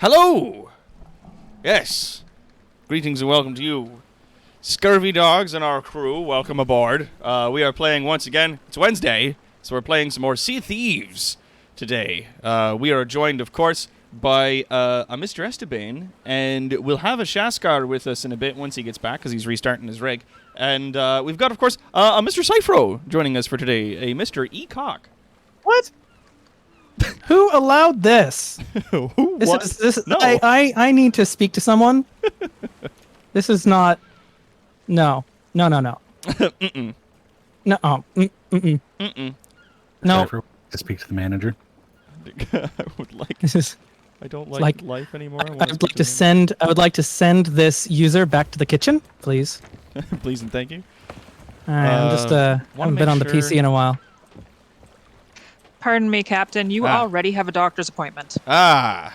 Hello! Yes. Greetings and welcome to you. Scurvy Dogs and our crew, welcome aboard. We are playing once again. It's Wednesday, so we're playing some more Sea Thieves today. We are joined, of course, by a Mr. Esteban, and we'll have a Shaskar with us in a bit once he gets back, because he's restarting his rig. And we've got, of course, a Mr. Cyphro joining us for today, a Mr. E-Cock. What? Who allowed this? Who? This No. I need to speak to someone. This is not. No. Mm-mm. No. Mm-mm. Mm-mm. No. Cypher, to speak to the manager. I would like. This is. I don't like life anymore. I would like to send this user back to the kitchen, please. Please and thank you. I'm just haven't been on the PC in a while. Pardon me, Captain. You already have a doctor's appointment. Ah.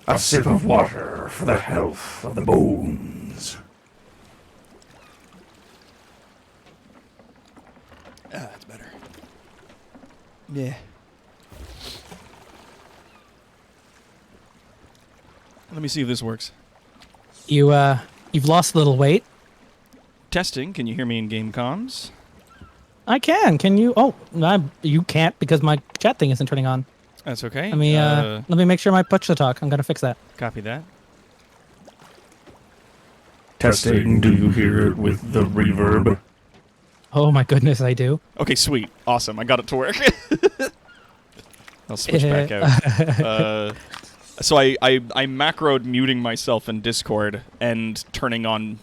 A sip of water for the health of the bones. That's better. Yeah. Let me see if this works. You've lost a little weight. Testing. Can you hear me in game comms? I can. Can you? Oh, you can't because my chat thing isn't turning on. That's okay. Let me make sure my push to talk. I'm gonna fix that. Copy that. Testing, do you hear it with the reverb? Oh my goodness, I do. Okay, sweet. Awesome. I got it to work. I'll switch back out. So I macroed muting myself in Discord and turning on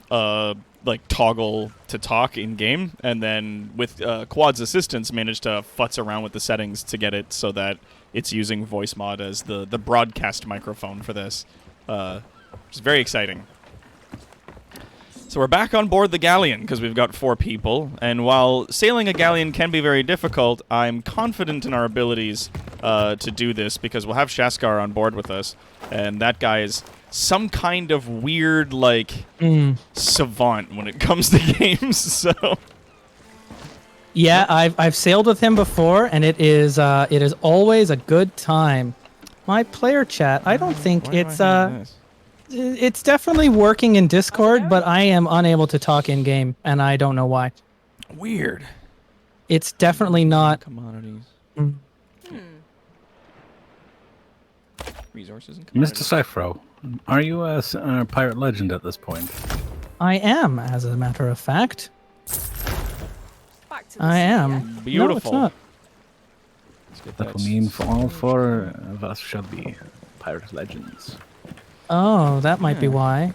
like toggle to talk in game, and then with Quad's assistance managed to futz around with the settings to get it so that it's using voice mod as the broadcast microphone for this, which is very exciting. So we're back on board the galleon because we've got 4 people, and while sailing a galleon can be very difficult, I'm confident in our abilities to do this because we'll have Shaskar on board with us, and that guy is some kind of weird, like, savant when it comes to games, so... Yeah, I've sailed with him before, and it is always a good time. My player chat, I don't think it's definitely working in Discord, but I am unable to talk in game, and I don't know why. Weird. It's definitely not. Commodities. Resources and Mr. commodities. Cyphro, are you a pirate legend at this point? I am, as a matter of fact. I am. Beautiful. No, it's not. Let's get That will mean for all 4 of us shall be pirate legends. Oh, that might be why.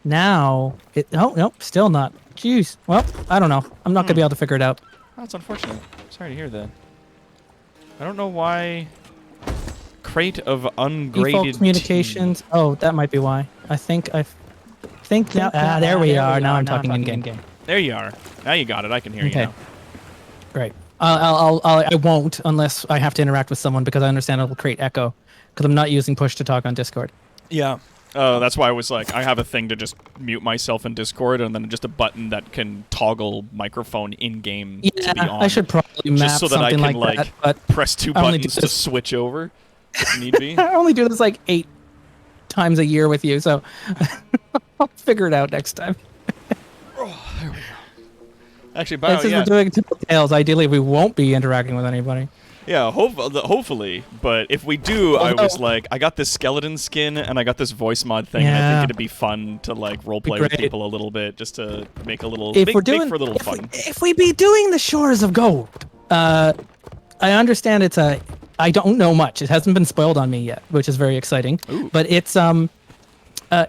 Now it. Oh nope, still not. Jeez. Well, I don't know. I'm not gonna be able to figure it out. That's unfortunate. Sorry to hear that. I don't know why. Crate of ungraded Default communications. Oh, that might be why. I think now. There we are. Now I'm talking in game. There you are. Now you got it. I can hear you Okay. now. Great. I won't unless I have to interact with someone because I understand it'll create echo because I'm not using push to talk on Discord. Yeah. That's why I was like, I have a thing to just mute myself in Discord, and then just a button that can toggle microphone in-game to be on. I should probably map just so that I something can, like that, but press 2 I only do buttons to this- switch over if need be. I only do this like 8 times a year with you, so I'll figure it out next time. Actually, Since we're doing typical tales, ideally we won't be interacting with anybody. yeah, hopefully. But if we do, I was Although- like, I got this skeleton skin, and I got this voice mod thing, and I Yeah. think it'd be fun to, like, roleplay with great. people a little bit, just to make a little, If make, we're make doing, for a little fun. if we be doing the Shores of Gold, I understand it's a. I don't know much. It hasn't been spoiled on me yet, which is very exciting. Ooh. But it's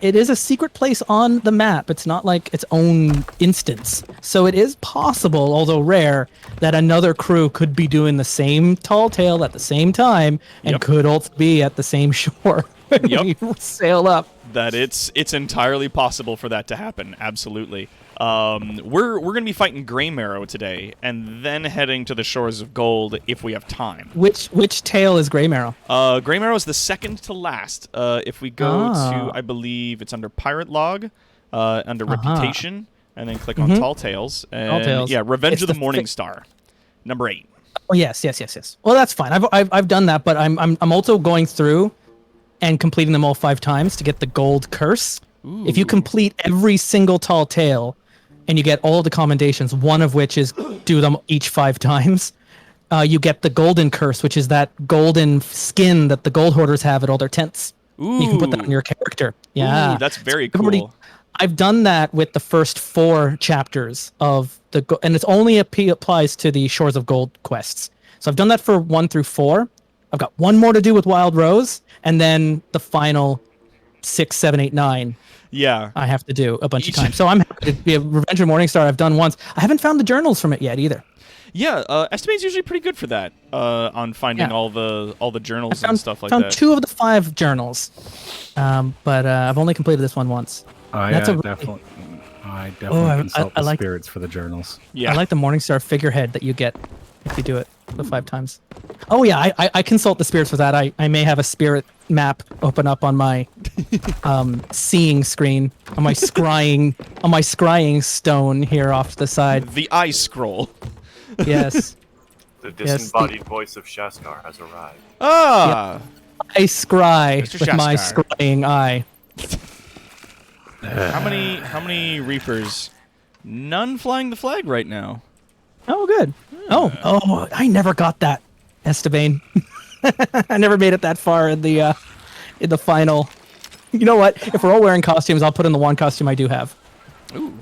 it is a secret place on the map. It's not like its own instance. So it is possible, although rare, that another crew could be doing the same tall tale at the same time and Yep. could also be at the same shore when Yep. we sail up. That it's entirely possible for that to happen. Absolutely. We're gonna be fighting GREYMARROW today, and then heading to the Shores of Gold if we have time. Which tale is GREYMARROW? GREYMARROW is the second to last. If we go to, I believe it's under Pirate Log, under Reputation, and then click on Tall Tales. And, Tales. Yeah, Revenge It's of the the Morning Star, number 8. Oh yes. Well, that's fine. I've done that, but I'm also going through and completing them all 5 times to get the gold curse. Ooh. If you complete every single tall tale, and you get all the commendations, one of which is do them each 5 times, you get the golden curse, which is that golden skin that the gold hoarders have at all their tents. Ooh. You can put that on your character. Yeah, Ooh, that's very So cool. I've done that with the first 4 chapters of and it's only applies to the Shores of Gold quests. So I've done that for 1 through 4. I've got 1 more to do with Wild Rose, and then the final 6, 7, 8, 9. Yeah. I have to do a bunch of times. So I'm happy to be a Revenge of Morningstar. I've done once. I haven't found the journals from it yet either. Yeah, Estimate's usually pretty good for that. On finding all the journals and stuff like found that. 2 of the 5 journals, but I've only completed this one once. I definitely consult the spirits for the journals. Yeah. I like the Morningstar figurehead that you get if you do it the 5 times. Oh yeah, I consult the spirits for that. I may have a spirit map open up on my seeing screen, on my scrying stone here off to the side. The eye scroll. Yes. The disembodied voice of Shaskar has arrived. Ah. I scry Mr. with my Shaskar. scrying eye. How many Reapers? None flying the flag right now. Oh, good. Oh, I never got that, Esteban. I never made it that far in the final. You know what? If we're all wearing costumes, I'll put in the one costume I do have. Ooh.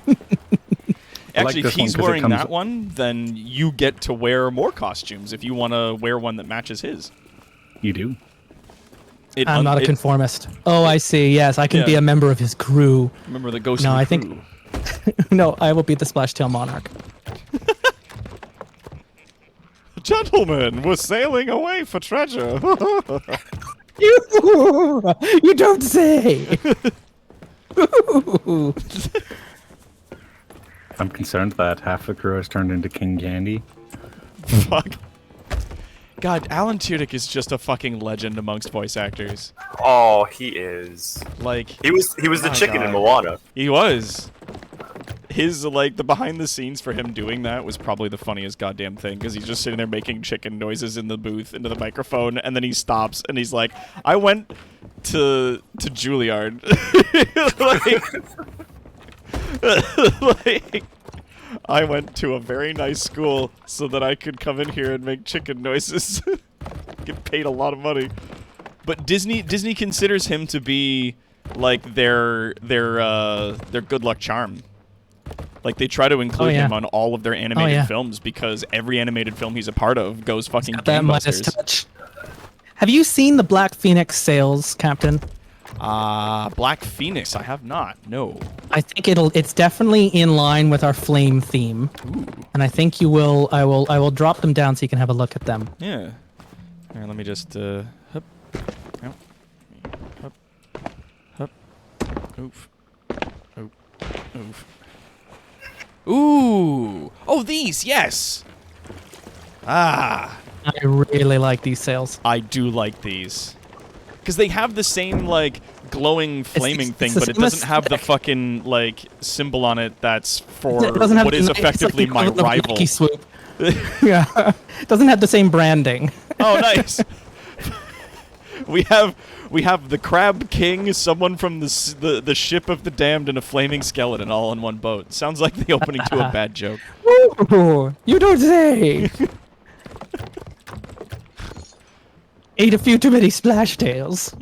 I like Actually, if this one he's 'cause it wearing comes- that one, then you get to wear more costumes if you want to wear one that matches his. You do. I'm not a conformist. Oh, I see. Yes, I can be a member of his crew. Remember the ghost No, of the I crew. think no, I will be the Splashtail Monarch. Gentlemen, we're sailing away for treasure. You don't say. I'm concerned that half the crew has turned into King Candy. Fuck. God, Alan Tudyk is just a fucking legend amongst voice actors. Oh, he is. Like He was the Oh, chicken God. in Moana. he was. His the behind the scenes for him doing that was probably the funniest goddamn thing because he's just sitting there making chicken noises in the booth into the microphone and then he stops and he's like, "I went to Juilliard." like I went to a very nice school so that I could come in here and make chicken noises. Get paid a lot of money. But Disney considers him to be like their good luck charm. Like they try to include him on all of their animated films because every animated film he's a part of goes fucking That Midas gangbusters. touch. Have you seen the Black Phoenix sales, Captain? Black Phoenix, I have not. No. I think it's definitely in line with our flame theme. Ooh. And I think you will I will drop them down so you can have a look at them. Yeah. All right, let me just hup. Ow. Hup. Hup. Oof. Oof. Oof. Ooh! Oh, these, yes! Ah! I really like these sales. I do like these. Because they have the same, like, glowing, flaming thing, but it doesn't have the fucking, like, symbol on it that's for It doesn't have what is the- it's like effectively the my equivalent of rival. Nike Swoop. Yeah. It doesn't have the same branding. Oh, nice! We have the Crab King, someone from the ship of the damned, and a flaming skeleton all on one boat. Sounds like the opening to a bad joke. Ooh, you don't say. Ate a few too many splashtails.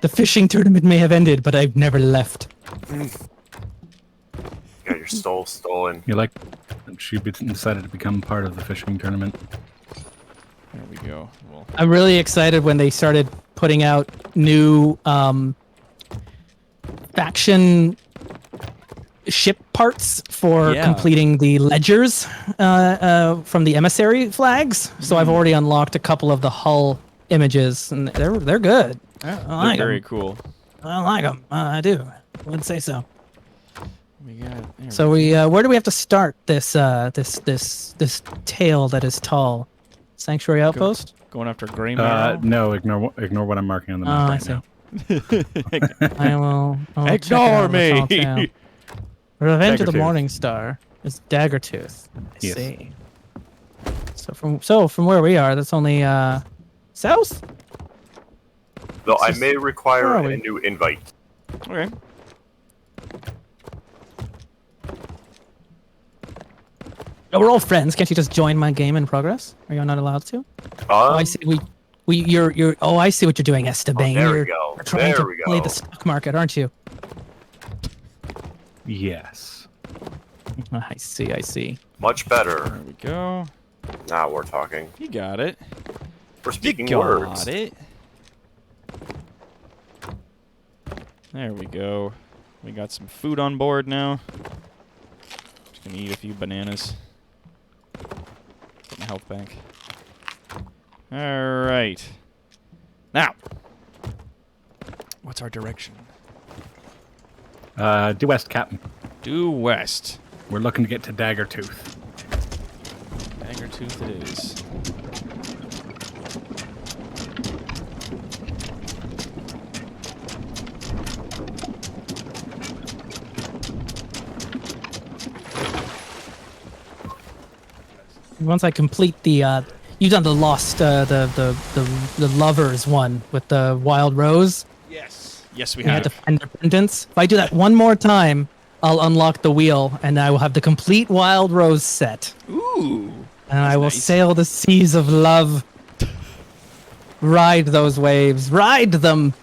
The fishing tournament may have ended, but I've never left. Got your soul stolen. You like? She decided to become part of the fishing tournament. There we go. Well, I'm really excited when they started putting out new faction ship parts for completing the ledgers from the emissary flags. So I've already unlocked a couple of the hull images, and they're good. I like very 'em. cool. I like them. I do. I would say so. We got. So where do we have to start this this tale that is tall? Sanctuary Outpost. Going after GREYMARROW. No, ignore what I'm marking on the Oh, map I right see. now. I will. check it Ignore out on the tall me. tale. Revenge of the Daggertooth. Morning Star is Daggertooth. I Yes. see. So from where we are, that's only south. Though I just- may require where are a we? new invite. Okay. Oh, we're all friends. Can't you just join my game in progress? Are you not allowed to? Oh, I see. You're. Oh, I see what you're doing, Esteban. there we you're go. trying There to we play go. the stock market, aren't you? Yes. I see. I see. Much better. There we go. Now we're talking. You got it. We're You speaking got words. it. There we go. We got some food on board now. Just gonna eat a few bananas. Get my health back. Alright. Now. What's our direction? Due west, Captain. Due west. We're looking to get to Daggertooth. Daggertooth it is. Once I complete the, you've done the lost, the lovers one with the wild rose. Yes. Yes, we We had have. to find their pendants. If I do that one more time, I'll unlock the wheel, and I will have the complete wild rose set. Ooh. And I will nice. sail the seas of love. Ride those waves. Ride them.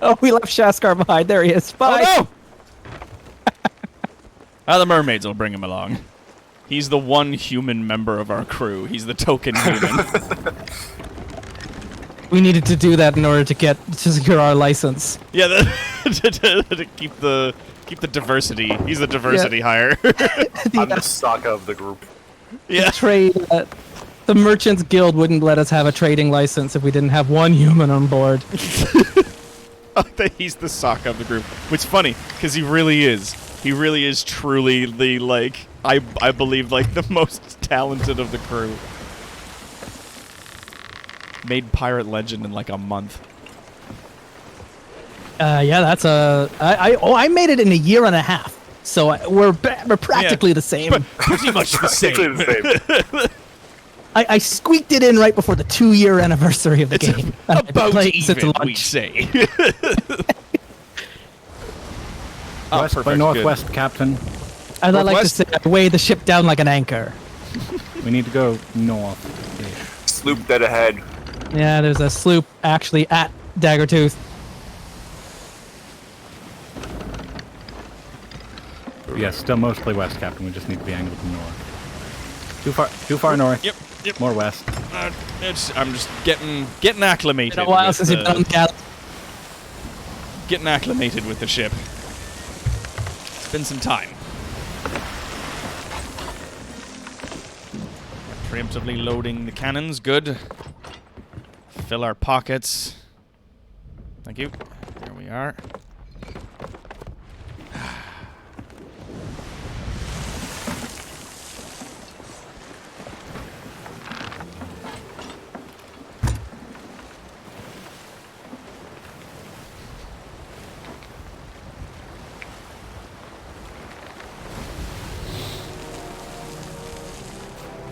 Oh, we left Shaskar behind. There he is. Bye. Oh, no! The mermaids will bring him along. He's the one human member of our crew. He's the token human. We needed to do that in order to secure our license. Yeah, to keep the diversity. He's the diversity hire. I'm the Sokka of the group. Yeah. Trade. The Merchants Guild wouldn't let us have a trading license if we didn't have one human on board. He's the sock of the group. Which is funny, because he really is. He really is truly the, like, I believe, like, the most talented of the crew. Made Pirate Legend in, like, a month. Yeah, that's I made it in a year and a half. So we're practically the same. Pretty much the same. Basically the same. I squeaked it in right before the 2-year anniversary of the game. And I've been About playing since even, launch. we'd say. West by perfect, northwest, Captain. As I like to Northwest? say, I weigh the ship down like an anchor. We need to go north. Sloop dead ahead. Yeah, there's a sloop actually at Daggertooth. Yes, still mostly west, Captain. We just need to be angled north. Too far north. Yep. More west. I'm just getting acclimated. Been a while with since you've done that. Getting acclimated with the ship. It's been some time. Preemptively loading the cannons. Good. Fill our pockets. Thank you. There we are.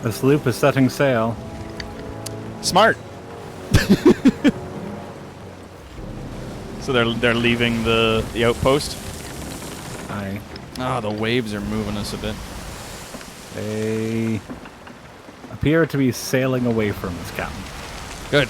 The sloop is setting sail. Smart. So they're leaving the outpost. Aye. Ah, the waves are moving us a bit. They appear to be sailing away from us, Captain. Good.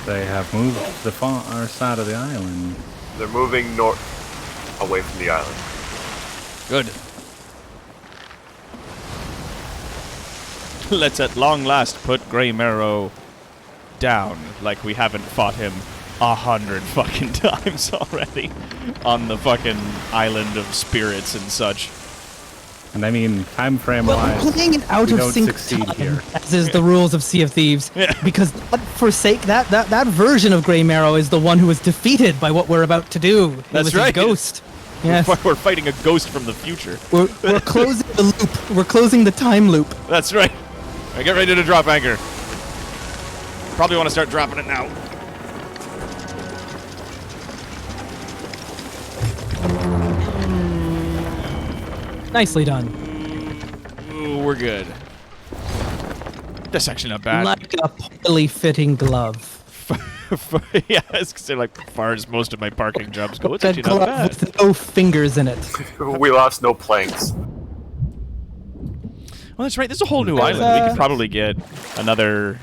They have moved to the far side of the island. They're moving north, away from the island. Good. Let's at long last put GREYMARROW down, like we haven't fought him 100 fucking times already on the fucking island of spirits and such. And I mean, time frame Well, wise, we're playing it out we of don't sync succeed time, here. as is the rules of Sea of Thieves. Because that version of GREYMARROW is the one who was defeated by what we're about to do. It That's was right. A ghost. Yes. We're fighting a ghost from the future. We're closing the loop. We're closing the time loop. That's right. All right, get ready to drop anchor. Probably want to start dropping it now. Nicely done. Ooh, we're good. That's actually not bad. Like a poorly fitting glove. Yeah, I was gonna say, like, as far as most of my parking jobs go, it's A actually not glove bad. with no fingers in it. We lost no planks. Well, that's right. There's a whole new island. We could probably get another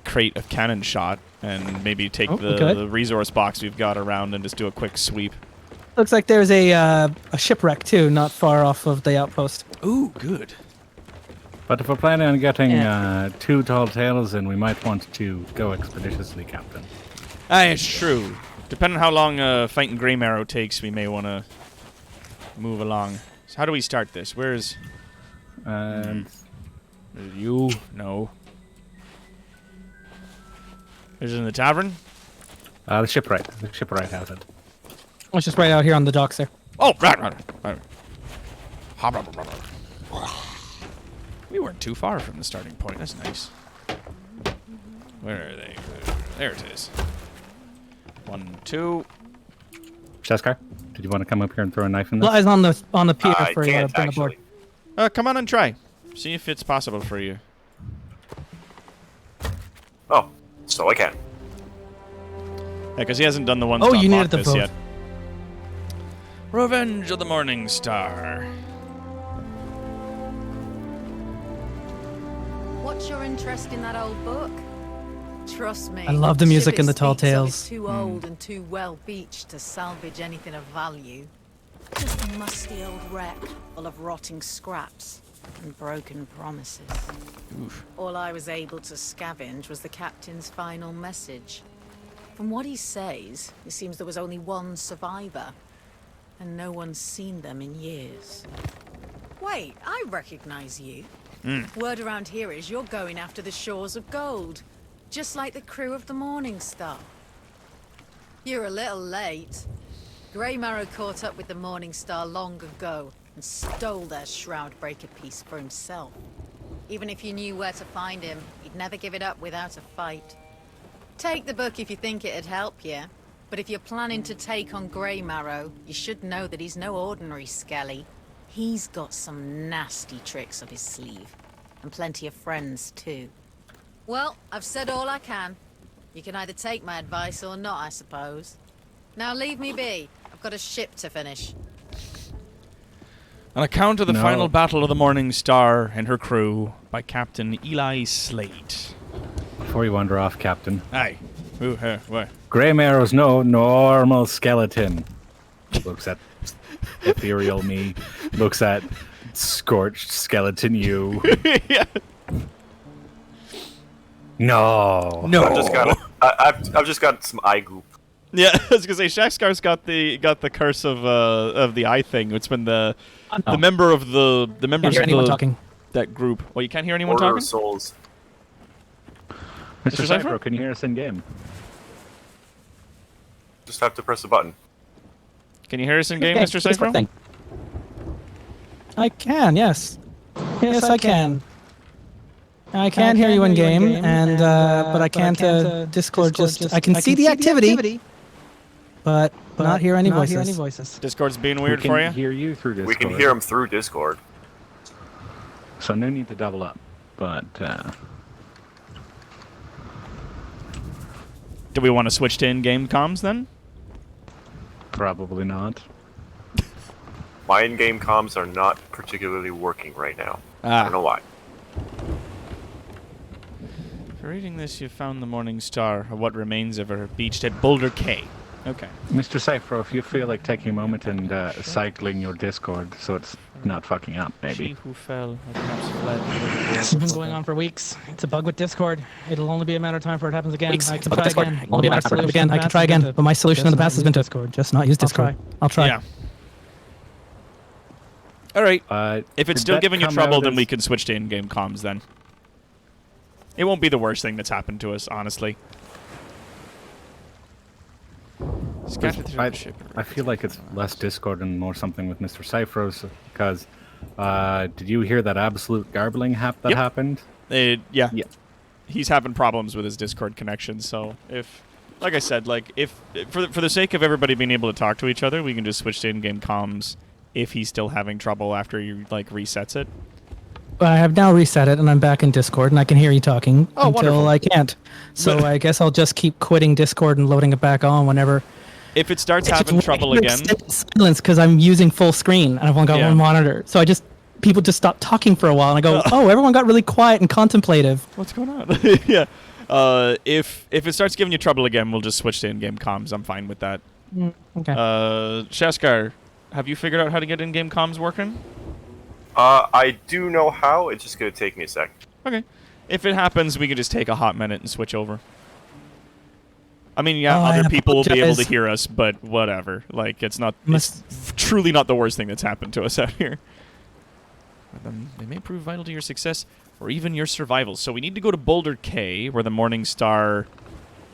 crate of cannon shot and maybe take the resource box we've got around and just do a quick sweep. Looks like there's a shipwreck too, not far off of the outpost. Ooh, good. But if we're planning on getting 2 tall tales in, we might want to go expeditiously, Captain. It's true. Depending on how long fighting GREYMARROW takes, we may want to move along. So how do we start this? Where's you? No. Is it in the tavern? The shipwright. The shipwright has it. It's just right out here on the docks there. Oh, right. We weren't too far from the starting point. That's nice. Where are they? There it is. 1, 2. Sheskar, did you want to come up here and throw a knife in this? Lies on the pier I for you to can't, bring aboard. actually. Come on and try. See if it's possible for you. Oh, so I can. Yeah, because he hasn't done the ones Oh, to you unlock needed the this vote. yet. Revenge of the Morning Star. What's your interest in that old book? Trust me. I love the music ship in the it Tall speaks of Tales. It's too old and too well beached to salvage anything of value. Just a musty old wreck full of rotting scraps and broken promises. All I was able to scavenge was the captain's final message. From what he says, it seems there was only one survivor, and no one's seen them in years. Wait, I recognize you. Word around here is you're going after the shores of gold, just like the crew of the Morning Star. You're a little late. GREYMARROW caught up with the Morning Star long ago and stole their Shroudbreaker piece for himself. Even if you knew where to find him, he'd never give it up without a fight. Take the book if you think it'd help you, but if you're planning to take on GREYMARROW, you should know that he's no ordinary skelly. He's got some nasty tricks up his sleeve, and plenty of friends too. Well, I've said all I can. You can either take my advice or not, I suppose. Now leave me be. I've got a ship to finish. An account of the No. final battle of the Morning Star and her crew by Captain Eli Slate. Before you wander off, Captain. Aye. Ooh, what? GREYMARROW's no normal skeleton. Looks at ethereal me. Looks at scorched skeleton you. Yeah. No. No. I've just got some eye goop. Yeah, I was gonna say Shaxkar's got the curse of the eye thing. It's when the member of the members Can't hear of anyone talking. that group. Well, you can't hear anyone Order talking. of Souls. Mr. Mr. Cypher? Cypher, can you hear us in game? Just have to press a button. Can you hear us in game, Okay, Mr. this Cypher? thing. I can, yes. Yes, I can. I can hear you in game, and but I can't Discord. Just I can see the activity, but not hear any voices. Discord's being weird we can for you. hear you through Discord. We can hear him through Discord. So no need to double up. But Do we want to switch to in-game comms then? probably not. My in-game comms are not particularly working right now. I don't know why. For reading this, you found the Morning Star, or what remains of her, beached at Boulder Cay. Okay. Mr. Cypher, if you feel like taking a moment and cycling your Discord so it's not fucking up, She maybe. who fell, or perhaps fled. It's been going on for weeks. It's a bug with Discord. It'll only be a matter of time before it happens again. Weeks. I It's can a bug try with again. Discord. Only a matter of time again. I can try again, but my solution in the past has been to just not use Discord. I'll try. Yeah. All right. If it's Did still that giving you come trouble, out then as- we can switch to in-game comms then. It won't be the worst thing that's happened to us, honestly. Scattered through the ship. I feel like it's less Discord and more something with Mr. Cyphros, because did you hear that absolute garbling that Yep. happened? Yeah. Yeah. He's having problems with his Discord connection, so if, like I said, like if for the sake of everybody being able to talk to each other, we can just switch to in-game comms if he's still having trouble after he like resets it. I have now reset it, and I'm back in Discord, and I can hear you talking Oh, until wonderful. I can't. So I guess I'll just keep quitting Discord and loading it back on whenever. If it starts It's having just trouble weird again, silence because I'm using full screen and I've only got Yeah. one monitor. So people just stop talking for a while, and I go, oh, everyone got really quiet and contemplative. what's going on? Yeah. If it starts giving you trouble again, we'll just switch to in-game comms. I'm fine with that. Okay. Shaskar, have you figured out how to get in-game comms working? I do know how. It's just gonna take me a sec. Okay. If it happens, we can just take a hot minute and switch over. I mean, yeah, Oh, I other people will be able to apologize. hear us, but whatever. Like, it's Must- truly not the worst thing that's happened to us out here. They may prove vital to your success or even your survival. So we need to go to Boulder K, where the Morning Star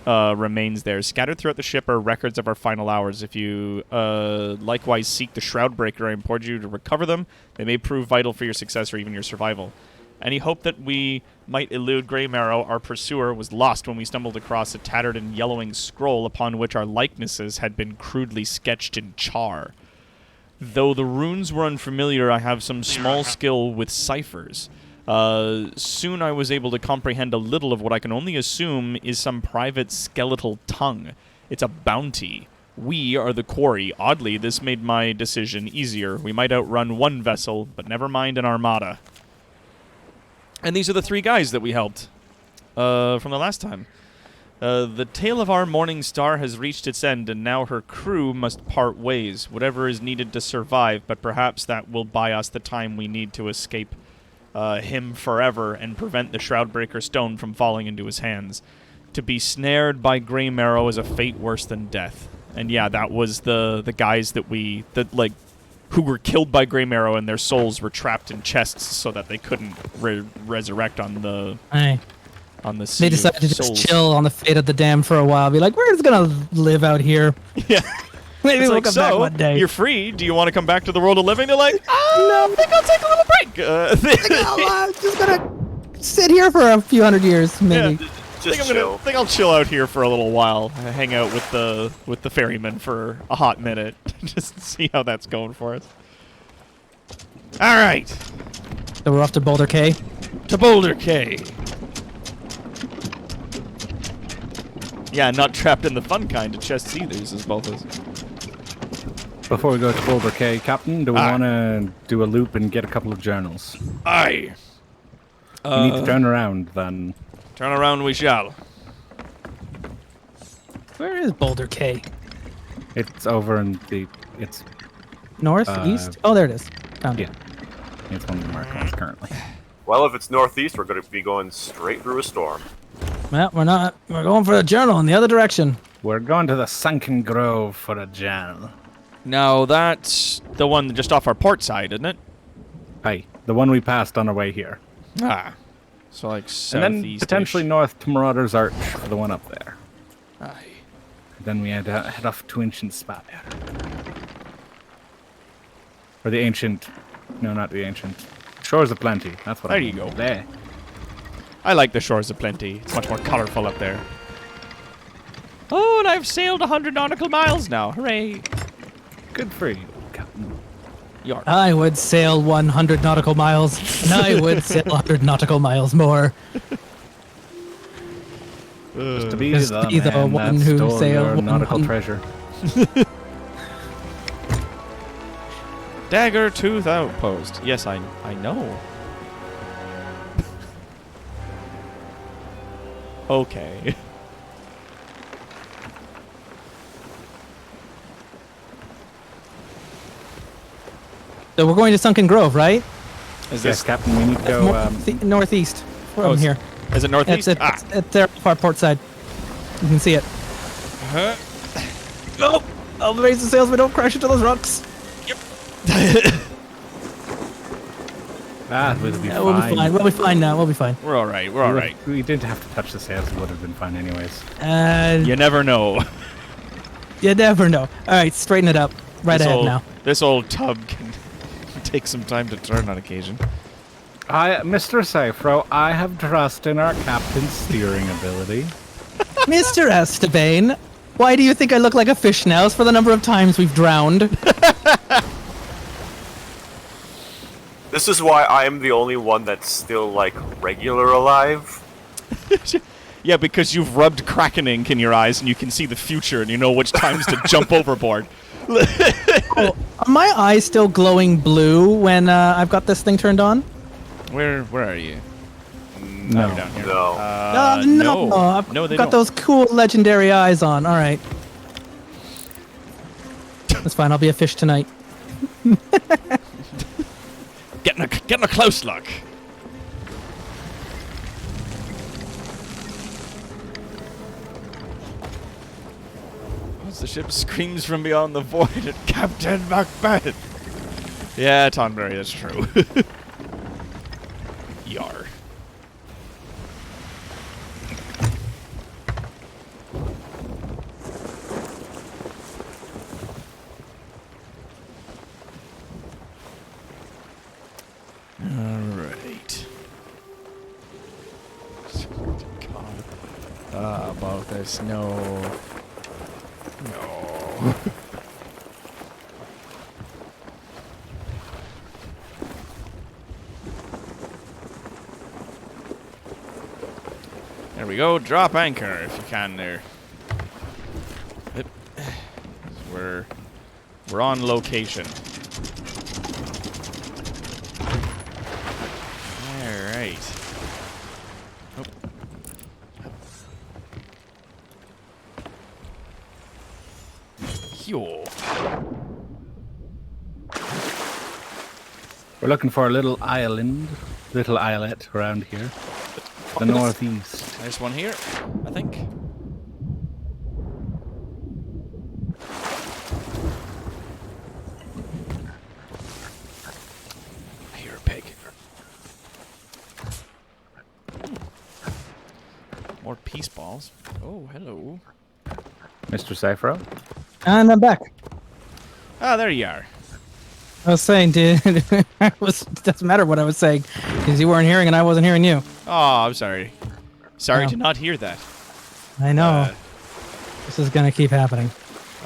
remains there. Scattered throughout the ship are records of our final hours. If you likewise seek the Shroud Breaker, I implore you to recover them. They may prove vital for your success or even your survival. Any hope that we might elude GREYMARROW, our pursuer, was lost when we stumbled across a tattered and yellowing scroll upon which our likenesses had been crudely sketched in char. Though the runes were unfamiliar, I have some small skill with ciphers. Soon I was able to comprehend a little of what I can only assume is some private skeletal tongue. It's a bounty. We are the quarry. Oddly, this made my decision easier. We might outrun one vessel, but never mind an armada. And these are the three guys that we helped from the last time. The tale of our Morning Star has reached its end, and now her crew must part ways. Whatever is needed to survive, but perhaps that will buy us the time we need to escape him forever and prevent the Shroudbreaker stone from falling into his hands. To be snared by GREYMARROW is a fate worse than death. And yeah, that was the guys who were killed by GREYMARROW, and their souls were trapped in chests so that they couldn't resurrect on the sea. They decided to of just souls. chill on the fate of the damned for a while. Be like, we're just gonna live out here. Yeah. Maybe It's we'll like, come back so, one day. you're free. Do you want to come back to the world of living? They're like, no, I think I'll take a little break. I'm just gonna sit here for a few hundred years, maybe. Yeah. Just chill. I think I'll chill out here for a little while. Hang out with the ferryman for a hot minute. Just see how that's going for us. All right. So we're off to Boulder K. To Boulder K. Yeah, not trapped in the fun kind of chests either, as both is. Before we go to Boulder K, Captain, do we Aye. want to do a loop and get a couple of journals? Aye. We need to turn around then. Turn around we shall. Where is Boulder K? It's over in the. It's North, east? Oh, there it is. Found yeah. it. It's one of the marked ones currently. Well, if it's northeast, we're going to be going straight through a storm. Well, we're not. We're going for a journal in the other direction. We're going to the Sunken Grove for a journal. No, that's the one just off our port side, isn't it? Hey, the one we passed on our way here. Ah. So like And then southeast. potentially north to Marauder's Arch for the one up there. Aye. Then we had to head off to Ancient Spire. Or the ancient... No, not the ancient. Shores of Plenty. That's what There I you mean. go. There. I like the shores of plenty. It's much more colorful up there. Oh, and I've sailed 100 nautical miles now. Hooray. Good for you, Captain. Yarp. I would sail 100 nautical miles, and I would sail 100 nautical miles more. Just to be Just the be the man one that who stole sailed your nautical 100 treasure. Dagger Tooth Outpost. Yes, I know. Okay. So we're going to Sunken Grove, right? Is Yes, this Captain, we need to go... Northeast from it's- here. is it northeast? It's there off our port side. You can see it. Huh? Oh, I'll raise the sails, but don't crash into those rocks. We'll be Yeah, we'll be fine. We'll be fine now. We'll be fine. We're all right. We're all right. We didn't have to touch the sails. It would have been fine anyways. You never know. You never know. All right, straighten it up. Right ahead now. This old tub can take some time to turn on occasion. Mr. Cyphro, I have trust in our captain's steering ability. Mr. Esteban, why do you think I look like a fish now? It's for the number of times we've drowned. This is why I am the only one that's still, like, regular alive. Yeah, because you've rubbed Kraken ink in your eyes and you can see the future and you know which times to jump overboard. Oh, are my eyes still glowing blue when I've got this thing turned on? Where are you? No. Down here. No. No. I've got those cool legendary eyes on. All right. That's fine. I'll be a fish tonight. Getting a close look. As the ship screams from beyond the void at Captain Macbeth. Yeah, Tonberry, that's true. Yar. Alright. About this, no. No. There we go. Drop anchor if you can there. We're on location. All right. Yo. We're looking for a little islet around here. The northeast. There's one here, I think. I hear a pig. More peace balls. Oh, hello. Mr. Cyphro? And I'm back. Ah, there you are. I was saying, dude, doesn't matter what I was saying, because you weren't hearing and I wasn't hearing you. Oh, I'm sorry. Sorry No. to not hear that. I know. This is going to keep happening.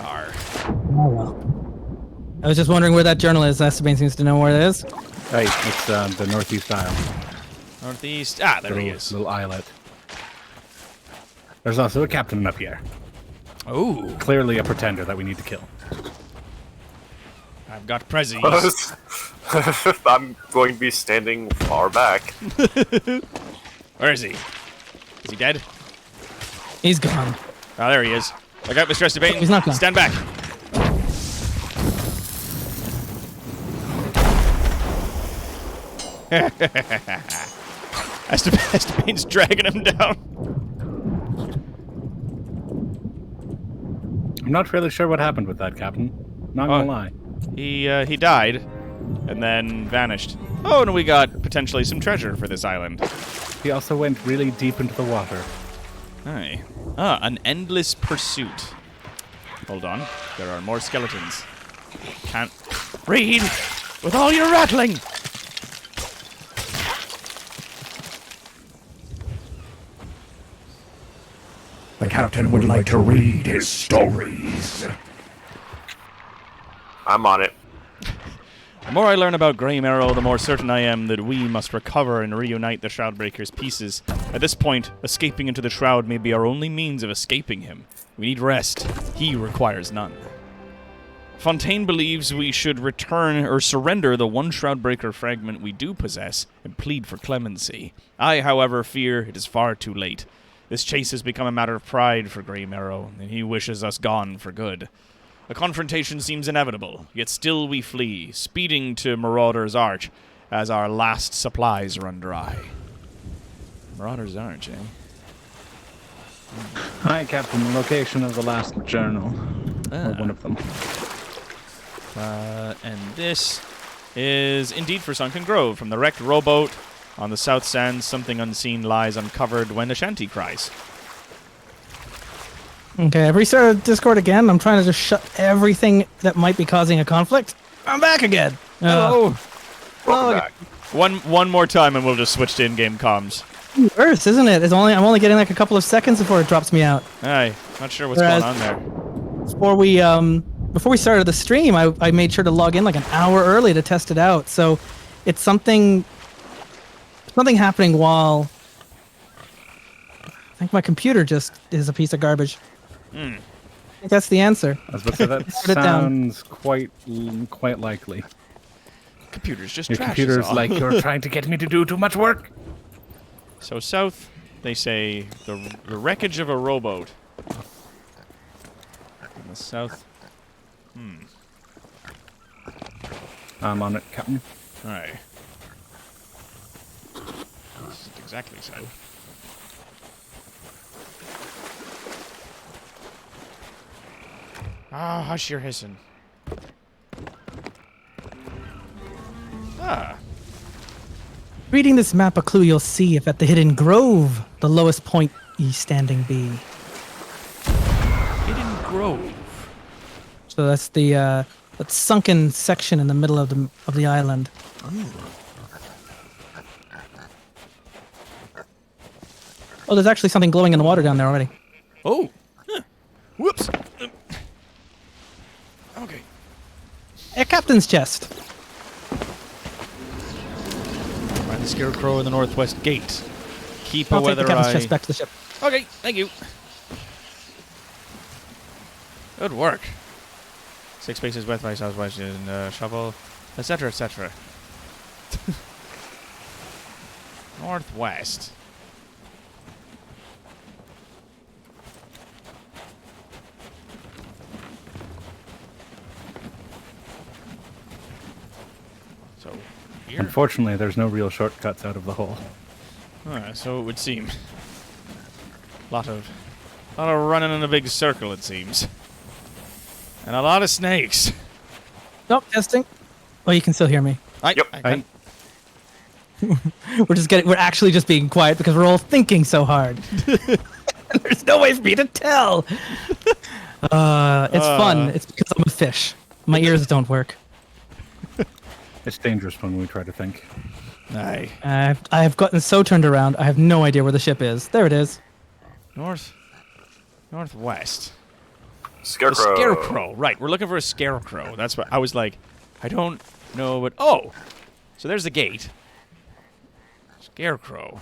Arr. Oh, well. I was just wondering where that journal is. Esteban seems to know where it is. Hey, it's the northeast isle. Northeast. Ah, there he is. Little islet. There's also a captain up here. Oh, Clearly a pretender that we need to kill. I've got prezzies. I'm going to be standing far back. Where is he? Is he dead? He's gone. Oh, there he is. Look out, Mr. Esteban. He's not gone. Stand back. Esteban's dragging him down. I'm not really sure what happened with that, Captain. Not gonna lie. He died, and then vanished. Oh, and we got potentially some treasure for this island. He also went really deep into the water. Aye. Ah, an endless pursuit. Hold on. There are more skeletons. Can't read with all your rattling. The captain would like to read his stories. I'm on it. The more I learn about GREYMARROW, the more certain I am that we must recover and reunite the Shroudbreaker's pieces. At this point, escaping into the Shroud may be our only means of escaping him. We need rest. He requires none. Fontaine believes we should return or surrender the one Shroudbreaker fragment we do possess and plead for clemency. I, however, fear it is far too late. This chase has become a matter of pride for GREYMARROW, and he wishes us gone for good. A confrontation seems inevitable, yet still we flee, speeding to Marauder's Arch, as our last supplies run dry. Marauder's Arch, eh? Hi, Captain. The location of the last journal. Or one of them. And this is indeed for Sunken Grove. From the wrecked rowboat on the south sands, something unseen lies uncovered when the shanty cries. Okay, I've restarted Discord again. I'm trying to just shut everything that might be causing a conflict. I'm back again. Hello. Welcome back. One more time and we'll just switch to in-game comms. Worse, isn't it? I'm only getting like a couple of seconds before it drops me out. Aye, not sure what's Whereas- going on there. Before we started the stream, I made sure to log in like an hour early to test it out. So it's something happening while I think my computer just is a piece of garbage. I think that's the answer. I was about to say, that Put it down. sounds quite likely. Computer's just Your trash. computer's is all. like, you're trying to get me to do too much work. So south, they say the wreckage of a rowboat. In the south. I'm on it, Captain. Aye. This isn't exactly south. Ah, hush your hissing. Ah. Reading this map a clue you'll see if at the hidden grove the lowest point ye standing be. Hidden Grove. So that's the that sunken section in the middle of the island. Oh, there's actually something glowing in the water down there already. Oh. Huh. Whoops. Okay. A captain's chest. Find the scarecrow in the northwest gate. Keep I'll a take the weather captain's eye. chest back to the ship. Okay, thank you. Good work. 6 spaces west by southwest in shovel, etc., etc. Northwest. So, here. Unfortunately, there's no real shortcuts out of the hole. So it would seem. Lot of running in a big circle, it seems. And a lot of snakes. Nope, testing. Oh, you can still hear me. Yep. I We're actually just being quiet because we're all thinking so hard. There's no way for me to tell. It's fun. It's because I'm a fish. My ears don't work. It's dangerous when we try to think. Aye. I have gotten so turned around. I have no idea where the ship is. There it is. Northwest. Scarecrow. A scarecrow. Right, we're looking for a scarecrow. That's what I was like. I don't know what. Oh! So there's the gate. Scarecrow.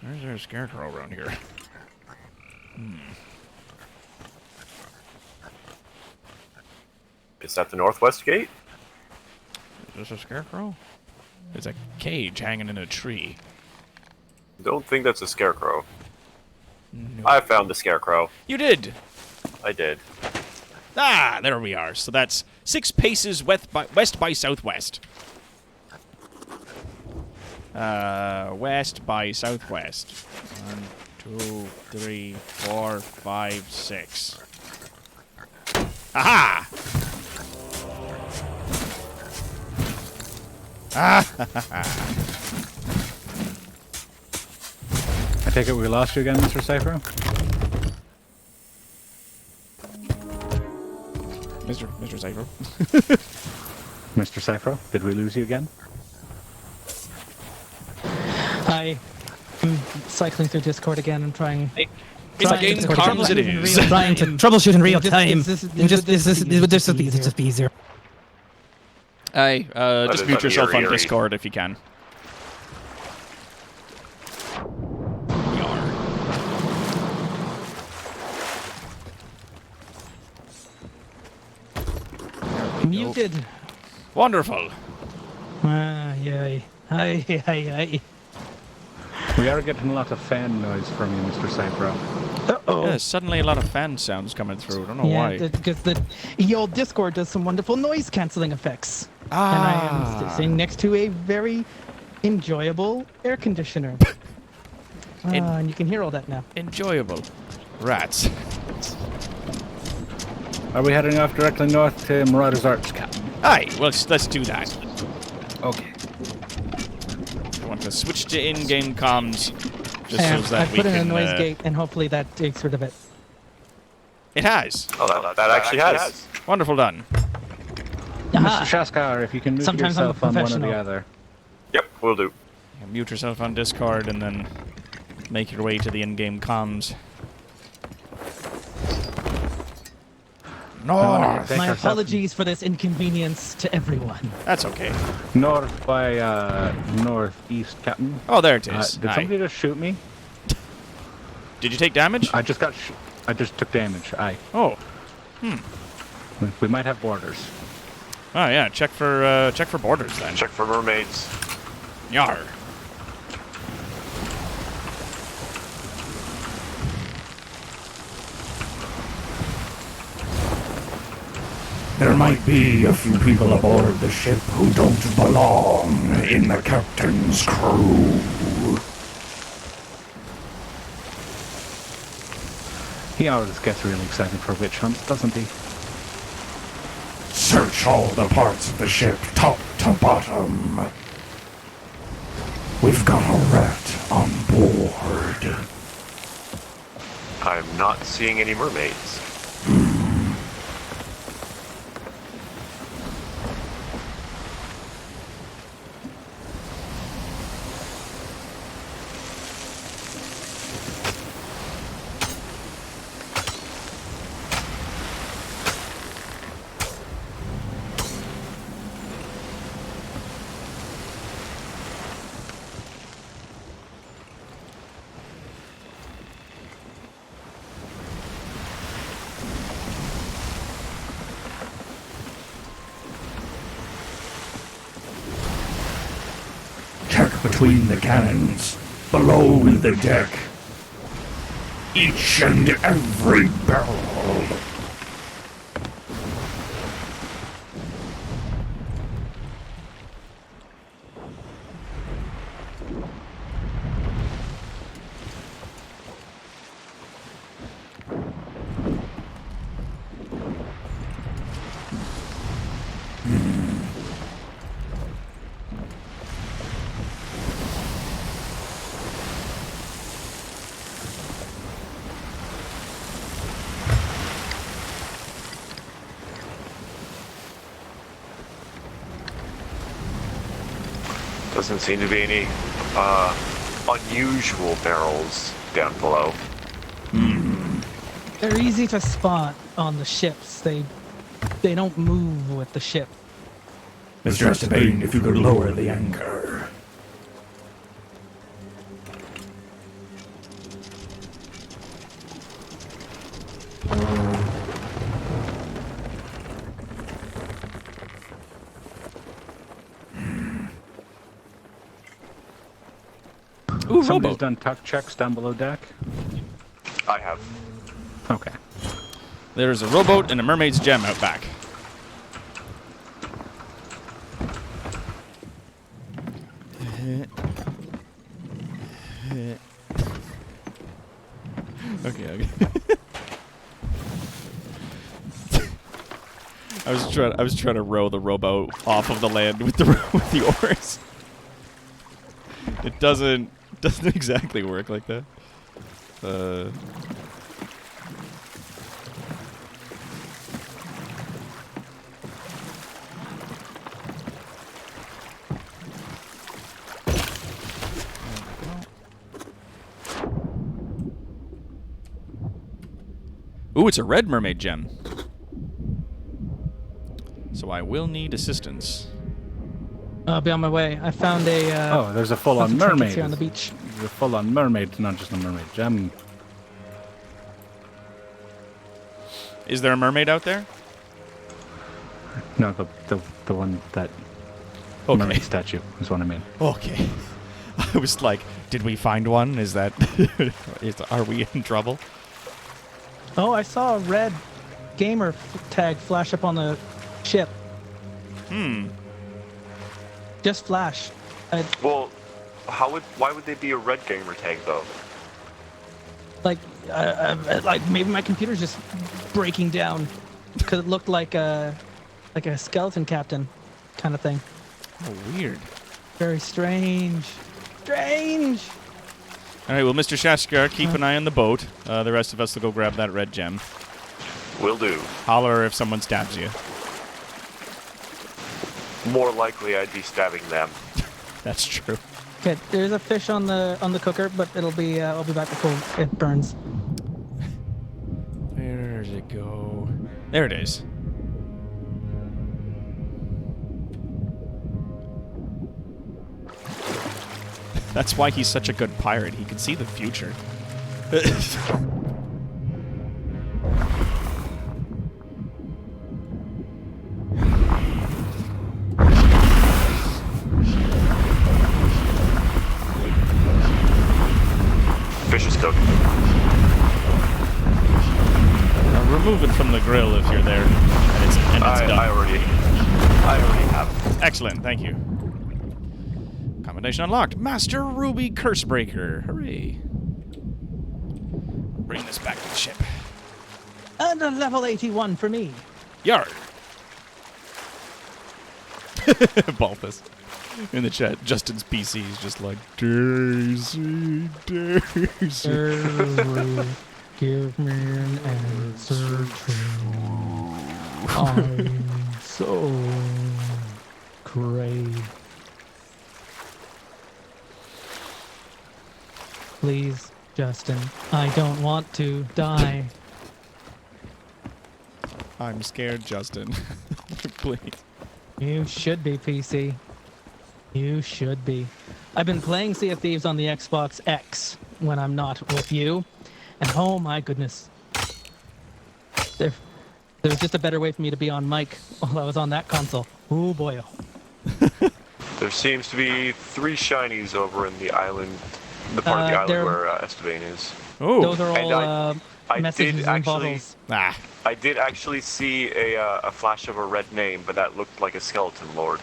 Where's there a scarecrow around here? Is that the northwest gate? Is this a scarecrow? There's a cage hanging in a tree. Don't think that's a scarecrow. No. I found the scarecrow. You did! I did. Ah, there we are. So that's 6 paces west by southwest. West by southwest. 1, 2, 3, 4, 5, 6. Aha! I take it we lost you again, Mr. Cypher? Mr. Cypher. Mr. Cypher, did we lose you again? I'm cycling through Discord again. I'm trying. In-game comms it is. Trying to troubleshoot in real time. This will just be easier. Aye, just is mute an yourself on eerie. Discord if you can. Muted. Wonderful. Yay. Hi. We are getting a lot of fan noise from you, Mr. Cypher. Uh-oh. Yeah, suddenly a lot of fan sounds coming through. I don't know why. Because the old Discord does some wonderful noise canceling effects. And I am sitting next to a very enjoyable air conditioner. And you can hear all that now. Enjoyable. Rats. Are we heading off directly north to Marauder's Arch, Captain? Aye, well, let's do that. Okay. I want to switch to in-game comms just And so that I we put in can. a noise gate, and hopefully that takes rid of it. It has. Oh, that actually has. Wonderful done. Aha. Mr. Shaskar, if you can mute Sometimes I'm a yourself on one or professional. the other. Yep, will do. Yeah, mute yourself on Discord and then make your way to the in-game comms. North. My apologies for this inconvenience to everyone. That's okay. North by northeast, Captain. Oh, there it is. Did Hi. somebody just shoot me? Did you take damage? I just got. I just took damage. Oh. We might have borders. Oh yeah. Check for borders then. Check for mermaids. Yar. There might be a few people aboard the ship who don't belong in the captain's crew. He always gets really excited for witch hunts, doesn't he? Search all the parts of the ship, top to bottom. We've got a rat on board. I'm not seeing any mermaids. Check between the cannons, below the deck. Each and every barrel. Doesn't seem to be any unusual barrels down below. They're easy to spot on the ships. They don't move with the ship. Mr. Esteban, if you could lower the anchor. Ooh, Somebody's rowboat. done tuck checks down below deck. I have. Okay. There's a rowboat and a mermaid's gem out back. Okay. I was trying to row the rowboat off of the land with the oars. It doesn't exactly work like that. Ooh, it's a red mermaid gem. So I will need assistance. I'll be on my way. I found a. Oh, there's a full-on found some trinkets mermaid. here on the beach. There's a full-on mermaid, not just a mermaid gem. Is there a mermaid out there? No, the one that Okay. mermaid statue is what I mean. Okay. I was like, did we find one? Is that... are we in trouble? Oh, I saw a red gamer tag flash up on the ship. Just flash. Well, why would they be a red gamer tag though? Like maybe my computer's just breaking down because it looked like a skeleton captain kind of thing. Oh, weird. Very strange. Strange! All right, well, Mr. Shashkar, keep an eye on the boat. The rest of us will go grab that red gem. Will do. Holler if someone stabs you. More likely, I'd be stabbing them. That's true. Okay, there's a fish on the cooker, but it'll be I'll be back before it burns. Where does it go? There it is. That's why he's such a good pirate. He can see the future. Fish is cooking. Remove it from the grill if you're there. And it's done. I already have. Excellent, thank you. Combination unlocked. Master Ruby Cursebreaker. Hooray. Bring this back to the ship. And a level 81 for me. Yar. Balthus. In the chat, Justin's PC is just like, Daisy, Daisy. Give me an answer to I'm so great. Please, Justin, I don't want to die. I'm scared, Justin. Please. You should be, PC. You should be. I've been playing Sea of Thieves on the Xbox X when I'm not with you. And oh my goodness. There was just a better way for me to be on mic while I was on that console. Oh boy. There seems to be 3 shinies over in the island, the part of the island where Esteban is. Oh. Those are all I messages did in actually, bottles. I did actually see a flash of a red name, but that looked like a skeleton lord.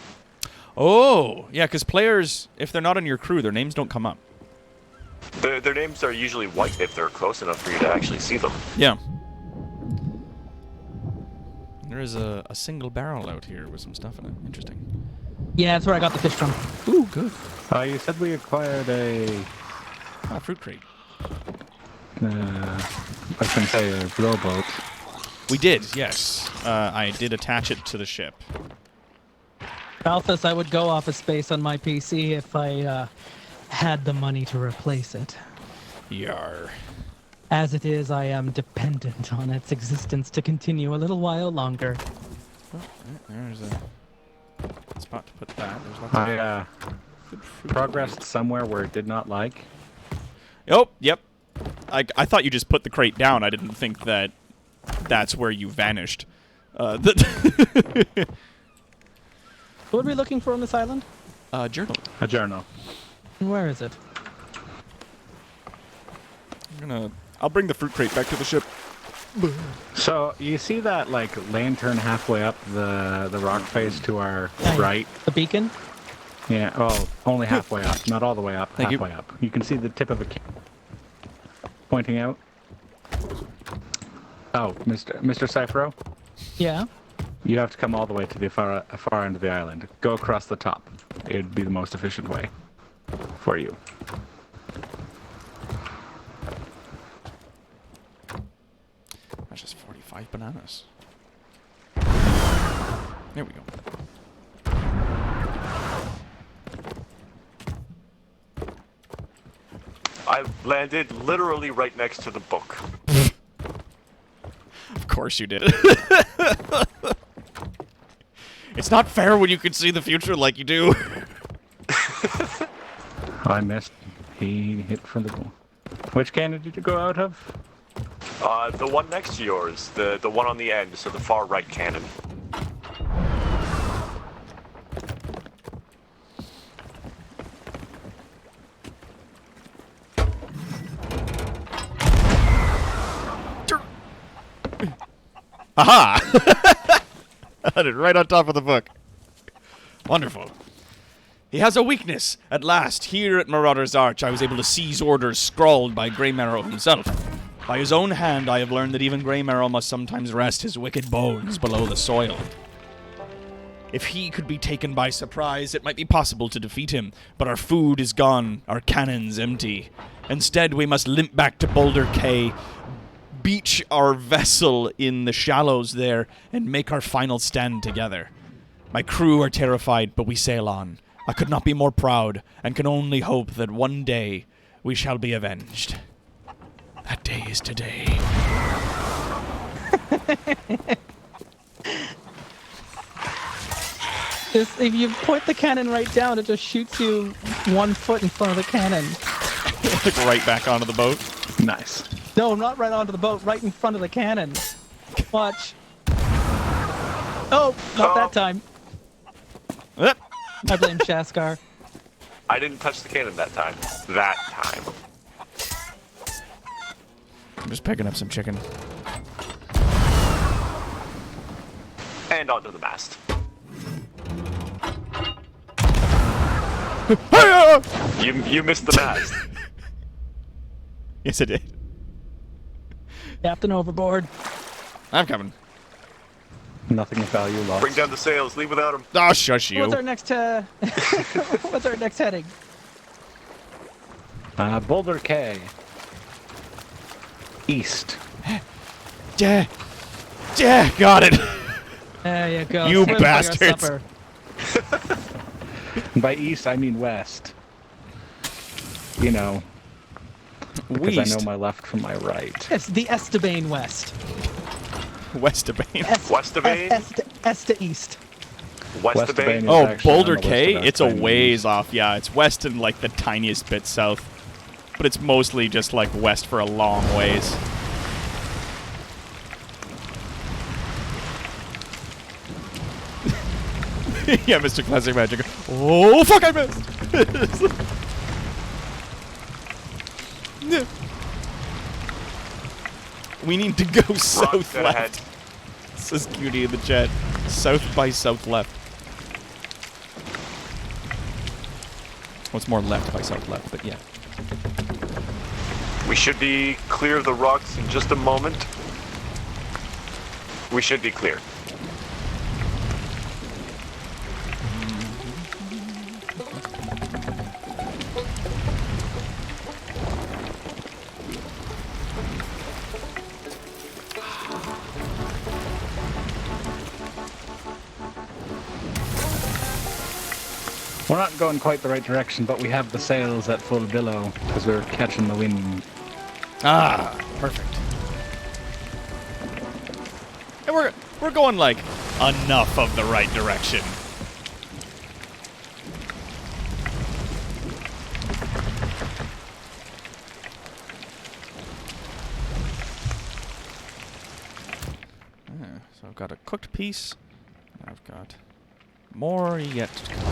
Oh, yeah, because players, if they're not on your crew, their names don't come up. Their names are usually white if they're close enough for you to actually see them. Yeah. There is a single barrel out here with some stuff in it. Interesting. Yeah, that's where I got the fish from. Ooh, good. You said we acquired a... fruit crate. I was going to say a rowboat. We did, yes. I did attach it to the ship. Balthus, I would go off of space on my PC if I had the money to replace it. Yar. As it is, I am dependent on its existence to continue a little while longer. Oh, there's a spot to put that. There's lots I progressed somewhere where it did not like. Oh, yep. I thought you just put the crate down. I didn't think that that's where you vanished. What are we looking for on this island? Journal. A journal. Where is it? I'll bring the fruit crate back to the ship. So you see that like lantern halfway up the rock face to our right? The beacon? Yeah. Oh, only halfway up, not all the way up. Thank you. Halfway up. You can see the tip of a pointing out. Oh, Mr. Cyphero? Yeah. You have to come all the way to the far end of the island. Go across the top. It'd be the most efficient way for you. That's just 45 bananas. There we go. I landed literally right next to the book. Of course you did. It's not fair when you can see the future like you do. I missed. He hit for the goal. Which cannon did you go out of? The one next to yours, the one on the end, so the far right cannon. Aha! I had it right on top of the book. Wonderful. He has a weakness. At last, here at Marauder's Arch, I was able to seize orders scrawled by GREYMARROW himself. By his own hand, I have learned that even GREYMARROW must sometimes rest his wicked bones below the soil. If he could be taken by surprise, it might be possible to defeat him. But our food is gone, our cannons empty. Instead, we must limp back to Boulder Cay, beach our vessel in the shallows there, and make our final stand together. My crew are terrified, but we sail on. I could not be more proud, and can only hope that one day we shall be avenged. That day is today. If you point the cannon right down, it just shoots you 1 foot in front of the cannon. Like right back onto the boat. Nice. No, not right onto the boat, right in front of the cannon. Watch. Oh, not that time. I blame Shaskar. I didn't touch the cannon that time. That time. I'm just picking up some chicken. And onto the mast. You missed the mast. Yes, I did. Captain overboard. I'm coming. Nothing of value lost. Bring down the sails. Leave without him. Oh, shush you. What's our next what's our next heading? Boulder Cay. East. Yeah. Yeah, got it. There you go. You Swim for your bastards. supper. By east, I mean west. You know, because I know my left from my right. It's the Estabane West. Westabane. Westabane? Est to east. Westabane? is Oh, actually Boulder on the west Cay? of It's a Estabane. ways off. Yeah, it's west and like the tiniest bit south. But it's mostly just like west for a long ways. Yeah, Mr. Classic Magic. Oh, fuck, I missed! We need to go south dead ahead. left. Says Cutie in the chat. South by south left. Well, it's more left by south left, but yeah. We should be clear of the rocks in just a moment. We should be clear. We're not going quite the right direction, but we have the sails at full billow because we're catching the wind. Ah, perfect. And we're going like enough of the right direction. So I've got a cooked piece. I've got more yet to come.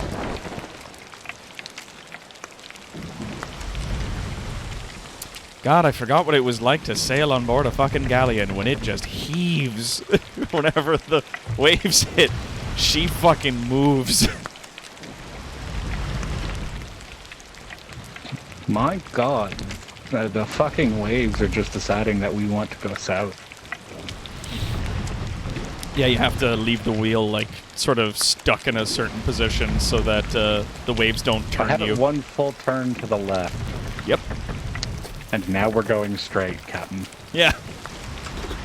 God, I forgot what it was like to sail on board a fucking galleon when it just heaves whenever the waves hit. She fucking moves. My God, the fucking waves are just deciding that we want to go south. Yeah, you have to leave the wheel like sort of stuck in a certain position so that the waves don't I turn have you. it one full turn to the left, Yep. and now we're going straight, Captain. Yeah.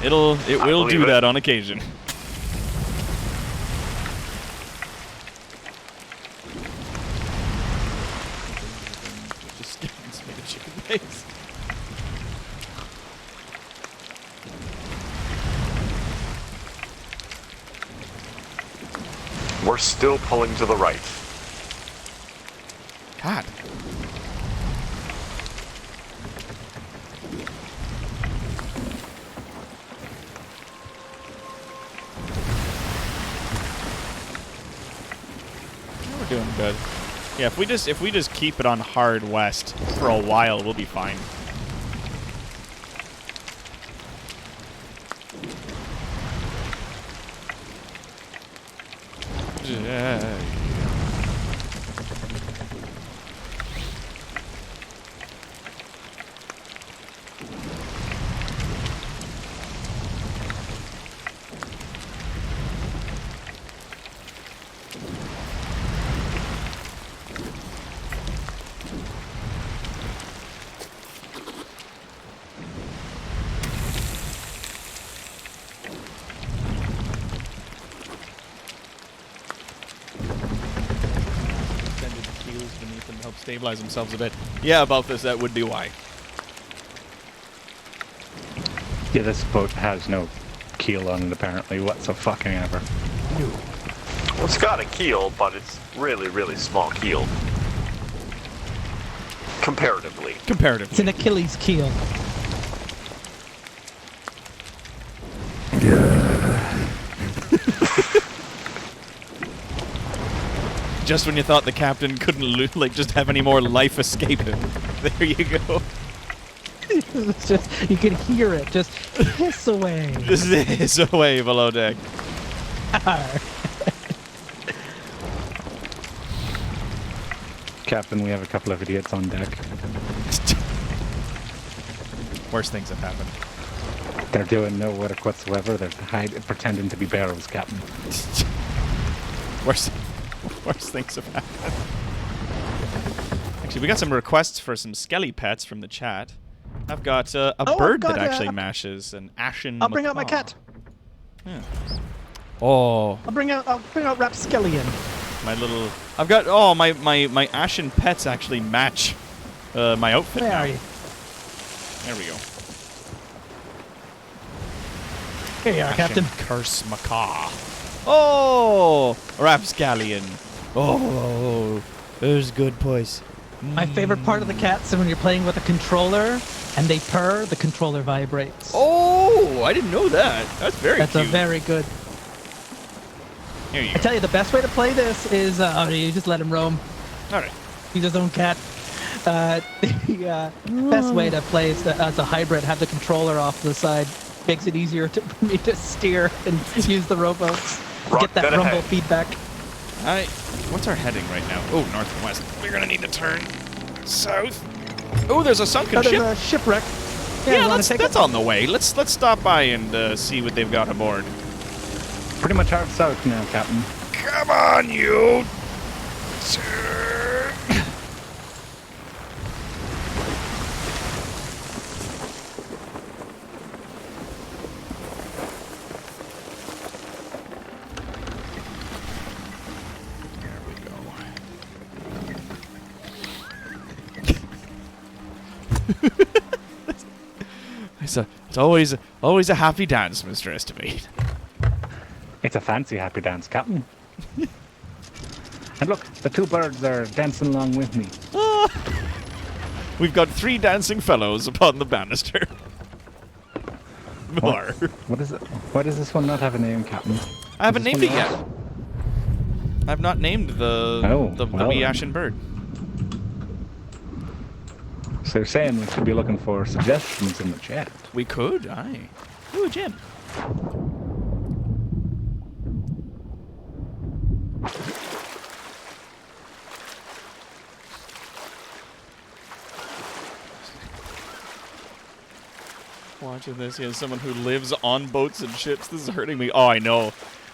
It will believe do it. that on occasion. Just make a chicken face. We're still pulling to the right. God. We're doing good. Yeah, if we just keep it on hard west for a while, we'll be fine. Yeah. stabilize themselves a bit. Yeah, about this, that would be why. Yeah, this boat has no keel on it apparently whatsoever. Well, it's got a keel, but it's really, really small keel. Comparatively. It's an Achilles keel. Just when you thought the captain couldn't just have any more life escape him. There you go. It's just, you can hear it just hiss away. This is away below deck. Captain, we have a couple of idiots on deck. Worst things have happened. They're doing no work whatsoever. They're pretending to be barrels, Captain. Worst things have happened. Actually, we got some requests for some skelly pets from the chat. I've got a bird that actually mashes, an ashen I'll bring out my macaw. cat. Yeah. Oh. I'll bring out Rapskellion. My little... I've got... Oh, my ashen pets actually match my outfit. Where now. are you? There we go. Here you are, Captain. Curse macaw. Oh! Rapscallion. Oh, there's good boys. My favorite part of the cats is when you're playing with a controller and they purr, the controller vibrates. Oh, I didn't know that. That's very That's cute. a very good... Here you I go. tell you, the best way to play this is... you just let him roam. All right. He's his own cat. The best way to play is to, as a hybrid, have the controller off to the side. Makes it easier for me to steer and use the rowboats. Get that rumble ahead. feedback. What's our heading right now? Oh, north and west. We're gonna need to turn south. Oh, there's a sunken There's ship. a shipwreck. Yeah, you wanna that's take it? on the way. Let's stop by and see what they've got aboard. Pretty much out south now, Captain. Come on, you. It's always a happy dance, Mr. Estimate. It's a fancy happy dance, Captain. And look, the two birds are dancing along with me. We've got 3 dancing fellows upon the banister. More. What is it? Why does this one not have a name, Captain? I haven't named it yet. I've not named the wee ashen bird. So you're saying we should be looking for suggestions in the chat. We could, aye. Ooh, Jim. Watching this, yeah, someone who lives on boats and ships. This is hurting me. Oh, I know.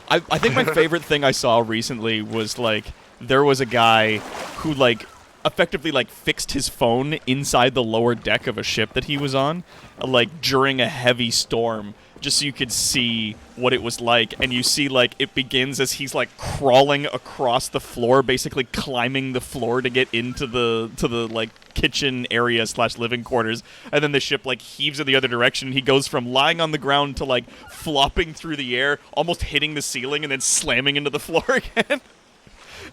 I think my favorite thing I saw recently was, like, there was a guy who, like, effectively, like, fixed his phone inside the lower deck of a ship that he was on, like, during a heavy storm, just so you could see what it was like. And you see, like, it begins as he's, like, crawling across the floor, basically climbing the floor to get into the like, kitchen area / living quarters. And then the ship, like, heaves in the other direction. He goes from lying on the ground to, like, flopping through the air, almost hitting the ceiling, and then slamming into the floor again.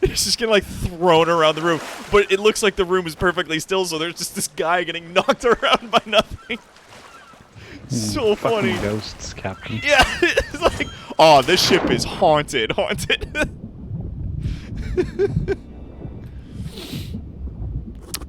It's just getting, like, thrown around the room. But it looks like the room is perfectly still, so there's just this guy getting knocked around by nothing. So funny. Fucking ghosts, Captain. Yeah, it's like, oh, this ship is haunted.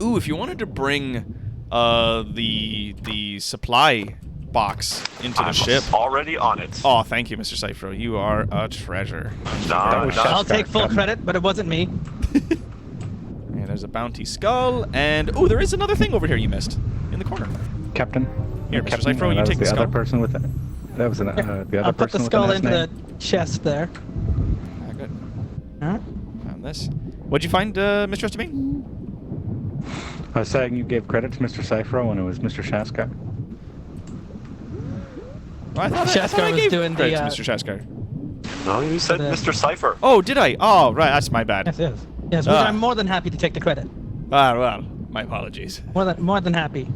Ooh, if you wanted to bring the supply box into the ship. Already on it. Oh, thank you, Mr. Cypher. You are a treasure. I'll take full credit, but it wasn't me. Yeah, there's a bounty skull, and oh, there is another thing over here you missed in the corner. Captain. Here, Mr. Captain, Cypher, you that take was the the other skull. person with it. That was the other I'll put the person skull with into the the chest there. Ah, good. Alright. Found this. What'd you find, Mr. Estimate? I was saying you gave credit to Mr. Cypher when it was Mr. Shaskar. Well, I Shaskar thought I was gave doing credit the, to Mr. Shaskar. No, you said the- Mr. Cypher. Oh, did I? Oh, right, that's my bad. Yes, yes. Yes, which I'm more than happy to take the credit. Ah, well, my apologies. More than happy.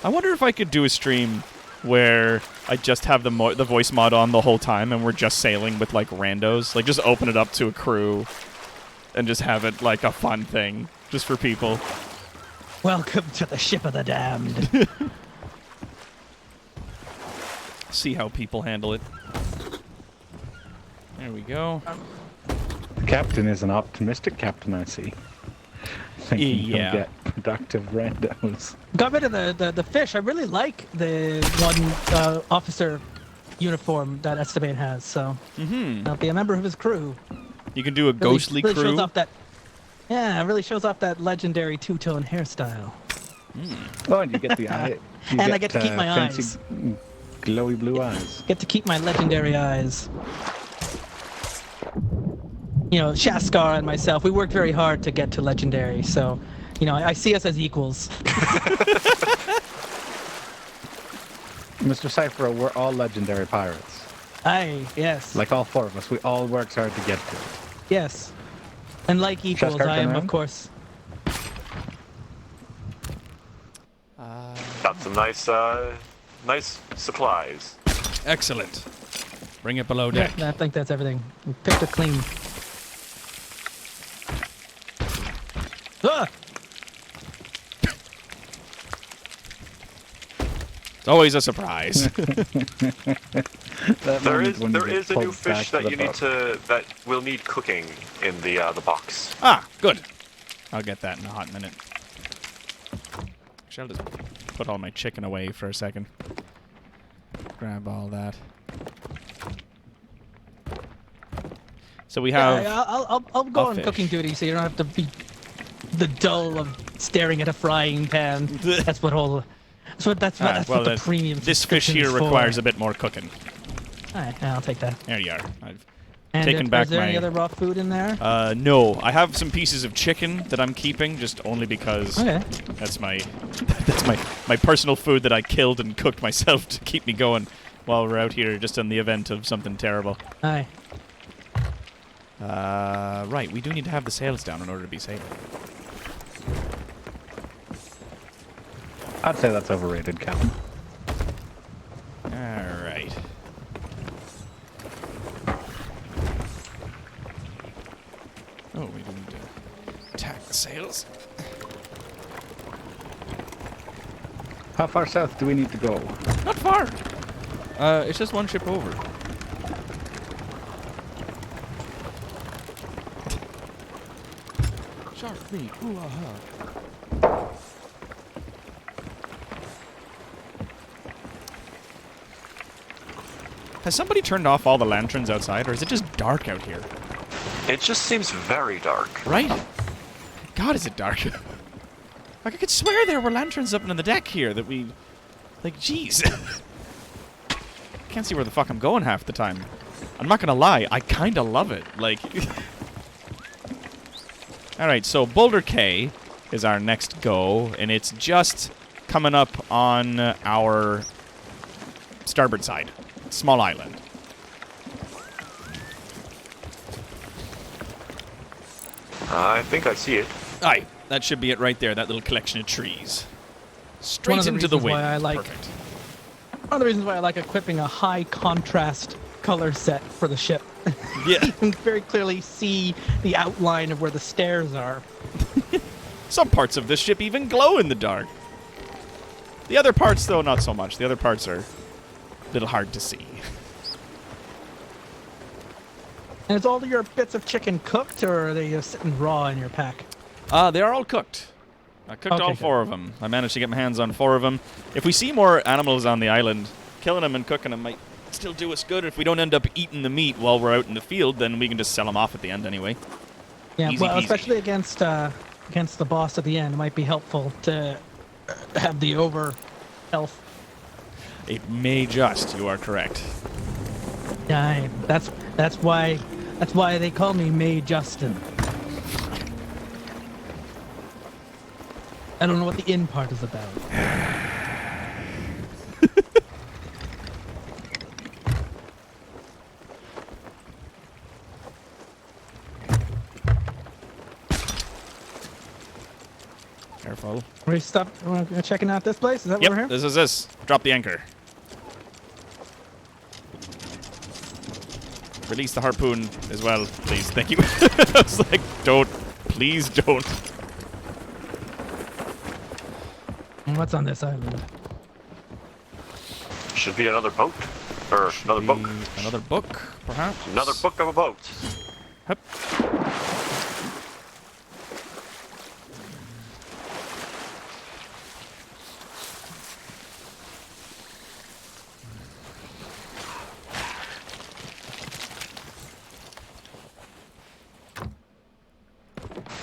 I wonder if I could do a stream where I just have the voice mod on the whole time and we're just sailing with, like, randos. Like, just open it up to a crew and just have it, like, a fun thing just for people. Welcome to the ship of the damned. See how people handle it. There we go. The captain is an optimistic captain, I see. Thinking Yeah. he'll get productive randos. Got rid of the fish. I really like the one officer uniform that Esteban has, so I'll be a member of his crew. You can do a ghostly really crew. Shows off that, yeah, it really shows off that legendary two-tone hairstyle. Oh, and you get the eye. And I get to keep my fancy, eyes. glowy blue eyes. Get to keep my legendary eyes. You know, Shaskar and myself, we worked very hard to get to legendary, so, you know, I see us as equals. Mr. Cypher, we're all legendary pirates. Aye, yes. Like all four of us, we all worked hard to get to it. Yes. And like equals, Shaskar, I am, turn of around. course. Got some nice supplies. Excellent. Bring it below Yeah, deck. I think that's everything. We picked it clean. Ah! It's always a surprise. There is a new fish that you need that will need cooking in the box. Ah, good. I'll get that in a hot minute. Actually, I'll just put all my chicken away for a second. Grab all that. So we have... Yeah, I'll go a on fish. cooking duty so you don't have to be the dull of staring at a frying pan. That's what what the premium This fish subscription here is for. requires a bit more cooking. Alright, I'll take that. There you are. I've And taken back is there my... any other raw food in there? No. I have some pieces of chicken that I'm keeping, just only because Okay. that's my personal food that I killed and cooked myself to keep me going while we're out here, just in the event of something terrible. Aye. Right, we do need to have the sails down in order to be safe. I'd say that's overrated, Captain. Alright. Oh, we do need to tack the sails. How far south do we need to go? Not far. It's just one ship over. Shark meat. Ooh, aha. Has somebody turned off all the lanterns outside, or is it just dark out here? It just seems very dark. Right? God, is it dark? Like, I could swear there were lanterns up on the deck here that we... Like, jeez. Can't see where the fuck I'm going half the time. I'm not gonna lie, I kinda love it. Like... Alright, so Boulder Cay is our next go, and it's just coming up on our starboard side. Small island. I think I see it. Aye, that should be it right there, that little collection of trees. Straight One of the into the reasons wind. why I like- Perfect. One of the reasons why I like equipping a high contrast color set for the ship. Yeah. You can very clearly see the outline of where the stairs are. Some parts of this ship even glow in the dark. The other parts, though, not so much. The other parts are a little hard to see. And is all your bits of chicken cooked, or are they just sitting raw in your pack? They are all cooked. I cooked Okay, all good. 4 of them. I managed to get my hands on 4 of them. If we see more animals on the island, killing them and cooking them might still do us good. If we don't end up eating the meat while we're out in the field, then we can just sell them off at the end anyway. Yeah, Easy well, peasy. especially against the boss at the end, it might be helpful to have the over health. It may just. You are correct. Yeah, that's why they call me May Justin. I don't know what the in part is about. Careful. We we're checking out this place. Is that Yep, what we're here? this. Drop the anchor. Release the harpoon as well, please. Thank you. I was like, don't. Please don't. And what's on this island? Should be another boat. Or another book. Another book, perhaps? Another book of a boat. Yep.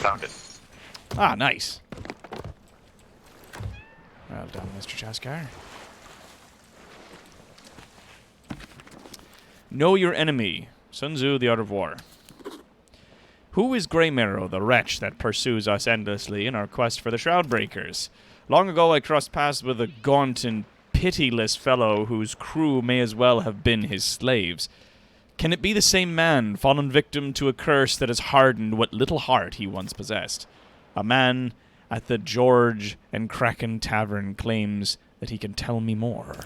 Found it. Ah, nice. Well done, Mr. Jaskar. Know your enemy. Sun Tzu, The Art of War. Who is GREYMARROW, the wretch that pursues us endlessly in our quest for the Shroudbreakers? Long ago I crossed paths with a gaunt and pitiless fellow whose crew may as well have been his slaves. Can it be the same man, fallen victim to a curse that has hardened what little heart he once possessed? A man at the George and Kraken Tavern claims that he can tell me more.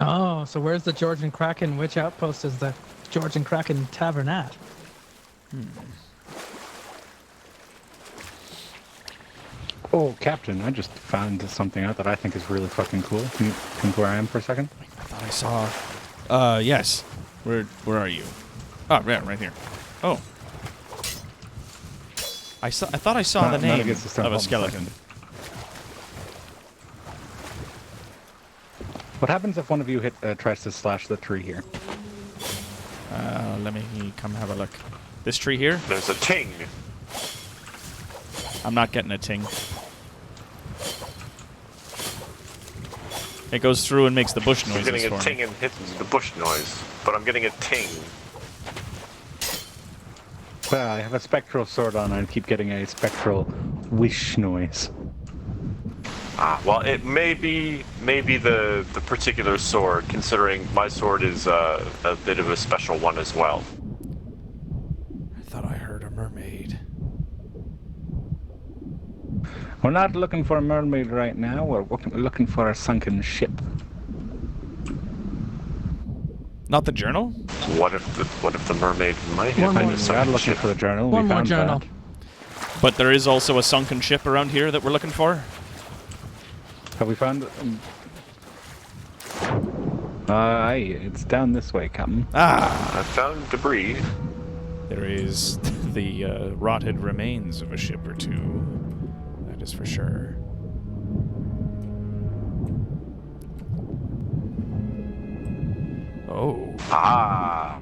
Oh, so where's the George and Kraken? Which outpost is the George and Kraken Tavern at? Oh, Captain, I just found something out that I think is really fucking cool. Can you come to where I am for a second? I thought I saw... yes. Where are you? Oh, yeah, right here. Oh. I thought I saw the Not name against the stone. of a Hold on skeleton. second. What happens if one of you tries to slash the tree here? Let me come have a look. This tree here? There's a ting. I'm not getting a ting. It goes through and makes the bush I'm noises getting a for ting me. and hits the bush noise, but I'm getting a ting. Well, I have a spectral sword on and I keep getting a spectral wish noise. Ah, well, it may be the particular sword, considering my sword is a bit of a special one as well. I thought I heard a mermaid. We're not looking for a mermaid right now. We're looking for a sunken ship. Not the journal? What if the mermaid might One have more. been a We're not sunken looking ship? for the journal. One we more found journal. That. But there is also a sunken ship around here that we're looking for? Have we found? Aye, it's down this way, Captain. Ah! I found debris. There is the rotted remains of a ship or two. That is for sure. Oh. Ah,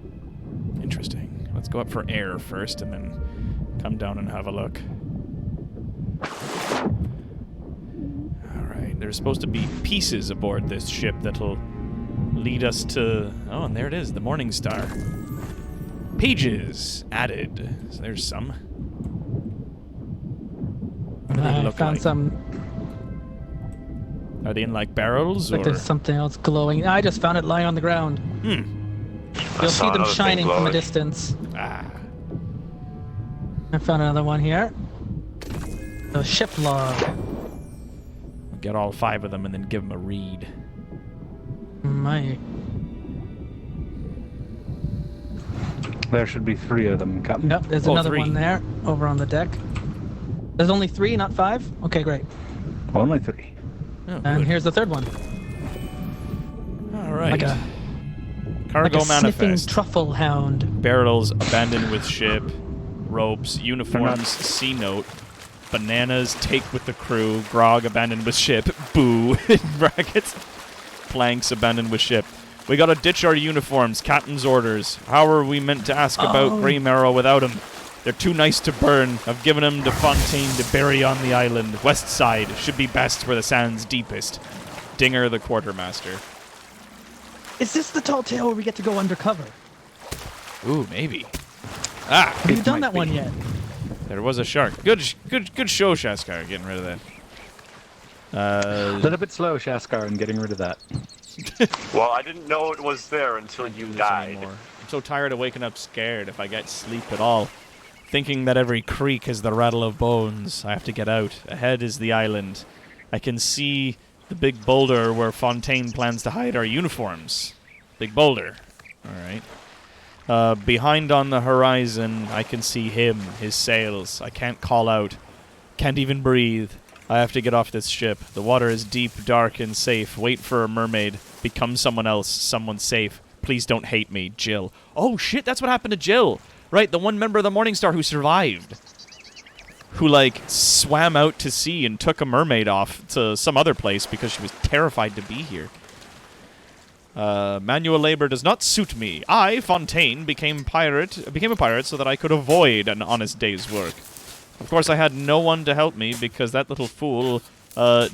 Interesting. Let's go up for air first and then come down and have a look. Alright, there's supposed to be pieces aboard this ship that'll lead us to... Oh, and there it is, the Morning Star. Pages added. So there's some. What do they I look found like? some. Are they in like barrels Like or... there's something else glowing. I just found it lying on the ground. You'll see saw them another thing shining from a glowing. distance. Ah. I found another one here. The ship log. Get all 5 of them and then give them a read. My. There should be 3 of them, Captain. Yep, there's Oh, another 3. one there over on the deck. There's only 3, not 5? Okay, great. Only 3. Oh, And good. here's the third one. All right. Like a Cargo sniffing manifest. truffle hound. Barrels abandoned with ship. Ropes. Uniforms. C note. Bananas take with the crew. Grog abandoned with ship. Boo. In brackets. Planks abandoned with ship. We gotta ditch our uniforms. Captain's orders. How are we meant to ask about GREYMARROW without him? They're too nice to burn. I've given him to Fontaine to bury on the island. West side. Should be best where the sand's deepest. Dinger the quartermaster. Is this the tall tale where we get to go undercover? Ooh, maybe. Ah! Have you It done might that one be. yet? There was a shark. Good show, Shaskar, getting rid of that. A little bit slow, Shaskar, in getting rid of that. well, I didn't know it was there until you died. Anymore. I'm so tired of waking up scared if I get sleep at all. Thinking that every creak is the rattle of bones. I have to get out. Ahead is the island. I can see the big boulder where Fontaine plans to hide our uniforms. Big boulder. Alright. Behind on the horizon, I can see him, his sails. I can't call out. Can't even breathe. I have to get off this ship. The water is deep, dark, and safe. Wait for a mermaid. Become someone else. Someone safe. Please don't hate me, Jill. Oh, shit, that's what happened to Jill. Right, the one member of the Morningstar who survived. Who, like, swam out to sea and took a mermaid off to some other place because she was terrified to be here. Manual labor does not suit me. I, Fontaine, became a pirate so that I could avoid an honest day's work. Of course, I had no one to help me because that little fool,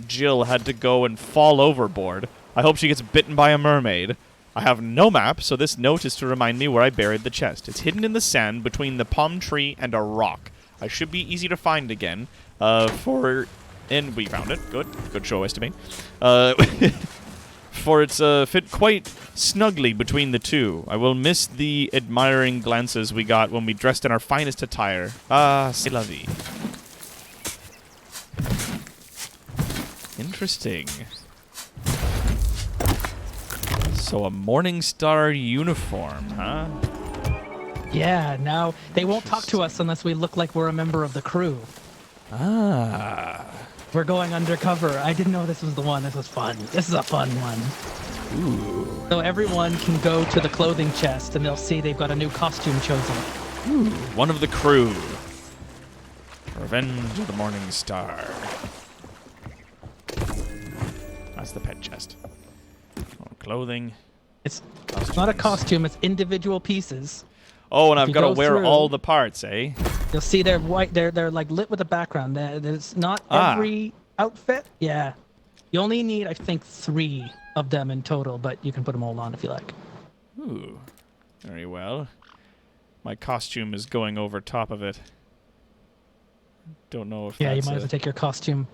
Jill, had to go and fall overboard. I hope she gets bitten by a mermaid. I have no map, so this note is to remind me where I buried the chest. It's hidden in the sand between the palm tree and a rock. I should be easy to find again. And we found it. Good show estimate. For it's fit quite snugly between the two. I will miss the admiring glances we got when we dressed in our finest attire. Ah, c'est la vie. Interesting. So a Morningstar uniform, huh? Yeah, now they won't talk to us unless we look like we're a member of the crew. Ah. We're going undercover. I didn't know this was the one. This was fun. This is a fun one. Ooh. So everyone can go to the clothing chest and they'll see they've got a new costume chosen. Ooh. One of the crew. Revenge of the Morningstar. That's the pet chest. Oh, clothing. It's not a costume, it's individual pieces. Oh, and I've you got to go wear through- all the parts, eh? You'll see they're white. They're like lit with a background. There's not every outfit. Yeah, you only need I think 3 of them in total, but you can put them all on if you like. Ooh. Very well. My costume is going over top of it. Don't know if Yeah, you that's might have to take your costume.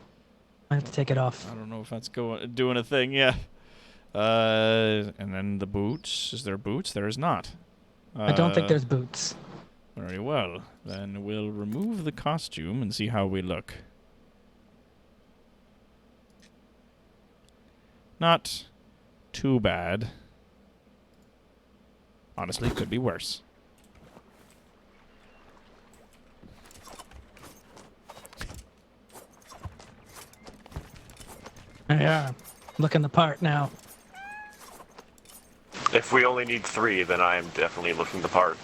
Might have to take it off. I don't know if that's doing a thing, yeah. And then the boots. Is there boots? There is not. I don't think there's boots. Very well. Then we'll remove the costume and see how we look. Not too bad. Honestly, could be worse. There you are. Looking the part now. If we only need 3, then I am definitely looking the part.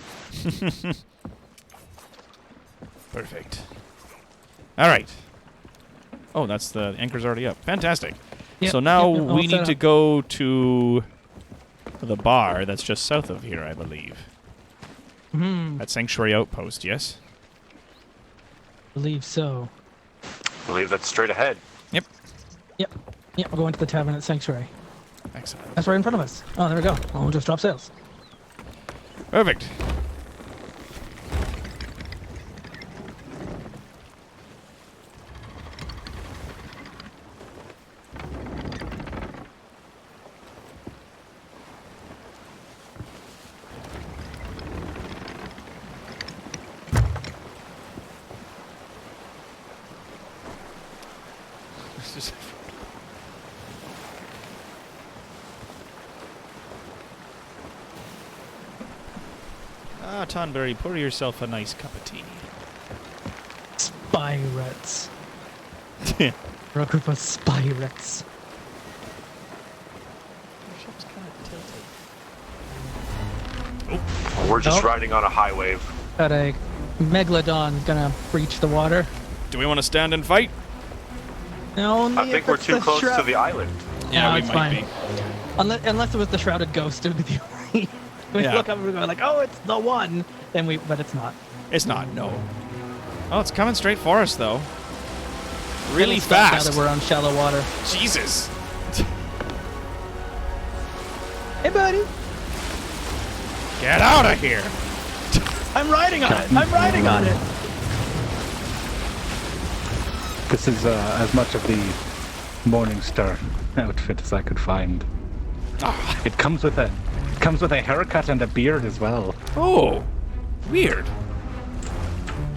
Perfect. All right. Oh, that's the anchor's already up. Fantastic. Yep, So now yep, all we set need to up. go to the bar that's just south of here, I believe. At Sanctuary Outpost, yes? Believe so. I believe that's straight ahead. Yep. Yep. Yep, we're going to the tavern at Sanctuary. Excellent. That's right in front of us. Oh, there we go. We'll just drop sails. Perfect. Ah, Tonberry, pour yourself a nice cup of tea. Spirates. We're a group of spirates. We're just Oh. riding on a high wave. Got a megalodon gonna breach the water. Do we want to stand and fight? Only I if think we're it's too the close to shroud- the island. Yeah, we it's might fine. be. Unless it was the shrouded ghost, it would be the only. We Yeah. look up and we're going like, oh, it's the one. But it's not. It's not, no. Oh, it's coming straight for us, though. Really It'll stop fast. Now that we're on shallow water. Jesus. Hey, buddy. Get out of here. I'm riding on it. I'm riding on it. This is as much of the Morningstar outfit as I could find. It comes with a haircut and a beard as well. Oh, weird.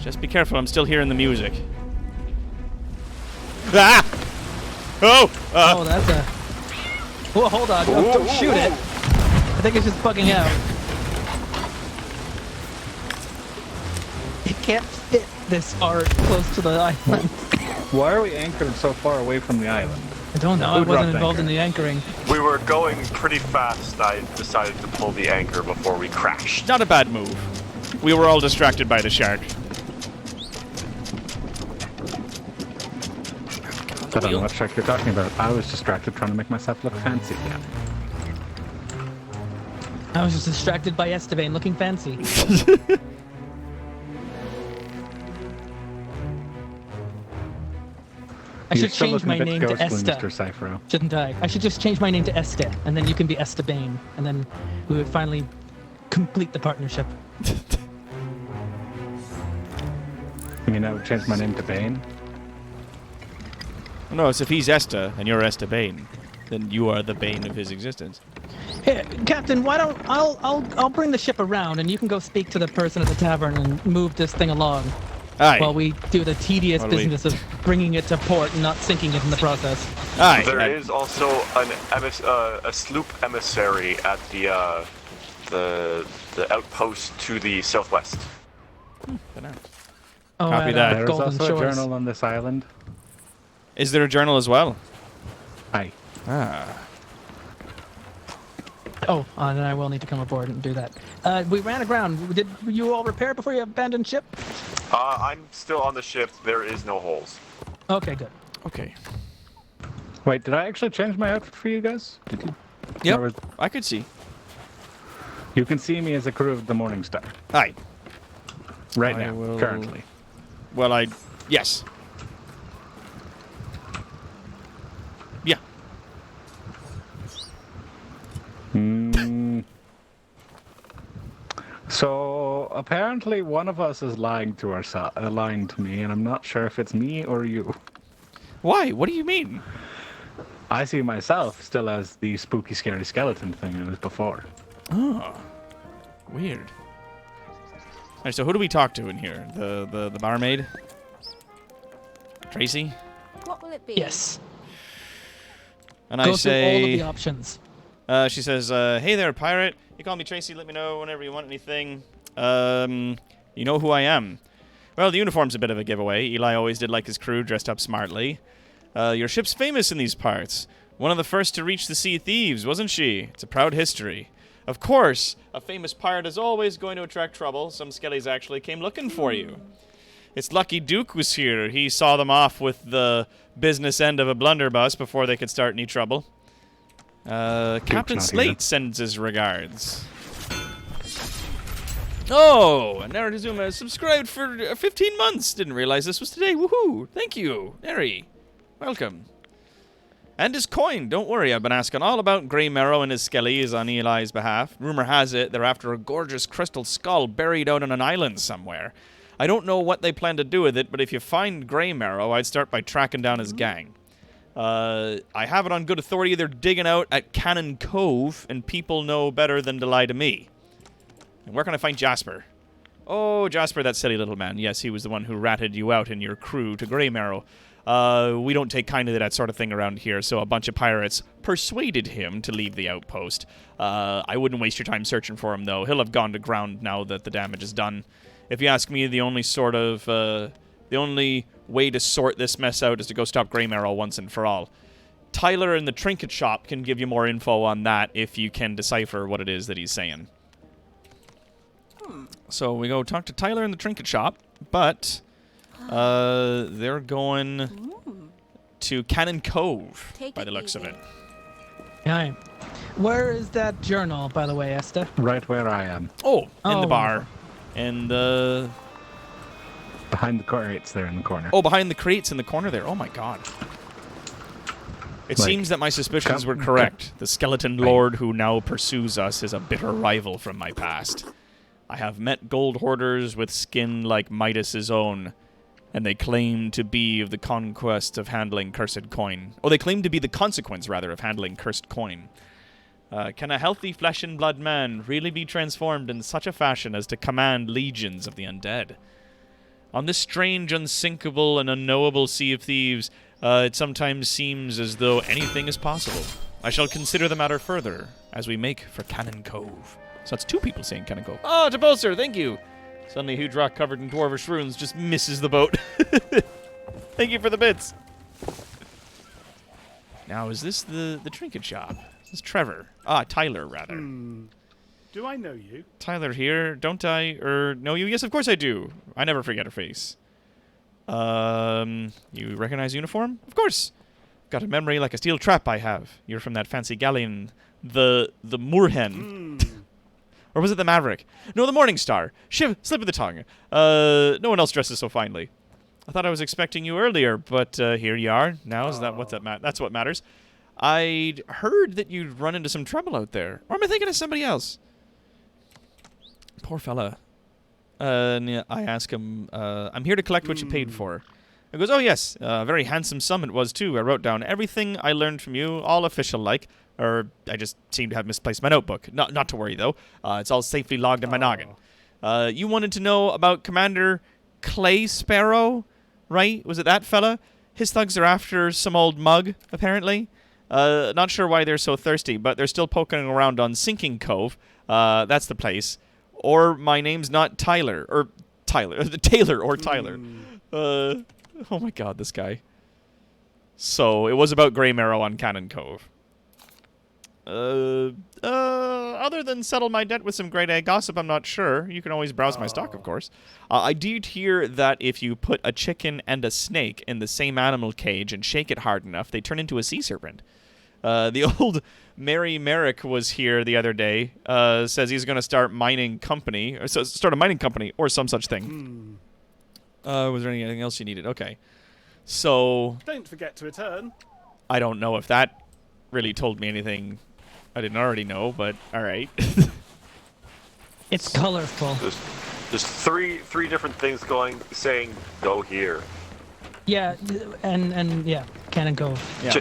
Just be careful, I'm still hearing the music. Ah! Oh! Oh, that's a... Whoa, hold on. Don't shoot it. I think it's just bugging out. It can't fit this far close to the island. Why are we anchored so far away from the island? I don't know. I Who wasn't dropped involved in anchor? the anchoring. We were going pretty fast. I decided to pull the anchor before we crashed. Not a bad move. We were all distracted by the shark. I don't know what shark you're talking about. I was distracted trying to make myself look fancy again. I was just distracted by Esteban looking fancy. I should Still change looking my a bit name to ghostly, Esta, Mr. Cyphero. shouldn't I? I should just change my name to Este, and then you can be Esteban, and then we would finally complete the partnership. You mean I would change my name to Bane? No, so if he's Esta and you're Esta Bane, then you are the bane of his existence. Here, Captain, why don't I'll bring the ship around, and you can go speak to the person at the tavern and move this thing along Aye. while we do the tedious While we- business of bringing it to port and not sinking it in the process. Aye. There aye. is also a sloop emissary at the outpost to the southwest. Oh, Copy at, that. There is Golden also Shores. a journal on this island. Is there a journal as well? Aye. Ah. Oh, then I will need to come aboard and do that. We ran aground. Did you all repair before you abandoned ship? I'm still on the ship. There is no holes. Okay, good. Okay. Wait, did I actually change my outfit for you guys? Did you? Yep. Or was- I could see. You can see me as a crew of the Morning Star. Aye. Right I now, will- currently. Well, yes. Yeah. So apparently one of us is lying to lying to me, and I'm not sure if it's me or you. Why? What do you mean? I see myself still as the spooky, scary skeleton thing I was before. Oh. Weird. Alright, so who do we talk to in here? The barmaid? Tracy? What will it be? Yes. And Go I through all of say... the options. She says, hey there, pirate. You call me Tracy, let me know whenever you want anything. You know who I am. Well, the uniform's a bit of a giveaway. Eli always did like his crew dressed up smartly. Your ship's famous in these parts. One of the first to reach the Sea Thieves, wasn't she? It's a proud history. Of course, a famous pirate is always going to attract trouble. Some skellies actually came looking for you. It's lucky Duke was here. He saw them off with the business end of a blunderbuss before they could start any trouble. Captain not Slate here. sends his regards. Oh, Narizuma has subscribed for 15 months. Didn't realize this was today. Woohoo! Thank you, Neri. Welcome. And his coin. Don't worry, I've been asking all about GREYMARROW and his skellies on Eli's behalf. Rumor has it they're after a gorgeous crystal skull buried out on an island somewhere. I don't know what they plan to do with it, but if you find GREYMARROW, I'd start by tracking down his gang. I have it on good authority they're digging out at Cannon Cove, and people know better than to lie to me. And where can I find Jasper? Oh, Jasper, that silly little man. Yes, he was the one who ratted you out and your crew to GREYMARROW. We don't take kindly to that sort of thing around here, so a bunch of pirates persuaded him to leave the outpost. I wouldn't waste your time searching for him, though. He'll have gone to ground now that the damage is done. If you ask me, the only way to sort this mess out is to go stop GREYMARROW once and for all. Tyler in the trinket shop can give you more info on that if you can decipher what it is that he's saying. So we go talk to Tyler in the trinket shop, but they're going to Cannon Cove Take by it the looks of easy. it. Hi. Where is that journal, by the way, Esther? Right where I am. Oh, in Oh, the bar. And Behind the crates there in the corner. oh, behind the crates in the corner there. Oh my god. It Like, seems that my suspicions were correct. The skeleton lord who now pursues us is a bitter rival from my past. I have met gold hoarders with skin like Midas's own, and they claim to be of the conquest of handling cursed coin. Oh, they claim to be the consequence, rather, of handling cursed coin. Can a healthy flesh and blood man really be transformed in such a fashion as to command legions of the undead? On this strange, unsinkable, and unknowable sea of thieves, it sometimes seems as though anything is possible. I shall consider the matter further as we make for Cannon Cove. So that's 2 people saying Cannon Cove. Oh, Topolster, thank you. Suddenly, a huge rock covered in dwarvish runes just misses the boat. Thank you for the bits. Now, is this the trinket shop? This is Trevor. Tyler, rather. Do I know you? Tyler here. Don't I know you? Yes, of course I do. I never forget her face. You recognize uniform? Of course. Got a memory like a steel trap I have. You're from that fancy galleon, the Moorhen. Or was it the Maverick? No, the Morning Star. Slip of the tongue. No one else dresses so finely. I thought I was expecting you earlier, but here you are. Now is that that's what matters. I'd heard that you'd run into some trouble out there. Or am I thinking of somebody else? Poor fella. I ask him, I'm here to collect what you paid for. He goes, oh yes, a very handsome sum it was too. I wrote down everything I learned from you, all official-like. Or I just seem to have misplaced my notebook. Not to worry, though. It's all safely logged in my noggin. You wanted to know about Commander Clay Sparrow, right? Was it that fella? His thugs are after some old mug, apparently. Not sure why they're so thirsty, but they're still poking around on Sinking Cove. That's the place. Or my name's not Tyler. Or Tyler. Taylor or Tyler. Oh my god, this guy. So, it was about GREYMARROW on Cannon Cove. Other than settle my debt with some grade A gossip, I'm not sure. You can always browse my stock, of course. I did hear that if you put a chicken and a snake in the same animal cage and shake it hard enough, they turn into a sea serpent. The old Mary Merrick was here the other day. Says he's going to start start a mining company or some such thing. Was there anything else you needed? Okay. So... Don't forget to return. I don't know if that really told me anything I didn't already know, but alright. It's colorful. There's three different things saying go here. Yeah, and yeah, Cannon Cove. Yeah.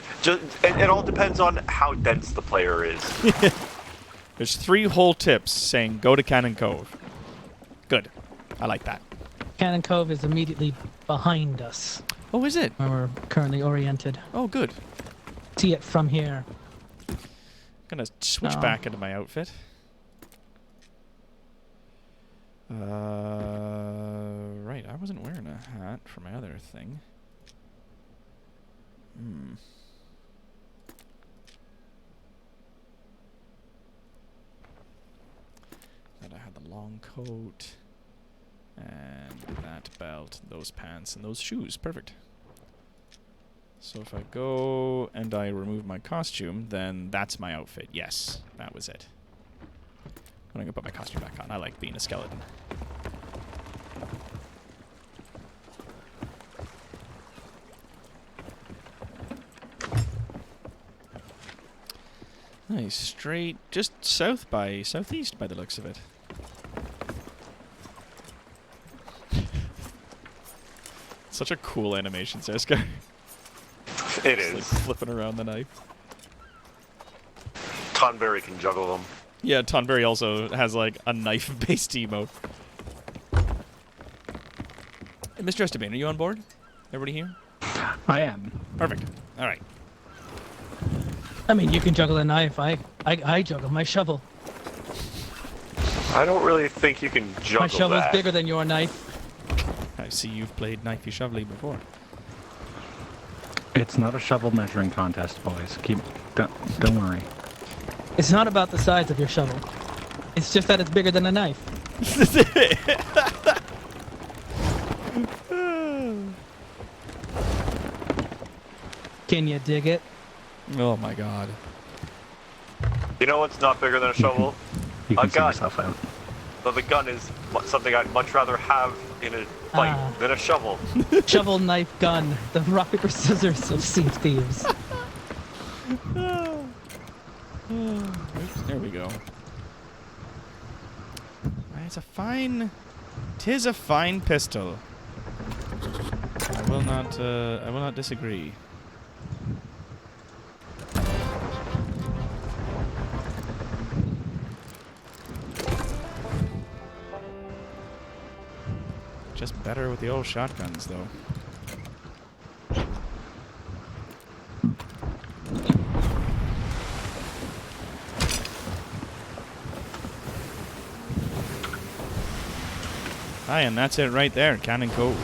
It all depends on how dense the player is. There's 3 whole tips saying go to Cannon Cove. Good. I like that. Cannon Cove is immediately behind us. Oh, is it? Where we're currently oriented. Oh, good. See it from here. Gonna switch back into my outfit. Right, I wasn't wearing a hat for my other thing. That I had the long coat, and that belt, those pants, and those shoes. Perfect. So if I go and I remove my costume, then that's my outfit. Yes, that was it. I'm gonna go put my costume back on. I like being a skeleton. Nice, straight, just southeast by the looks of it. Such a cool animation, Seska. It Just, is. like, flipping around the knife. Tonberry can juggle them. Yeah, Tonberry also has like a knife-based emote. Hey, Mr. Esteban, are you on board? Everybody here? I am. Perfect. All right. I mean, you can juggle a knife. I juggle my shovel. I don't really think you can juggle My shovel's that. bigger than your knife. I see you've played knifey shovelly before. It's not a shovel measuring contest, boys. Don't worry. It's not about the size of your shovel. It's just that it's bigger than a knife. Can you dig it? Oh my god. You know what's not bigger than a shovel? You can A see gun. yourself out. But the gun is something I'd much rather have in a fight than a shovel. Shovel, knife, gun. The rock, paper, scissors of Sea Thieves. Oops, there we go. It's a fine... 'Tis a fine pistol. I will not disagree. Just better with the old shotguns, though. Aye, and that's it right there, Cannon Cove.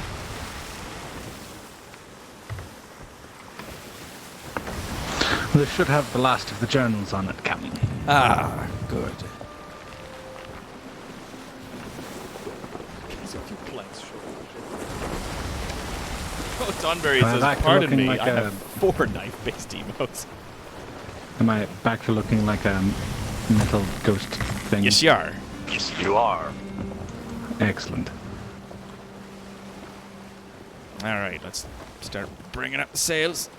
They should have the last of the journals on it, Captain. Ah, good. There's a few planks short. Oh, Tonberry says, pardon me, like I have 4 knife-based emotes. Am I back to looking like a metal ghost thing? Yes, you are. Yes, you are. Excellent. Alright, let's start bringing up the sails.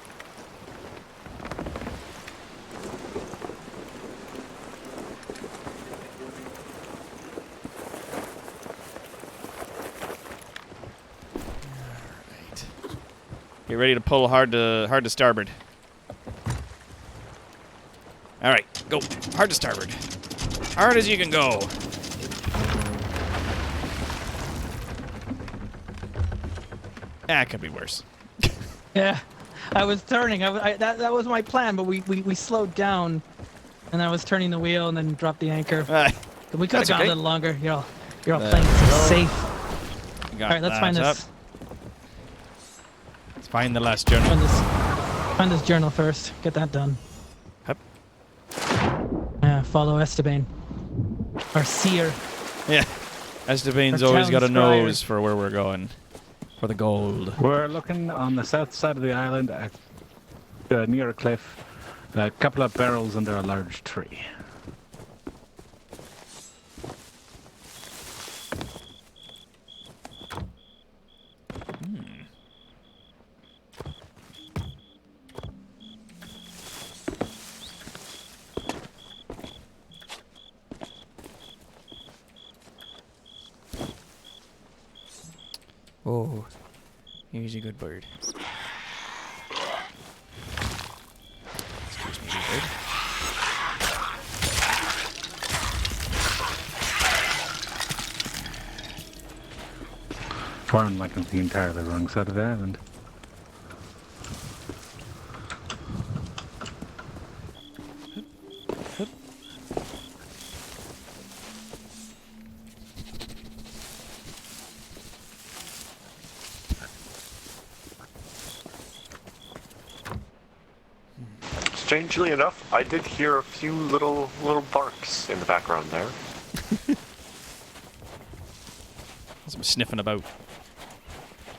Alright. Get ready to pull hard to starboard. Alright, go. Hard to starboard. Hard as you can go. That could be worse. Yeah, I was turning. That was my plan, but we slowed down, and I was turning the wheel and then dropped the anchor. We could have gone a little longer. You're all playing so safe. All right, let's find this. Let's find the last journal. Find this journal first. Get that done. Yep. Yeah, follow Esteban. Our seer. Yeah. Esteban's always got a nose for where we're going. For the gold. We're looking on the south side of the island near a cliff. A couple of barrels under a large tree. Oh, he's a good bird. Excuse me, bird. Foreign like on the entirely wrong side of the island. Strangely enough, I did hear a few little barks in the background there. I'm sniffing about.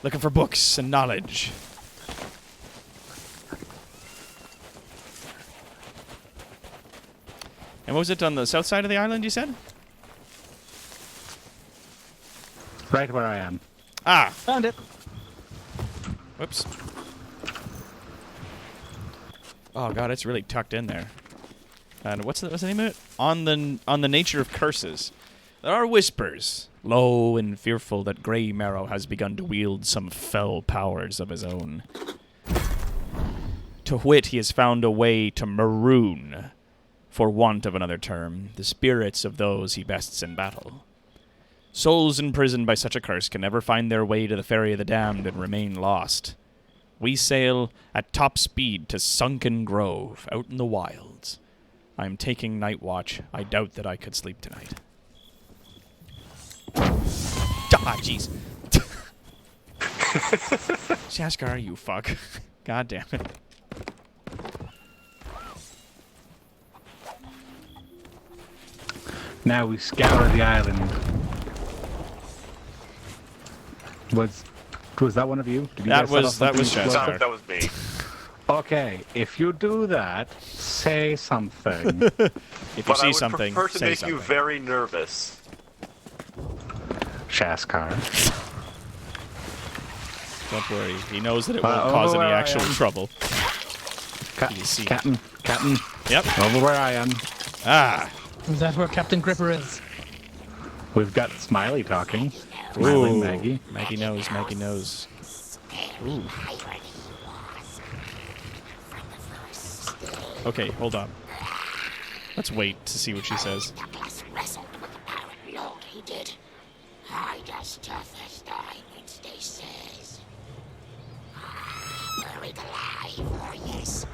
Looking for books and knowledge. And what was it on the south side of the island, you said? Right where I am. Ah! Found it. Whoops. Oh god, it's really tucked in there. And what's the name of it? On the nature of curses. There are whispers, low and fearful, that GREYMARROW has begun to wield some fell powers of his own. To wit, he has found a way to maroon, for want of another term, the spirits of those he bests in battle. Souls imprisoned by such a curse can never find their way to the Ferry of the Damned and remain lost. We sail at top speed to Sunken Grove, out in the wilds. I am taking night watch. I doubt that I could sleep tonight. Ah, jeez. Shaskar, you fuck. God damn it. Now we scour the island. Was that one of you? Did you That guys set off was something? Shaskar. That was me. Okay, if you do that, say something. If you But I see would something, prefer to say make something. you very nervous. Shaskar. Don't worry. He knows that it won't over cause any where I actual am. trouble. You see. Captain. Yep. Over where I am. Ah. Is that where Captain Gripper is? We've got Smiley talking. Smiley Ooh. Maggie. Maggie knows. Maggie knows. Ooh. Okay, hold on. Let's wait to see what she says. Douglas wrestled with the power lord, he did. Hide us toughest diamonds, they says. Buried alive, oh yes,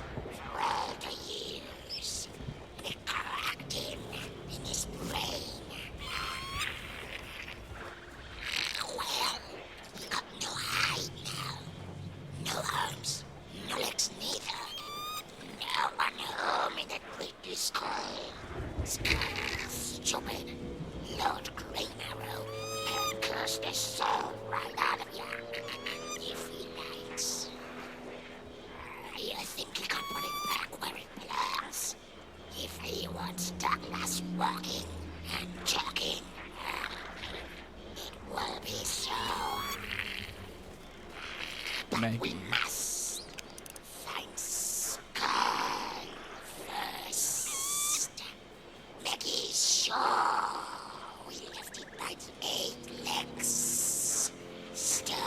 for all the years. They cracked him in his brain. Well, he got no hide now. No arms, no legs neither. No one home in that great blue skull. Stupid Lord GREYMARROW can curse the soul right out of ya if he likes. You think he can put it back where it belongs? If he wants Douglas walking and talking, it will be so. But Maggie. we must find Skull first. Maggie's sure we left it by the 8 legs. Stone.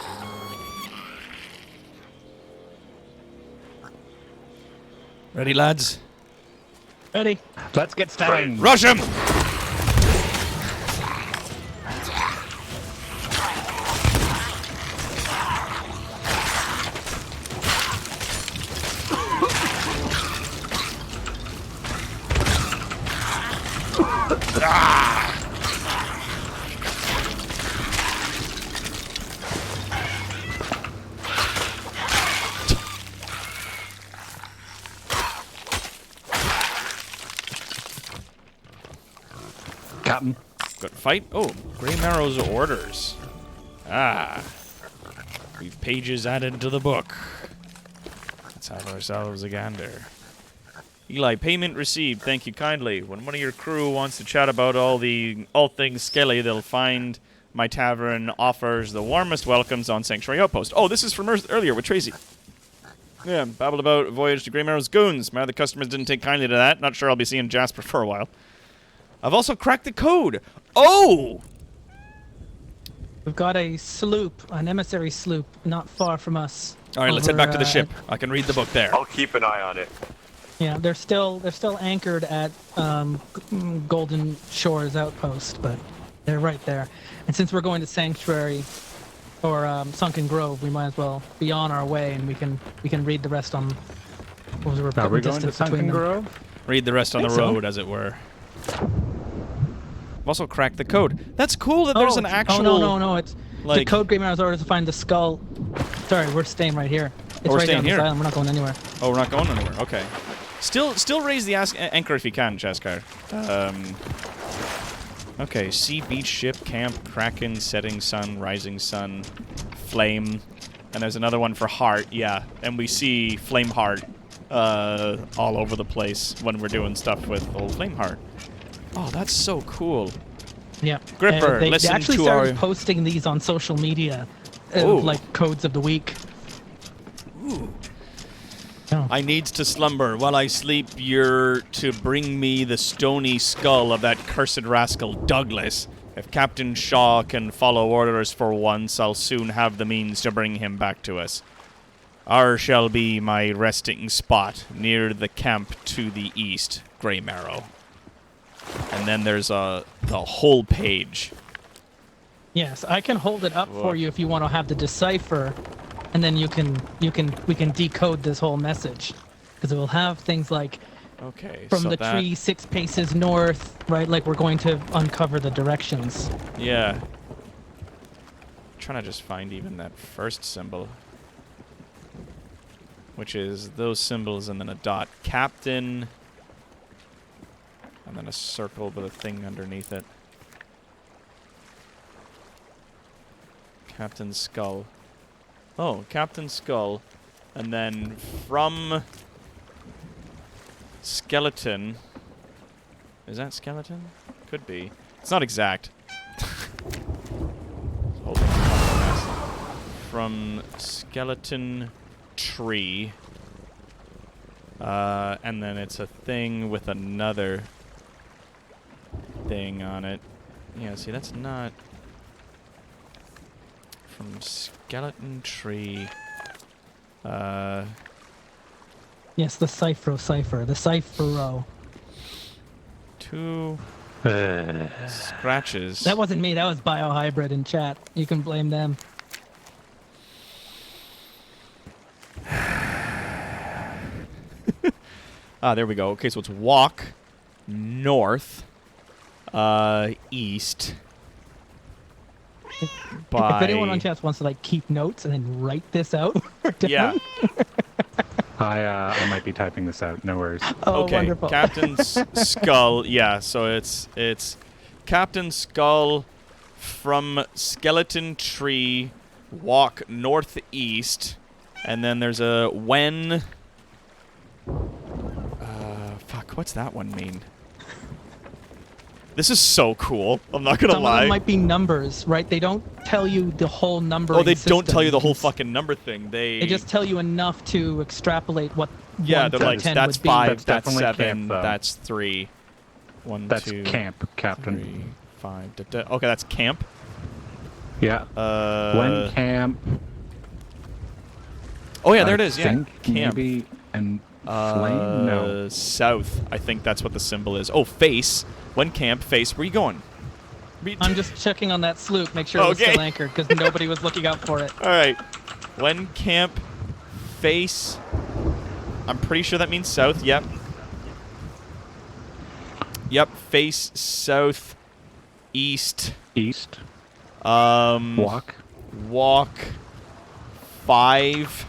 Ready, lads? Ready? Let's get started. Rush him! Captain. Good fight. Oh, GREYMARROW's orders. Ah. We've pages added to the book. Let's have ourselves a gander. Eli, payment received. Thank you kindly. When one of your crew wants to chat about all things Skelly, they'll find my tavern offers the warmest welcomes on Sanctuary Outpost. Oh, this is from earlier with Tracy. Yeah, babbled about a voyage to GREYMARROW's goons. My other customers didn't take kindly to that. Not sure I'll be seeing Jasper for a while. I've also cracked the code. Oh! We've got a sloop, an emissary sloop, not far from us. All right, let's head back to the ship. I can read the book there. I'll keep an eye on it. Yeah, they're still anchored at Golden Shores Outpost, but they're right there. And since we're going to Sanctuary or Sunken Grove, we might as well be on our way, and we can read the rest on. What was the Are we going to distance between Sunken them. Grove? Read the rest on the Think so. road, as it were. I've also cracked the code. That's cool that there's an actual... Oh, no. It's the like- code GREYMARROW's orders to find the skull. Sorry, we're staying right here. It's we're right staying down here. this island. We're not going anywhere. Oh, we're not going anywhere. Okay. Still raise the anchor if you can, Cheskar. Okay, sea, beach, ship, camp, kraken, setting sun, rising sun, flame. And there's another one for heart, yeah. And we see flame heart all over the place when we're doing stuff with old flame heart. Oh, that's so cool. Yeah. Gripper, they listen actually to started our... posting these on social media, Ooh. like codes of the week. Ooh. Oh. I needs to slumber. While I sleep, you're to bring me the stony skull of that cursed rascal Douglas. If Captain Shaw can follow orders for once, I'll soon have the means to bring him back to us. Ours shall be my resting spot, near the camp to the east, GREYMARROW. And then there's the whole page. Yes, I can hold it up for you if you want to have the decipher, and then we can decode this whole message, because it will have things like Okay, from so the that, tree 6 paces north, right? Like we're going to uncover the directions. Yeah. Trying to just find even that first symbol, which is those symbols and then a dot. Captain, and then a circle with a thing underneath it. Captain Skull. Oh, Captain Skull. And then from skeleton. Is that skeleton? Could be. It's not exact. Hold on. From skeleton tree. And then it's a thing with another thing on it. Yeah, see, that's not... From skeleton tree. Yes, the cipher. The cipher. To... Scratches. That wasn't me. That was Biohybrid in chat. You can blame them. There we go. Okay, so it's walk north, east. If anyone on chat wants to like keep notes and then write this out, Yeah. I might be typing this out. No worries. Oh, Okay. wonderful. Captain's Skull. Yeah. So it's Captain Skull from Skeleton Tree. Walk northeast, and then there's a when. Fuck. What's that one mean? This is so cool. I'm not gonna Some lie. of them might be numbers, right? They don't tell you the whole number. Oh, they don't tell you the whole fucking number thing. They just tell you enough to extrapolate what. Yeah, 1 they're to like 10 that's would be. 5, That's that's definitely 7, camp, though. that's 3. 1, That's 2, camp, Captain. 3, 5. Okay, that's camp. Yeah. When camp. Oh yeah, there it is. Yeah, think camp. Maybe and flame. No. South. I think that's what the symbol is. Oh, face. When camp, face. Where you going? I'm just checking on that sloop, make sure it was Okay. still anchored, because nobody was looking out for it. All right. When camp, face. I'm pretty sure that means south. Yep. Yep. Face south, east. East. Walk. 5.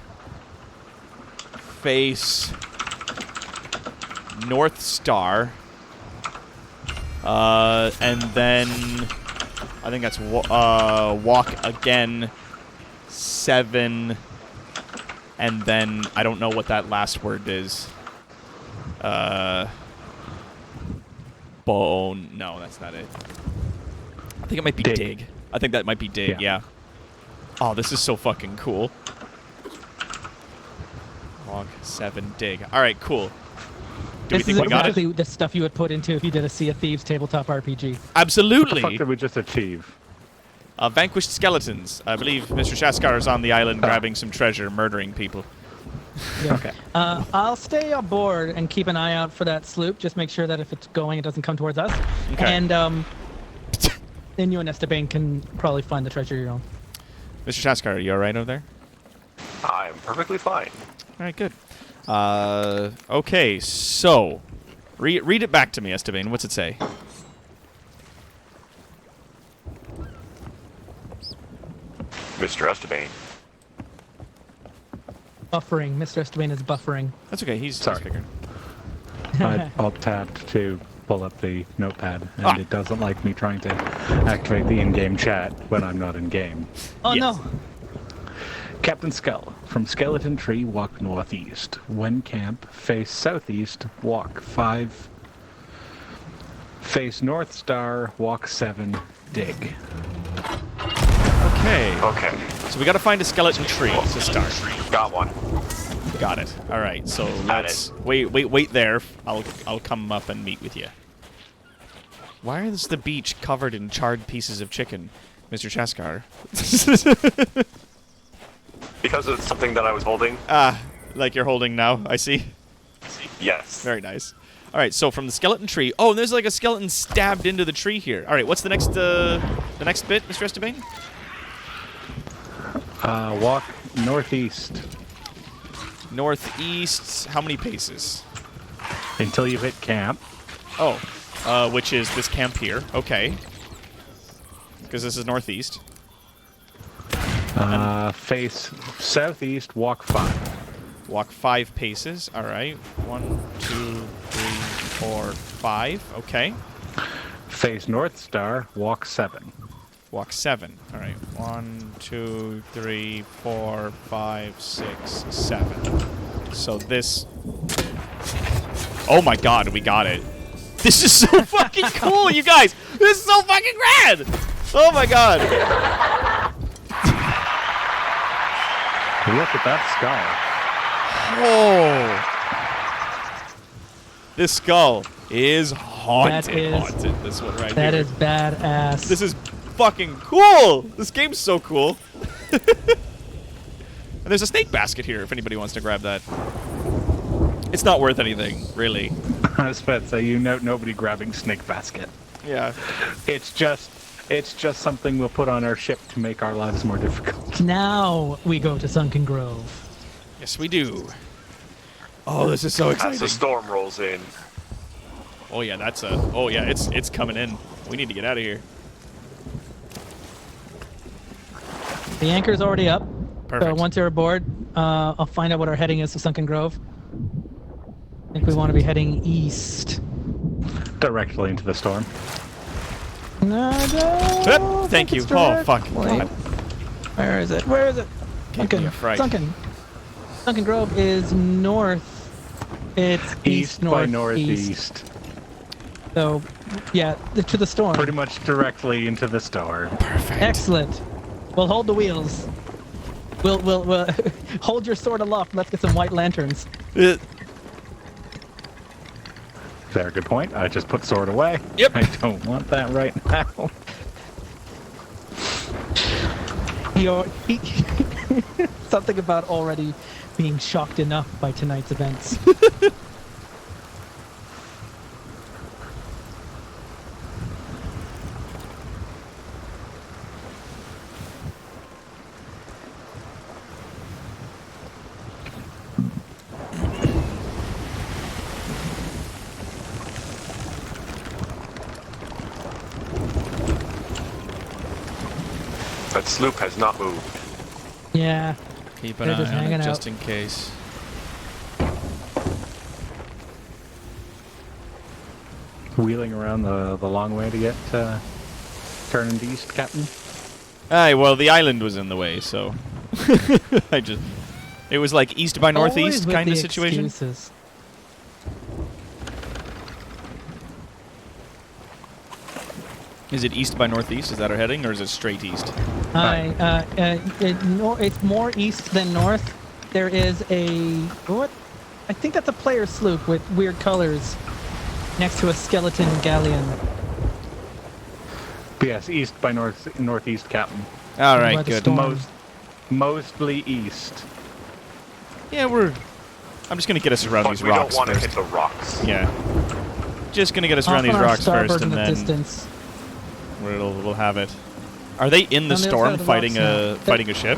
Face. North Star. And then I think that's walk again. 7. And then I don't know what that last word is. Bone. No, that's not it. I think it might be dig. I think that might be dig. Yeah. Oh, this is so fucking cool. Walk 7 dig. All right, cool. Do we This think is we got exactly it? the stuff you would put into if you did a Sea of Thieves tabletop RPG. What the Absolutely. fuck did we just achieve? Vanquished skeletons. I believe Mr. Shaskar is on the island grabbing some treasure, murdering people. Yeah. Okay. I'll stay aboard and keep an eye out for that sloop. Just make sure that if it's going, it doesn't come towards us. Okay. And then you and Esteban can probably find the treasure your own. Mr. Shaskar, are you all right over there? I'm perfectly fine. All right, good. Okay, so read it back to me, Esteban. What's it say? Mr. Esteban. Buffering. Mr. Esteban is buffering. That's okay. He's Sorry. figuring. I alt-tabbed to pull up the notepad, and it doesn't like me trying to activate the in-game chat when I'm not in-game. Oh Yes. no! Captain Skull, from Skeleton Tree, walk northeast. When camp, face southeast, walk 5. Face North Star, walk 7, dig. Okay. Okay. So we got to find a skeleton tree to start. Got one. Got it. All right. So Got let's wait there. I'll come up and meet with you. Why is the beach covered in charred pieces of chicken, Mr. Shaskar? Because it's something that I was holding. Like you're holding now. I see. Yes. Very nice. All right. So from the skeleton tree. Oh, there's like a skeleton stabbed into the tree here. All right. What's the next bit, Mr. Esteban? Walk northeast Northeast. How many paces? until you hit camp. Oh, which is this camp here. Okay. Because this is northeast. Face southeast, walk 5. Walk 5 paces. All right. 1, 2, 3, 4, 5. Okay. Face North Star, walk 7. Walk 7. All right. 1, 2, 3, 4, 5, 6, 7. So this. Oh my God, we got it. This is so fucking cool, you guys. This is so fucking rad. Oh my God. Look at that Oh. This skull is haunted. That is- haunted. This one right That here. is badass. This is fucking cool. This game's so cool. And there's a snake basket here if anybody wants to grab that. It's not worth anything, really. I was about to say, nobody grabbing snake basket. Yeah. It's just something we'll put on our ship to make our lives more difficult. Now we go to Sunken Grove. Yes, we do. Oh, this is so exciting. As the storm rolls in. Oh yeah, oh yeah, it's coming in. We need to get out of here. The anchor's already up. Perfect. So once you're aboard, I'll find out what our heading is to Sunken Grove. I think we want to be heading east. Directly into the storm. No, Yep, thank you. Oh, fuck. Wait. Where is it? Where is it? Give me a fright. Sunken Grove is north. It's East north, by northeast. So, yeah, to the storm. Pretty much directly into the storm. Perfect. Excellent. We'll hold the wheels. We'll hold your sword aloft. Let's get some white lanterns. Fair, good point. I just put sword away. Yep. I don't want that right now. Something about already being shocked enough by tonight's events. That sloop has not moved. Yeah. Keep an They're just eye on hanging it out. just in case. Wheeling around the long way to get turning east, Captain. Aye, well, the island was in the way, so it was like east by Always northeast with kind of the situation. excuses. Is it east by northeast? Is that our heading, or is it straight east? It's more east than north. There is what? I think that's a player sloop with weird colors next to a skeleton galleon. Yes, east by northeast, Captain. All By right, the good. storm. Mostly east. Yeah, I'm just gonna get us around But these we rocks don't want to first. hit the rocks. Yeah. Just gonna get us around Off these on our rocks starboard first, in and the then distance. we'll have it. Are they in the On the other side storm of the fighting rocks now. fighting a ship?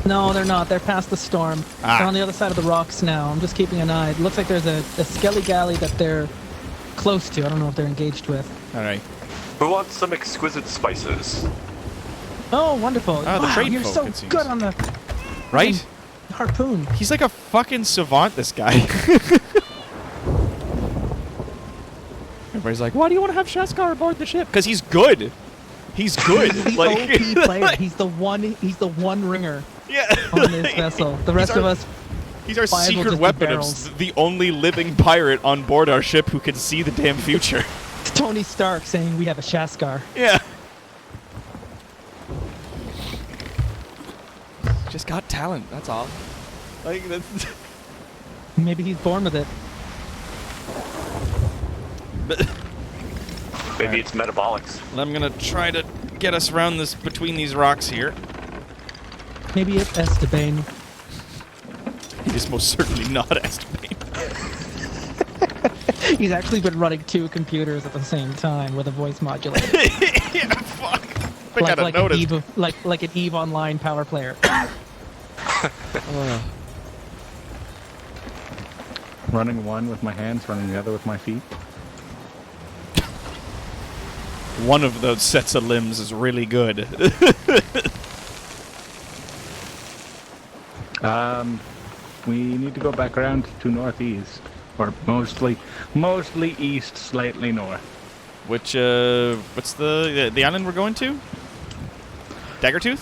No, they're not. They're past the storm. Ah. They're on the other side of the rocks now. I'm just keeping an eye. It looks like there's a skelly galley that they're close to. I don't know if they're engaged with. All right. Who wants some exquisite spices? Oh, wonderful. Ah, the wow, trade you're folk, so it seems. good on the Right? harpoon. He's like a fucking savant, this guy. Everybody's like, why do you want to have Shaskar aboard the ship? Because he's good. He's good. He's the OP player. He's the one ringer yeah. on this vessel. The rest of us, He's our five will secret just be weapon of barrels. the only living pirate on board our ship who can see the damn future. it's Tony Stark saying we have a Shaskar. Yeah. Just got talent, that's all. Like, that's... Maybe he's born with it. Maybe it's metabolics. I'm gonna try to get us around between these rocks here. Maybe it's Esteban. It is most certainly not Esteban. He's actually been running 2 computers at the same time with a voice modulator. Yeah, fuck. I gotta like notice. like an EVE Online power player. Running one with my hands, running the other with my feet. One of those sets of limbs is really good. We need to go back around to northeast, or mostly east, slightly north. Which, what's the island we're going to? Daggertooth?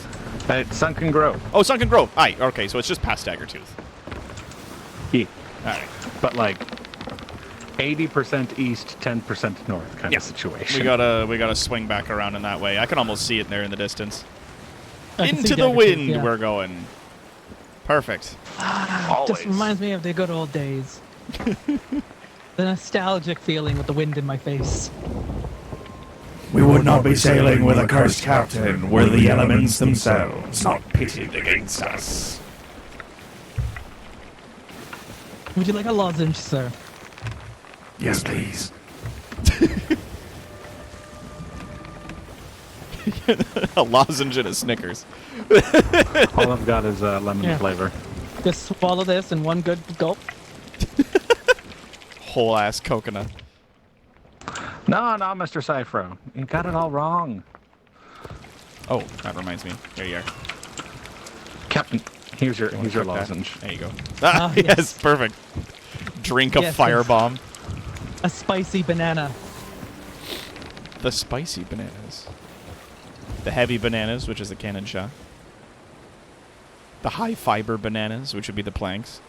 It's Sunken Grove. Oh, Sunken Grove. Aye, okay, so it's just past Daggertooth. Yeah, Alright. but like 80% east, 10% north kind of situation. We gotta swing back around in that way. I can almost see it there in the distance. I can see Into the Daggertooth, wind yeah. we're going. Perfect. Always. Just reminds me of the good old days. The nostalgic feeling with the wind in my face. We would not be sailing with a cursed captain were the elements themselves not pitted against us. Would you like a lozenge, sir? Yes, please. A lozenge and a Snickers. All I've got is lemon Yeah. flavor. Just swallow this in one good gulp. Whole ass coconut. No, Mr. Cyphro. You got it all wrong. Oh, that reminds me. There you are. Captain, here's your Click that. lozenge. There you go. Ah, Ah, yes. yes. Perfect. Drink a Yes, firebomb. A spicy banana. The spicy bananas. The heavy bananas, which is the cannon shot. The high fiber bananas, which would be the planks.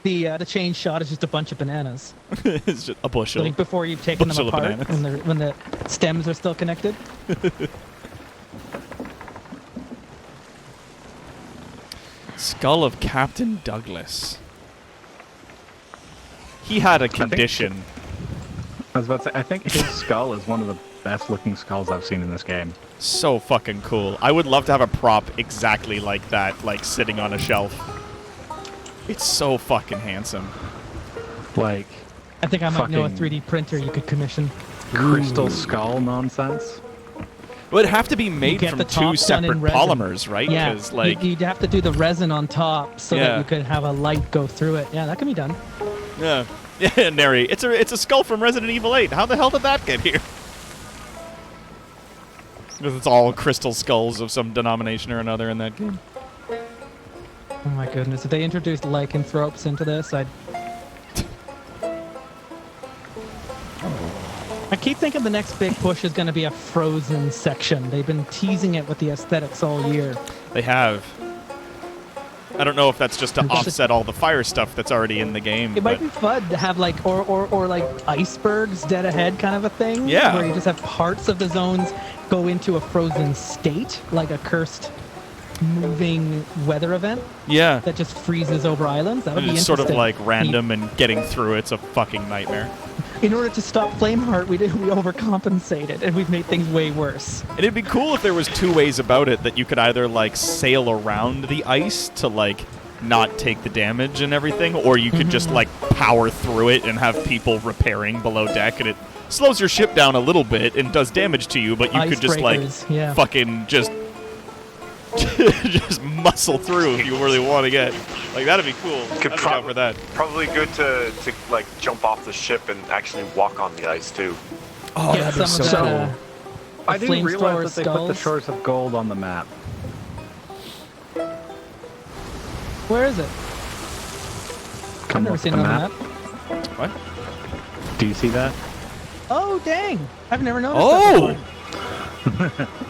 The chain shot is just a bunch of bananas. It's just a bushel. Like before you've taken them Bushel of apart, bananas. when the stems are still connected. Skull of Captain Douglas. He had a condition. I was about to say, I think his skull is one of the best looking skulls I've seen in this game. So fucking cool. I would love to have a prop exactly like that, like sitting on a shelf. It's so fucking handsome. Like, I think I might know a Fucking- 3D printer you could commission. crystal skull nonsense. It would have to be made get from the two top done separate in resin. polymers, right? Yeah, 'Cause, like, you'd have to do the resin on top so Yeah. that you could have a light go through it. Yeah, that can be done. yeah, yeah, Neri. It's a skull from Resident Evil 8. How the hell did that get here? Because it's all crystal skulls of some denomination or another in that game. Oh my goodness, if they introduced lycanthropes into this, I keep thinking the next big push is going to be a Frozen section. They've been teasing it with the aesthetics all year. They have. I don't know if that's just to And that's offset all the fire stuff that's already in the game. It might but be fun to have like, or like icebergs dead ahead kind of a thing. Yeah. Where you just have parts of the zones go into a frozen state, like a cursed moving weather event yeah. that just freezes over islands. That would And be it's sort of interesting. like random and getting through it's a fucking nightmare. In order to stop Flameheart, we overcompensated and we've made things way worse. And it'd be cool if there was two ways about it, that you could either like sail around the ice to like not take the damage and everything, or you could just like power through it and have people repairing below deck, and it slows your ship down a little bit and does damage to you, but you could just like Icebreakers, yeah. fucking just just muscle through if you really want to get. Like, that'd be cool. Could I'd be down for that. Probably good to like jump off the ship and actually walk on the ice too. Oh, Get that'd be some so of cool. that, I didn't flamethrower realize that they put the skulls. Shores of Gold on the map. Where is it? I've Come never look seen at it the on map. the map. What? Do you see that? Oh, dang. I've never noticed Oh! that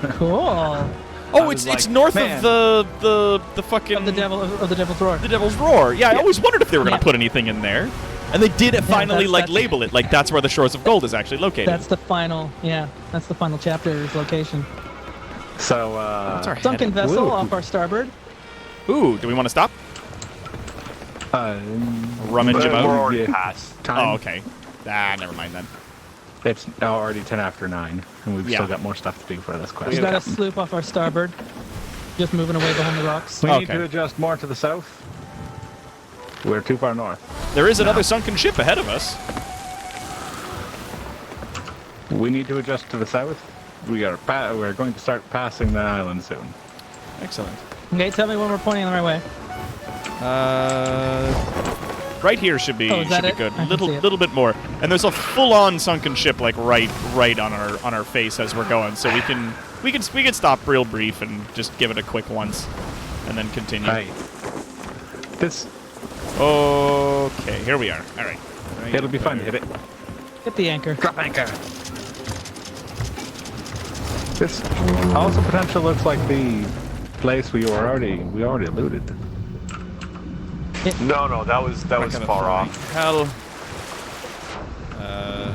before. Cool. Oh, was it's like, north man. of the fucking Of the Devil's Roar. the Devil's Roar. Yeah, I always wondered if they were gonna Yeah. put anything in there, and they did finally that's- like that's- label it like that's where the Shores of Gold is actually located. That's the final, that's the final chapter's location. So, What's our Sunken heading? vessel Ooh. off our starboard. Ooh, do we want to stop? Rummage We're him out. already yeah. past. time. Oh, okay. Ah, never mind then. It's already 10 after 9, and we've Yeah. still got more stuff to do for this quest. We've got a sloop off our starboard. Just moving away behind the rocks. We need Okay. to adjust more to the south. We're too far north. There is another sunken ship ahead of us. We need to adjust to the south. We're going to start passing the island soon. Excellent. Okay, tell me when we're pointing the right way. Right here should be Oh, is that it? good. I can Little see it. little bit more. And there's a full-on sunken ship like right on our face as we're going. So we can stop real brief and just give it a quick once, and then continue. Right. This Okay, here we are. All right. it'll be fun to hit it. Get the anchor. Drop anchor. This also potentially looks like the place we already looted. No, that was far off. Hell.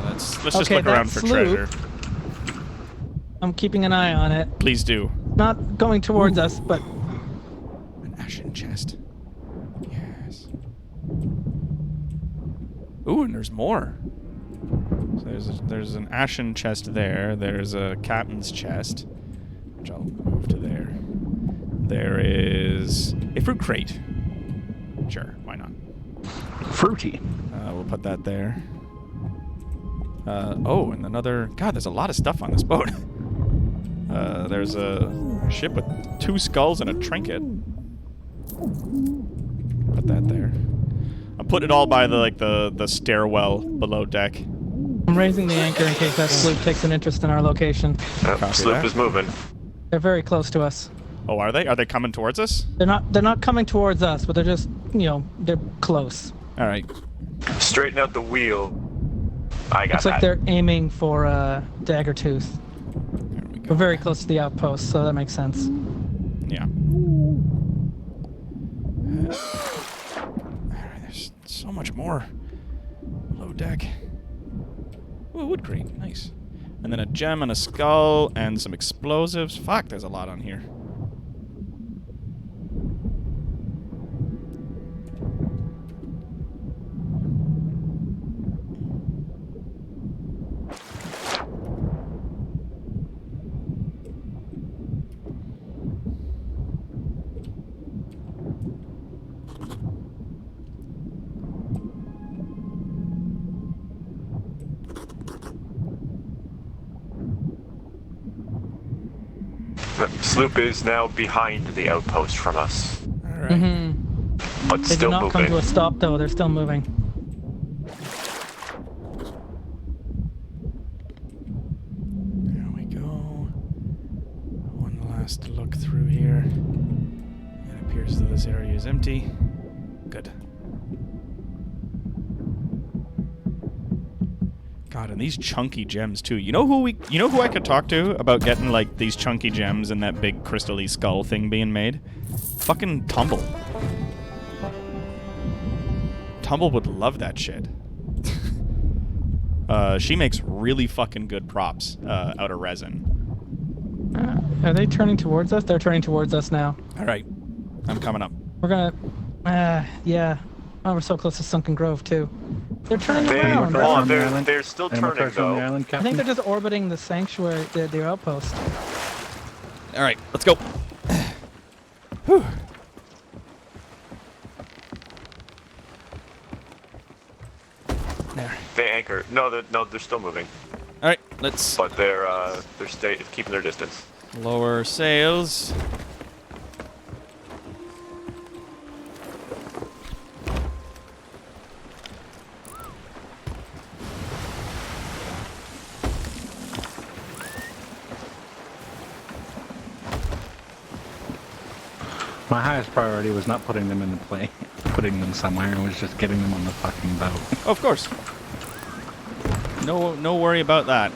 Let's just Okay, look around that for sloop- treasure. I'm keeping an eye on it. Please do. Not going towards us, but An ashen chest. Yes. Ooh, and there's more. So there's an ashen chest there. There's a captain's chest, which I'll move to there. There is a fruit crate. Sure, why not? Fruity. We'll put that there. Oh, and another... God, there's a lot of stuff on this boat. There's a ship with 2 skulls and a trinket. Put that there. I'll put it all by the stairwell below deck. I'm raising the anchor in case that sloop takes an interest in our location. Sloop is moving. They're very close to us. Oh, are they? Are they coming towards us? They're not coming towards us, but they're just, they're close. All right. Straighten out the wheel. I got Looks like they're aiming for Daggertooth. There we go. We're very close to the outpost, so that makes sense. Yeah. There's so much more below deck. Ooh, wood crate. Nice. And then a gem and a skull and some explosives. Fuck, there's a lot on here. The sloop is now behind the outpost from us. All right. But They still did not come moving. to a stop, though. They're still moving. There we go. One last look through here. It appears that this area is empty. Good. God, and these chunky gems too. You know who I could talk to about getting like these chunky gems and that big crystal-y skull thing being made? Fucking Tumble. Tumble would love that shit. She makes really fucking good props out of resin. Are they turning towards us? They're turning towards us now. All right, I'm coming up. We're gonna... yeah. Oh, we're so close to Sunken Grove, too. They're turning around. They're still turning, from the though. island, I Captain? think they're just orbiting the sanctuary, the outpost. All right, let's go. Whew. There. They anchor. No, they're still moving. All right, let's But they're keeping their distance. lower sails. My highest priority was not putting them in the plane, putting them somewhere. It was just getting them on the fucking boat. Oh, of course. No worry about that.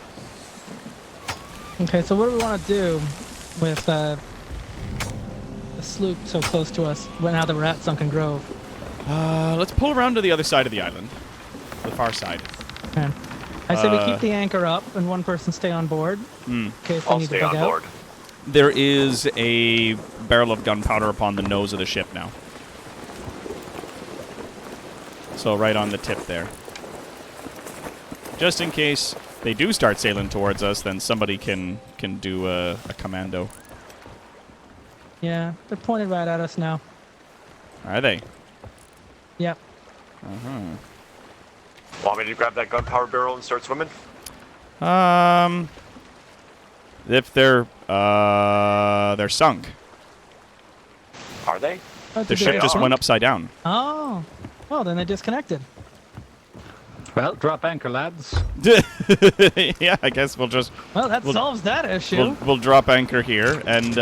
Okay, so what do we want to do with the sloop so close to us now that we're at Sunken Grove? Let's pull around to the other side of the island, the far side. Okay. I say we keep the anchor up and one person stay on board in case they I'll need to stay bug on out. board. There is a barrel of gunpowder upon the nose of the ship now. So right on the tip there. Just in case they do start sailing towards us, then somebody can do a commando. Yeah, they're pointed right at us now. Are they? Yep. Want me to grab that gunpowder barrel and start swimming? If they're sunk. Are they? Oh, The did ship they just sink? went upside down. Oh. Well, then they disconnected. Well, drop anchor, lads. Yeah, I guess we'll just Well, that solves that issue. we'll drop anchor here and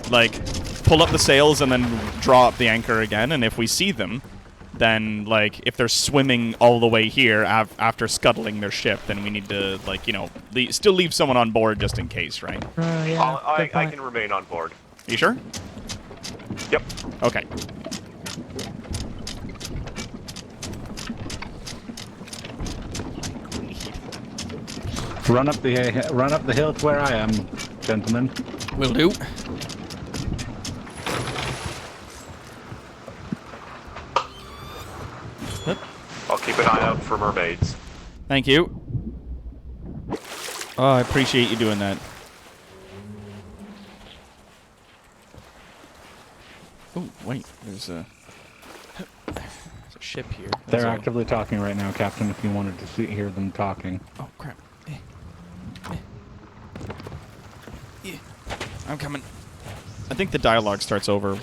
like pull up the sails and then draw up the anchor again. And if we see them, then like if they're swimming all the way here after scuttling their ship, then we need to still leave someone on board just in case, right? Yeah, I good point. can remain on board. You sure? Yep. Okay. Run up the hill to where I am, gentlemen. Will do. I'll keep an eye out for mermaids. Thank you. Oh, I appreciate you doing that. Oh, wait. There's a... There's a ship here. They're There's a- actively talking right now, Captain, if you wanted to hear them talking. Oh, crap. Yeah. I'm coming. I think the dialogue starts over.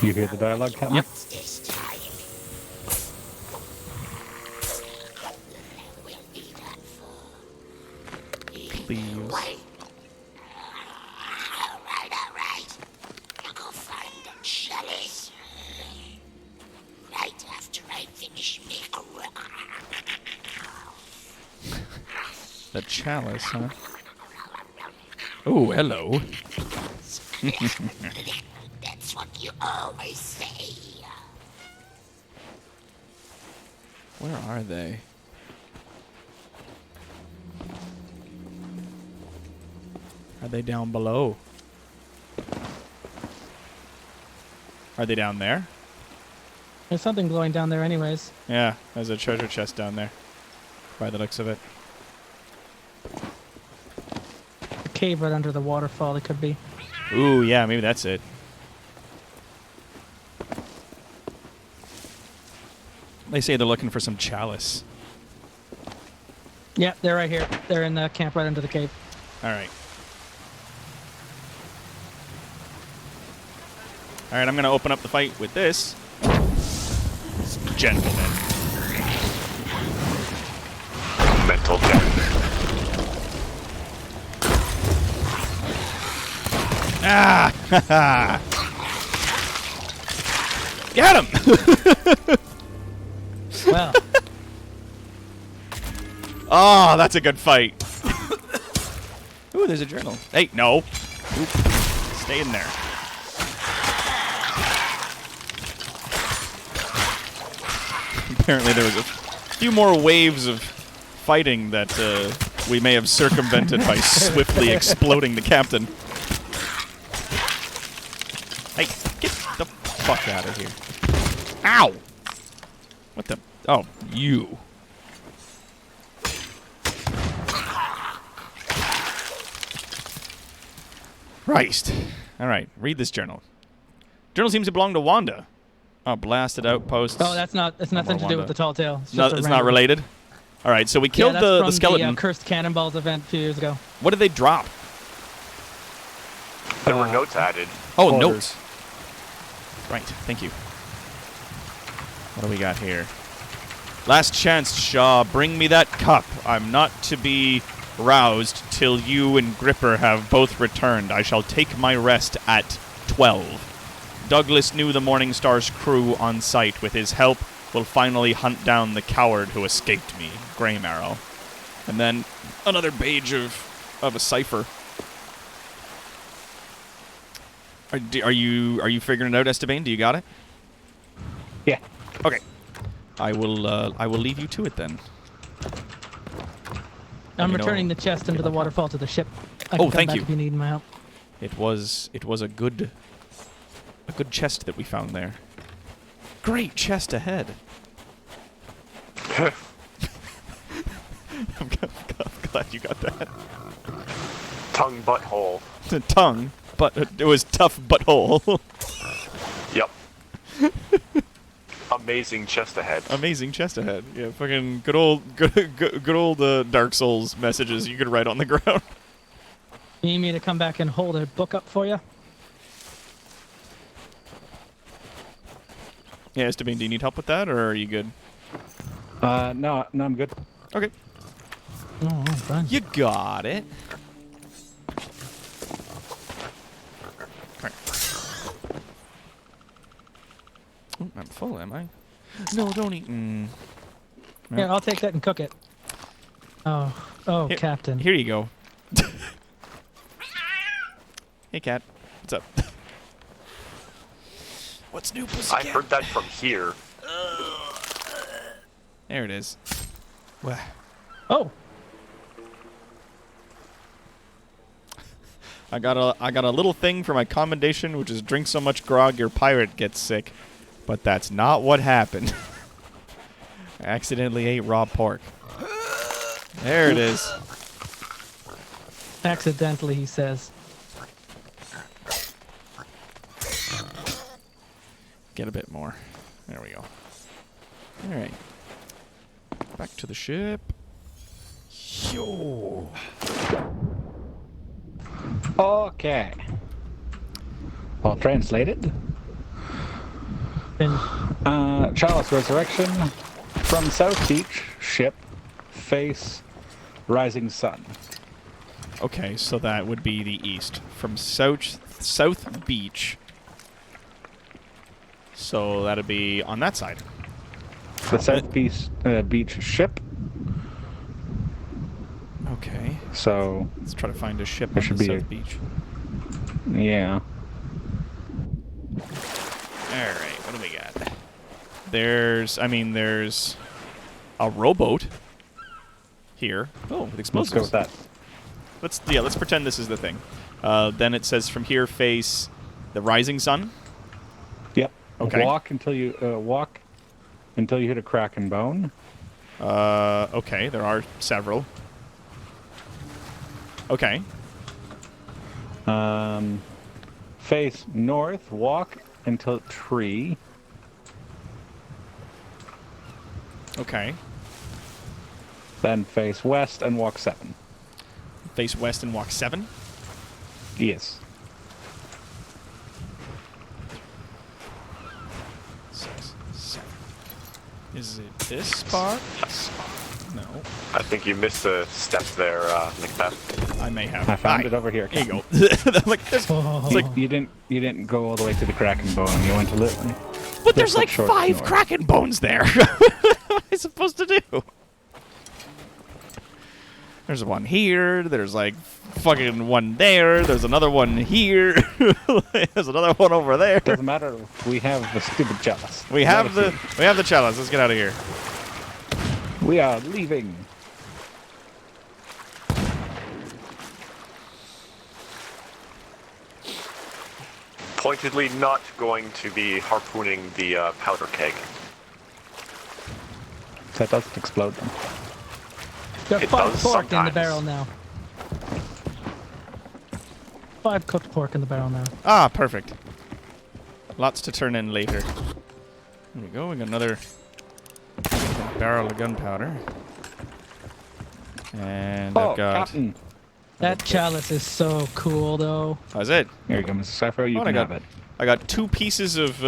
You hear the dialogue, Captain? Yep. Please. All right. I'll go find the chalice. Right after I finish making. The chalice, huh? Oh, hello. That's what you always say. Where are they? Are they down below? Are they down there? There's something glowing down there anyways. Yeah, there's a treasure chest down there. By the looks of it. A cave right under the waterfall it could be. Ooh, yeah, maybe that's it. They say they're looking for some chalice. Yeah, they're right here. They're in the camp right under the cave. Alright. Alright, I'm going to open up the fight with this. Gentlemen. Mental death. Ah! Get him! Well, Oh, that's a good fight. Ooh, there's a journal. Hey, no. Oop. Stay in there. Apparently there was a few more waves of fighting that we may have circumvented by swiftly exploding the captain. Hey, get the fuck out of here. Ow! What the? Oh, you. Christ. Alright, read this journal. Journal seems to belong to Wanda. Oh, blasted outposts. oh, that's nothing to do with the tall tale. No, just a it's not random- related? Alright, so we killed yeah, that's the from skeleton. The Cursed Cannonballs event a few years ago. What did they drop? There were notes added. Oh, Orders. notes. Right, thank you. What do we got here? Last chance, Shaw. Bring me that cup. I'm not to be roused till you and Gripper have both returned. I shall take my rest at 12. Douglas knew the Morning Star's crew on site. With his help, will finally hunt down the coward who escaped me, GREYMARROW. And then another page of a cipher. Are you figuring it out, Esteban? Do you got it? Yeah. Okay. I will leave you to it then. I'm me know. returning the chest into the waterfall to the ship. I Oh, can come thank back you. If you need my help. It was a good chest that we found there. Great chest ahead. I'm glad you got that. Tongue butthole. Tongue, but it was tough butthole. Yep. Amazing chest ahead. Amazing chest ahead. Yeah, fucking good old Dark Souls messages you could write on the ground. You need me to come back and hold a book up for you? Yeah, Esteban, do you need help with that, or are you good? No, I'm good. Okay. Oh, fine. You got it. Right. Oh, I'm full, am I? No, don't eat. Here, I'll take that and cook it. Oh, Here- Captain. Here you go. Hey, cat. What's up? What's new, I pussycat? heard that from here. There it is. Wah. Oh, I got a little thing for my commendation, which is drink so much grog your pirate gets sick. But that's not what happened. I accidentally ate raw pork. There it is. Accidentally, he says. Get a bit more. There we go. All right. Back to the ship. Yo. Okay. All translated. Been Chalice Resurrection from South Beach, ship, face, rising sun. Okay, so that would be the east. From South Beach. So that'd be on that side. The South Beach ship. Okay. So Let's try to find a ship There on should the be South Beach. yeah. Alright, what do we got? There's a rowboat here. Oh, with explosives. Let's go with that. Let's pretend this is the thing. Then it says from here face the rising sun. Yep. Okay. Walk until you hit a crack and bone. Okay, there are several. Okay. Face north, walk until tree. Okay. Then face west and walk 7. Face west and walk 7. Yes. 6, 7. Is it this spot? No. I think you missed a step there, Macbeth. I may have. I found it over here. Here you go. Like this. It's like, You didn't go all the way to the crack and bone. You went to literally. but there's just like short 5 north. Kraken bones there. What am I supposed to do? There's one here. There's like fucking one there. There's another one here. There's another one over there. Doesn't matter. We have the stupid chalice. We have the chalice. Let's get out of here. We are leaving. Pointedly not going to be harpooning the powder keg. That doesn't explode them. Got It 5 does pork in the sometimes. barrel now. 5 cooked pork in the barrel now. Ah, perfect. Lots to turn in later. There we go. We got another barrel of gunpowder. And I've got... Captain. That chalice is so cool, though. How's it? Here you go, Mrs. Sappho. You Oh, can I have got it. I got 2 pieces of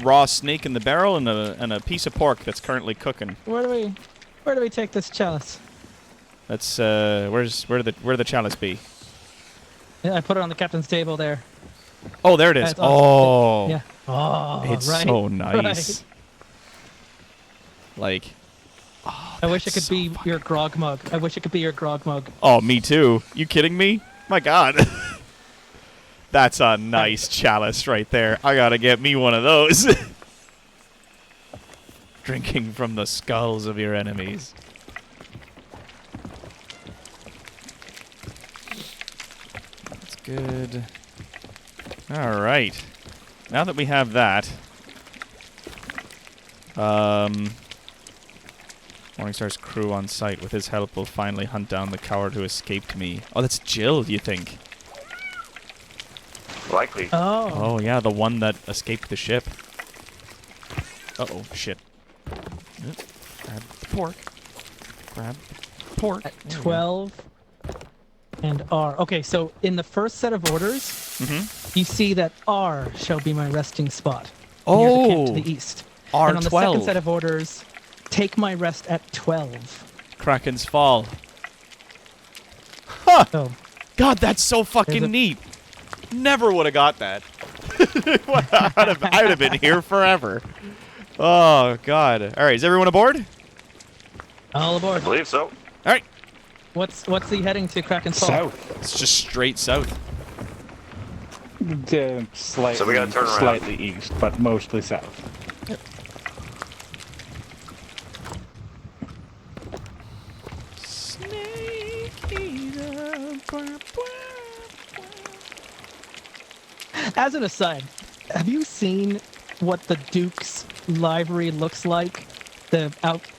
raw snake in the barrel and a piece of pork that's currently cooking. Where do we take this chalice? That's where the chalice be? Yeah, I put it on the captain's table there. Oh, there it is. That's Oh, Yeah. Oh, it's right. so nice. Like, I wish it could so be fucking- your grog mug. I wish it could be your grog mug. oh, me too. You kidding me? My God. That's a nice chalice right there. I gotta get me one of those. Drinking from the skulls of your enemies. That's good. All right. Now that we have that, Morningstar's crew on site with his help will finally hunt down the coward who escaped me. Oh, that's Jill, do you think? Likely. Oh. Oh, yeah, the one that escaped the ship. Uh-oh, shit. Grab the pork. Grab the pork. At There we go. 12 and R. Okay, so in the first set of orders, Mm-hmm. you see that R shall be my resting spot. Near the camp to the east. And on the second R12. set of orders, take my rest at 12. Kraken's Fall. Huh! So God, that's so fucking There's a- neat. Never would have got that. I'd have been here forever. Oh, God. All right, is everyone aboard? all I aboard. believe so. All right. What's the heading to Kraken's Fall? South. It's just straight south. Slightly, So we gotta turn around. slightly east, but mostly south. As an aside, have you seen what the Duke's livery looks like? The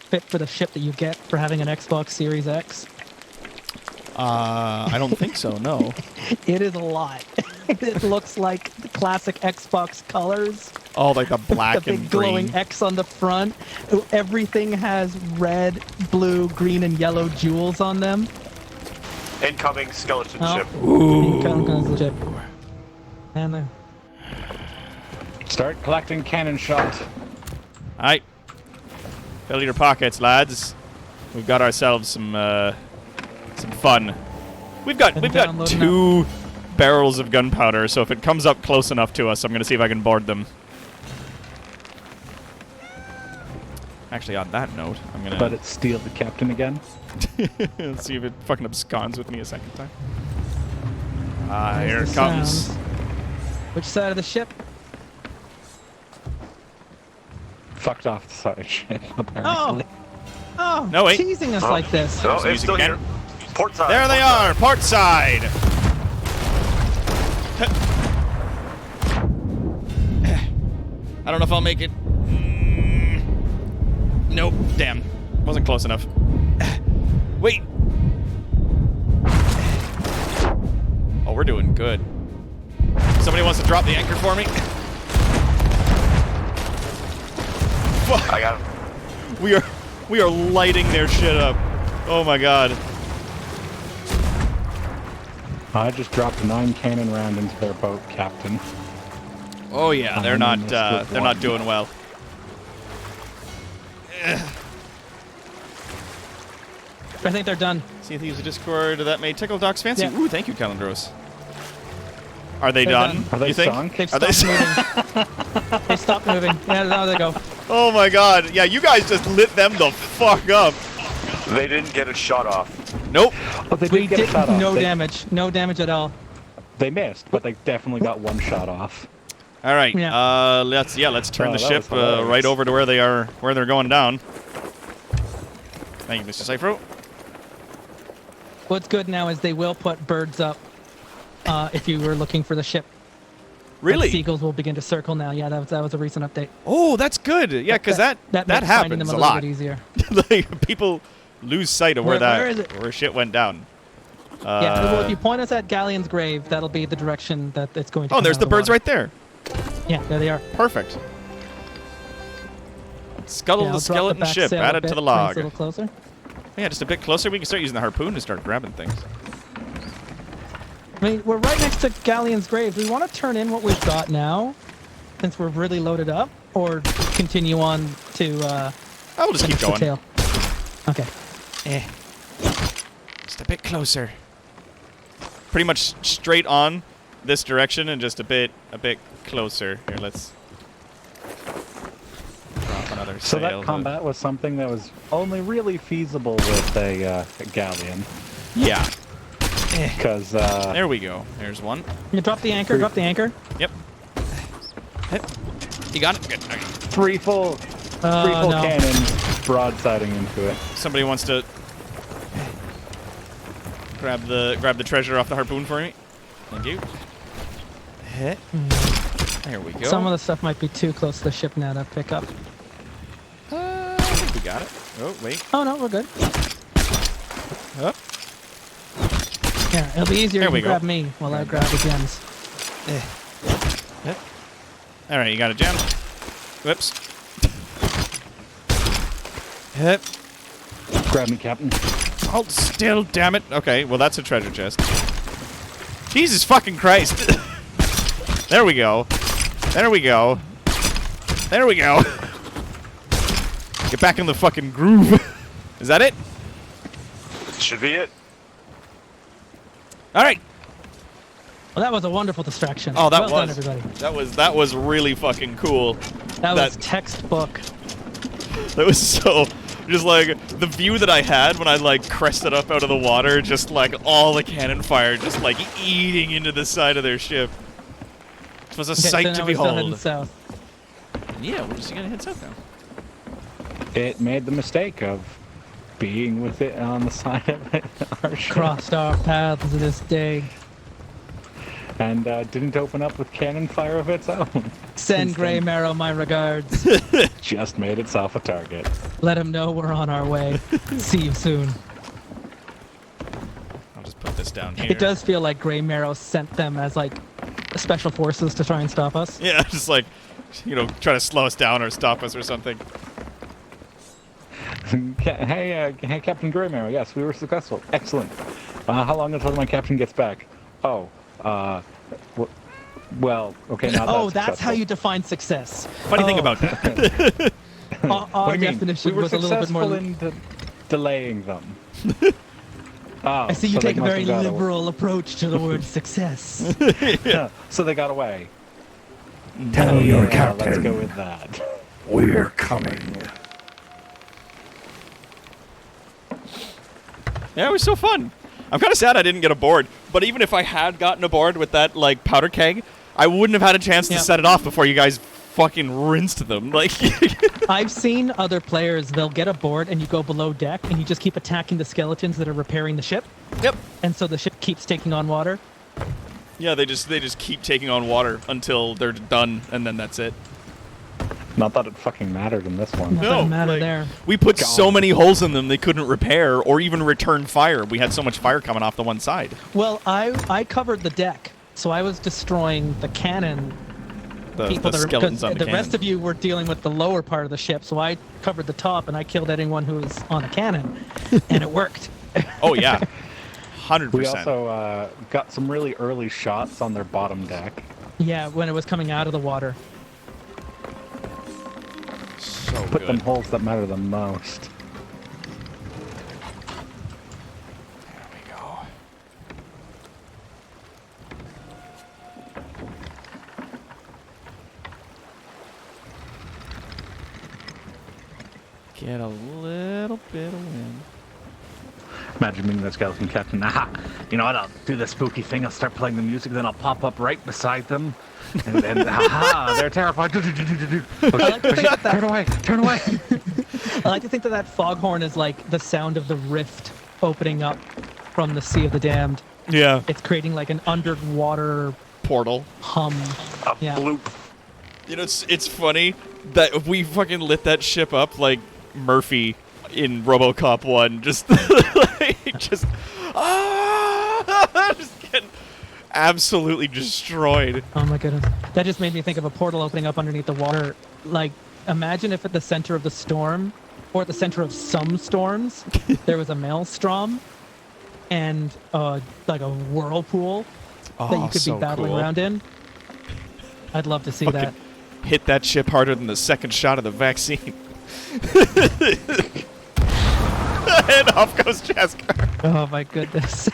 fit for the ship that you get for having an Xbox Series X? I don't think so. No. It is a lot. It looks like the classic Xbox colors. Oh, like the black The big and glowing green. X on the front. Everything has red, blue, green, and yellow jewels on them. Incoming skeleton Oh. ship. Ship. And Start collecting cannon shot. Alright. Fill your pockets, lads. We've got ourselves some fun. We've got downloading 2 barrels of gunpowder, so if it comes up close enough to us, I'm gonna see if I can board them. Actually, on that note, I'm gonna Let it steal the captain again. let's see if it fucking absconds with me a second time. Ah, There's here the it comes. sounds. Which side of the ship? Fucked off the side ship, Oh! apparently. Oh! No, wait. Teasing us like this. No, Use it's still again. here. Port side. There they are, port side. I don't know if I'll make it. Nope. Damn. Wasn't close enough. Wait. Oh, we're doing good. Somebody wants to drop the anchor for me? I got him. We are lighting their shit up. Oh my god. I just dropped a 9 cannon round into their boat, Captain. Oh yeah, they're not doing well. I think they're done. See if Thieves of Discord that made Tickle Doc's fancy. Yeah. Ooh, thank you, Calendros. Are they They're done? done. Are they you think? sunk? They've Are they stopped moving. They stopped moving. Yeah, now they go. Oh my god. Yeah, you guys just lit them the fuck up. They didn't get a shot off. Nope. Oh, they We did get a did shot off. no They- damage. No damage at all. They missed, but they definitely got 1 shot off. All right. Yeah. Let's turn Oh, the that ship was hilarious. right over to where they're going down. Thank you, Mr. Cypher. What's good now is they will put birds up if you were looking for the ship. Really? Seagulls will begin to circle now. Yeah, that was a recent update. Oh, that's good. Yeah, because that makes finding happens them a a little lot. bit easier. Like people lose sight of Where is it? where shit went down. Yeah, well, if you point us at Galleon's grave, that'll be the direction that it's going to. Oh, come there's out the of birds water. right there. Yeah, there they are. Perfect. Scuttle Yeah, the I'll drop skeleton back ship sail a added bit, to the bring us log. A little closer. Yeah, just a bit closer. We can start using the harpoon to start grabbing things. I mean, we're right next to Galleon's grave. Do we want to turn in what we've got now, since we're really loaded up, or continue on to? I will just keep finish the going. tail? Okay. Just a bit closer. Pretty much straight on this direction and just a bit closer. Here, let's drop another So sail. that combat was something that was only really feasible with a galleon. Yeah. Because, There we go. There's one. You drop the anchor. Drop the anchor. Yep. Hit. You got it? Good. Okay. 3 full No. cannons broadsiding into it. Somebody wants to grab the treasure off the harpoon for me. Thank you. Hit. There we go. Some of the stuff might be too close to the ship now to pick up. I think we got it. Oh, wait. Oh no, we're good. Up. Yeah, it'll be easier There if we you go. grab me while I grab the gems. Hit. All right, you got a gem. Whoops. Hit. Grab me, Captain. Hold still, damn it. Okay, well, that's a treasure chest. Jesus fucking Christ. There we go. There we go. There we go. Get back in the fucking groove. Is that it? Should be it. All right. Well, that was a wonderful distraction. Oh, that well done, was. everybody. That was really fucking cool. That was textbook. That was so. Just like the view that I had when I like crested up out of the water, just like all the cannon fire, just like eating into the side of their ship. It was a Okay, sight so to now we're still heading behold. south. Yeah, we're just gonna head south now. It made the mistake of being with it on the side of our ship. Crossed our paths this day. and didn't open up with cannon fire of its own. Send Since then. GREYMARROW my regards. Just made itself a target. Let him know we're on our way. See you soon. I'll just put this down here. It does feel like GREYMARROW sent them as like special forces to try and stop us. Yeah, just like, try to slow us down or stop us or something. Hey, Captain GREYMARROW. Yes, we were successful. Excellent. How long until my captain gets back? Oh, well, okay, now Oh, that's how you define success. Funny thing about that. Our What do you mean? definition We were was a little bit more. successful in delaying them. I see you so they take a must very have got away. liberal approach to the word success. Yeah, so they got away. Tell your Yeah, captain let's go with that. we're coming. Yeah, it was so fun. I'm kind of sad I didn't get aboard, but even if I had gotten aboard with that, like, powder keg, I wouldn't have had a chance to set it off before you guys fucking rinsed them. Like, I've seen other players, they'll get aboard and you go below deck and you just keep attacking the skeletons that are repairing the ship. Yep. And so the ship keeps taking on water. Yeah, they just keep taking on water until they're done, and then that's it. Not that it fucking mattered in this one. Doesn't matter like, there. We put so many holes in them they couldn't repair or even return fire. We had so much fire coming off the one side. Well, I covered the deck, so I was destroying the cannon. The People that are, skeletons on the the rest of you were dealing with the lower part of the ship, so I covered the top and I killed anyone who was on a cannon, and it worked. Oh yeah, 100%. We also got some really early shots on their bottom deck. Yeah, when it was coming out of the water. So Put good. them holes that matter the most. There we go. Get a little bit of wind. Imagine being the skeleton captain. Aha! You know what? I'll do the spooky thing. I'll start playing the music, then I'll pop up right beside them. And aha! They're terrified. like to think Turn away! Turn away! I like to think that foghorn is like the sound of the rift opening up from the Sea of the Damned. Yeah. It's creating like an underwater Portal. hum. Yeah. Bloop. It's funny that we fucking lit that ship up like Murphy in RoboCop 1. Just just getting absolutely destroyed. Oh my goodness. That just made me think of a portal opening up underneath the water. Like, imagine if at the center of the storm, or at the center of some storms, there was a maelstrom and like a whirlpool that you could be battling around in. I'd love to see that. Hit that ship harder than the second shot of the vaccine. And off goes Jasker. Oh my goodness.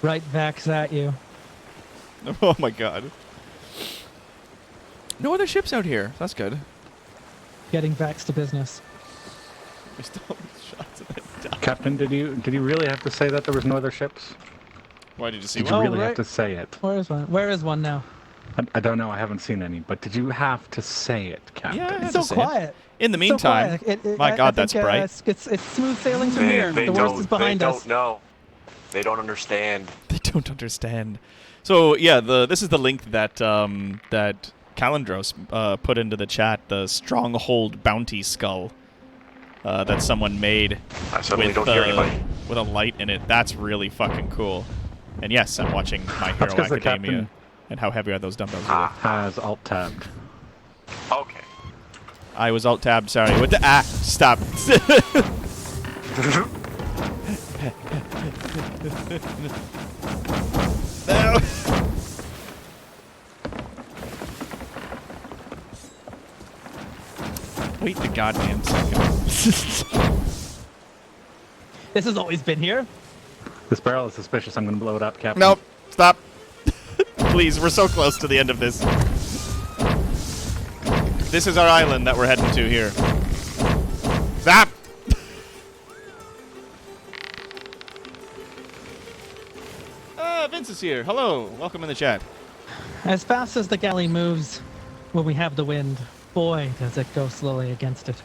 Right, Vax at you. Oh my god. No other ships out here. That's good. Getting Vax to business. We still have shots of it. Captain, did you really have to say that there was no other ships? Why did you see Did one? you Oh, really right. have to say it? Where is one? Where is one now? I don't know. I haven't seen any. But did you have to say it, Captain? Yeah, I had So to say it. quiet. In the So meantime, quiet. my God, I that's think, bright. It's smooth sailing from here. They The worst is behind us. don't know. They don't understand. They don't understand. So yeah, this is the link that that Calendros put into the chat. The Stronghold bounty skull that someone made I suddenly with don't hear anybody. with a light in it. That's really fucking cool. And yes, I'm watching My That's Hero 'cause the Academia. captain- And how heavy are those dumbbells? really? Has alt tabbed. Okay. I was alt tab. Sorry. What the? Stop. No. Wait the goddamn second. This has always been here. This barrel is suspicious. I'm going to blow it up, Captain. Nope. Stop. Please, we're so close to the end of this. This is our island that we're heading to here. Stop! Vince is here. Hello. Welcome in the chat. As fast as the galley moves when we have the wind, Boy, does it go slowly against it.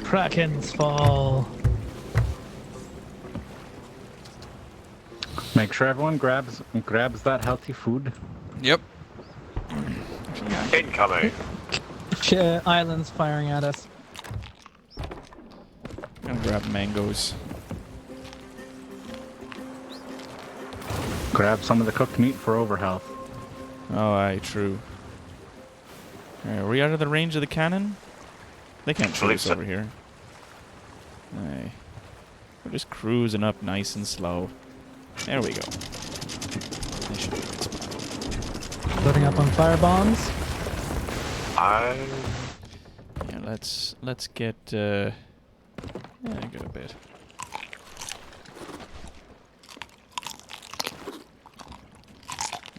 Kraken's Fall. Make sure everyone grabs that healthy food. Yep. Incoming. Islands firing at us. I'm gonna grab mangoes. Grab some of the cooked meat for overhealth. Oh, aye, true. Alright, are we out of the range of the cannon? They can't shoot us over here. Aye. We're just cruising up nice and slow. There we go. They should be a good spot. Loading up on fire bombs. I Yeah, let's get yeah, get a bit.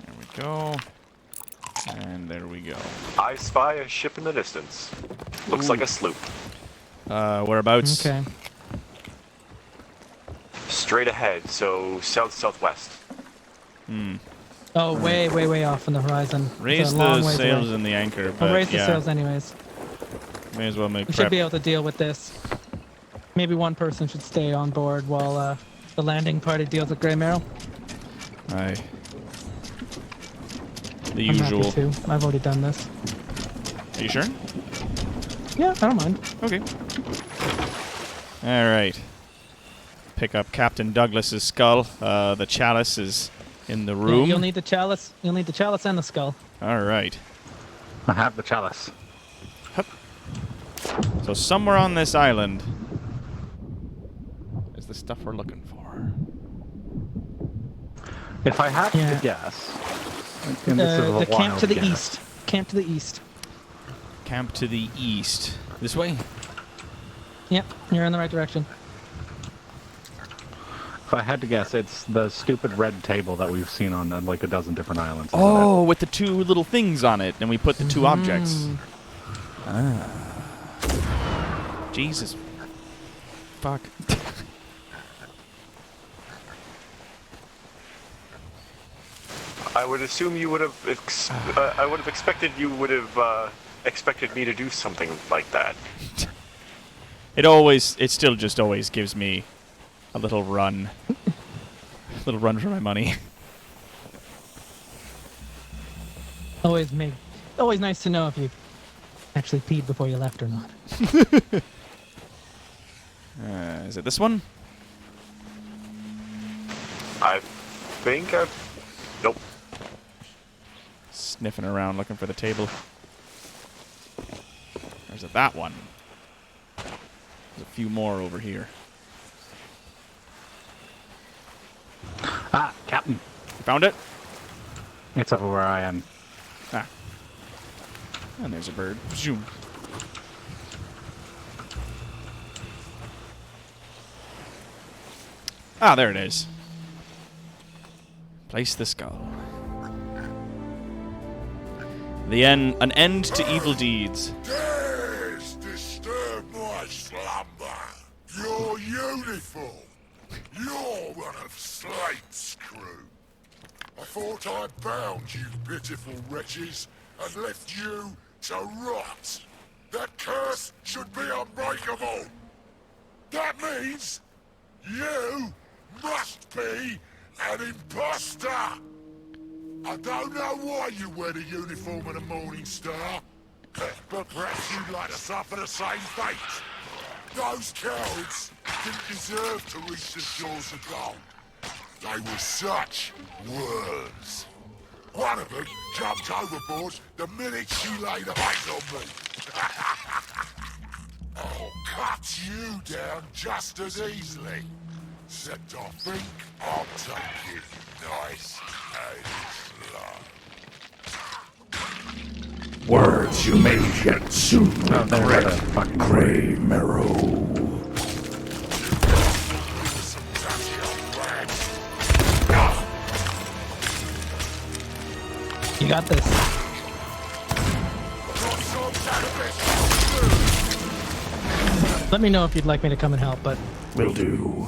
There we go. And there we go. spy a ship in the distance. Looks like a sloop. Whereabouts? Okay. Straight ahead, so south-southwest. Hmm. Oh, way off on the horizon. Raise It's a long the ways sails away. and the anchor, but I'll raise the yeah, sails anyways. may as well make We prep. should be able to deal with this. Maybe one person should stay on board while the landing party deals with GREYMARROW. Aye. The I'm usual. happy to. I've already done this. Are you sure? Yeah, I don't mind. Okay. All right. Pick up Captain Douglas's skull. The chalice is in the Yeah, room. you'll need the chalice. You'll need the chalice and the skull. All right. I have the chalice. So somewhere on this island is the stuff we're looking for. If I had Yeah. to guess, and this is a The camp wild to the guess. east. Camp to the east. Camp to the east. This way? Yep, you're in the right direction. If I had to guess, it's the stupid red table that we've seen on like a dozen different islands. isn't Oh, with the two little things on it, and we put the two Mm-hmm. objects. Ah. Jesus. Fuck. I would assume you would have. I would have expected you would have expected me to do something like that. It still just always gives me a little run. A little run for my money. Always nice to know if you actually peed before you left or not. Is it this one? I think I've. Nope. Sniffing around looking for the table. Or is it that one? There's a few more over here. Ah, Captain. You found it? It's over where I am. Ah. And there's a bird. Zoom. Ah, there it is. Place the skull. An end to evil deeds. Dares disturb my slumber. Your uniform. You're one of Slate's crew. I thought I'd bound you pitiful wretches and left you to rot. That curse should be unbreakable. That means you must be an imposter. I don't know why you wear the uniform of the Morning Star, but perhaps you'd like to suffer the same fate. Those cowards didn't deserve to reach the shores of gold. They were such worms. One of them jumped overboard the minute she laid eyes on me. I'll cut you down just as easily. Except I think I'll take it nice and slow. Words you may yet soon regret, GREYMARROW. You got this. Let me know if you'd like me to come and help, but... Will do.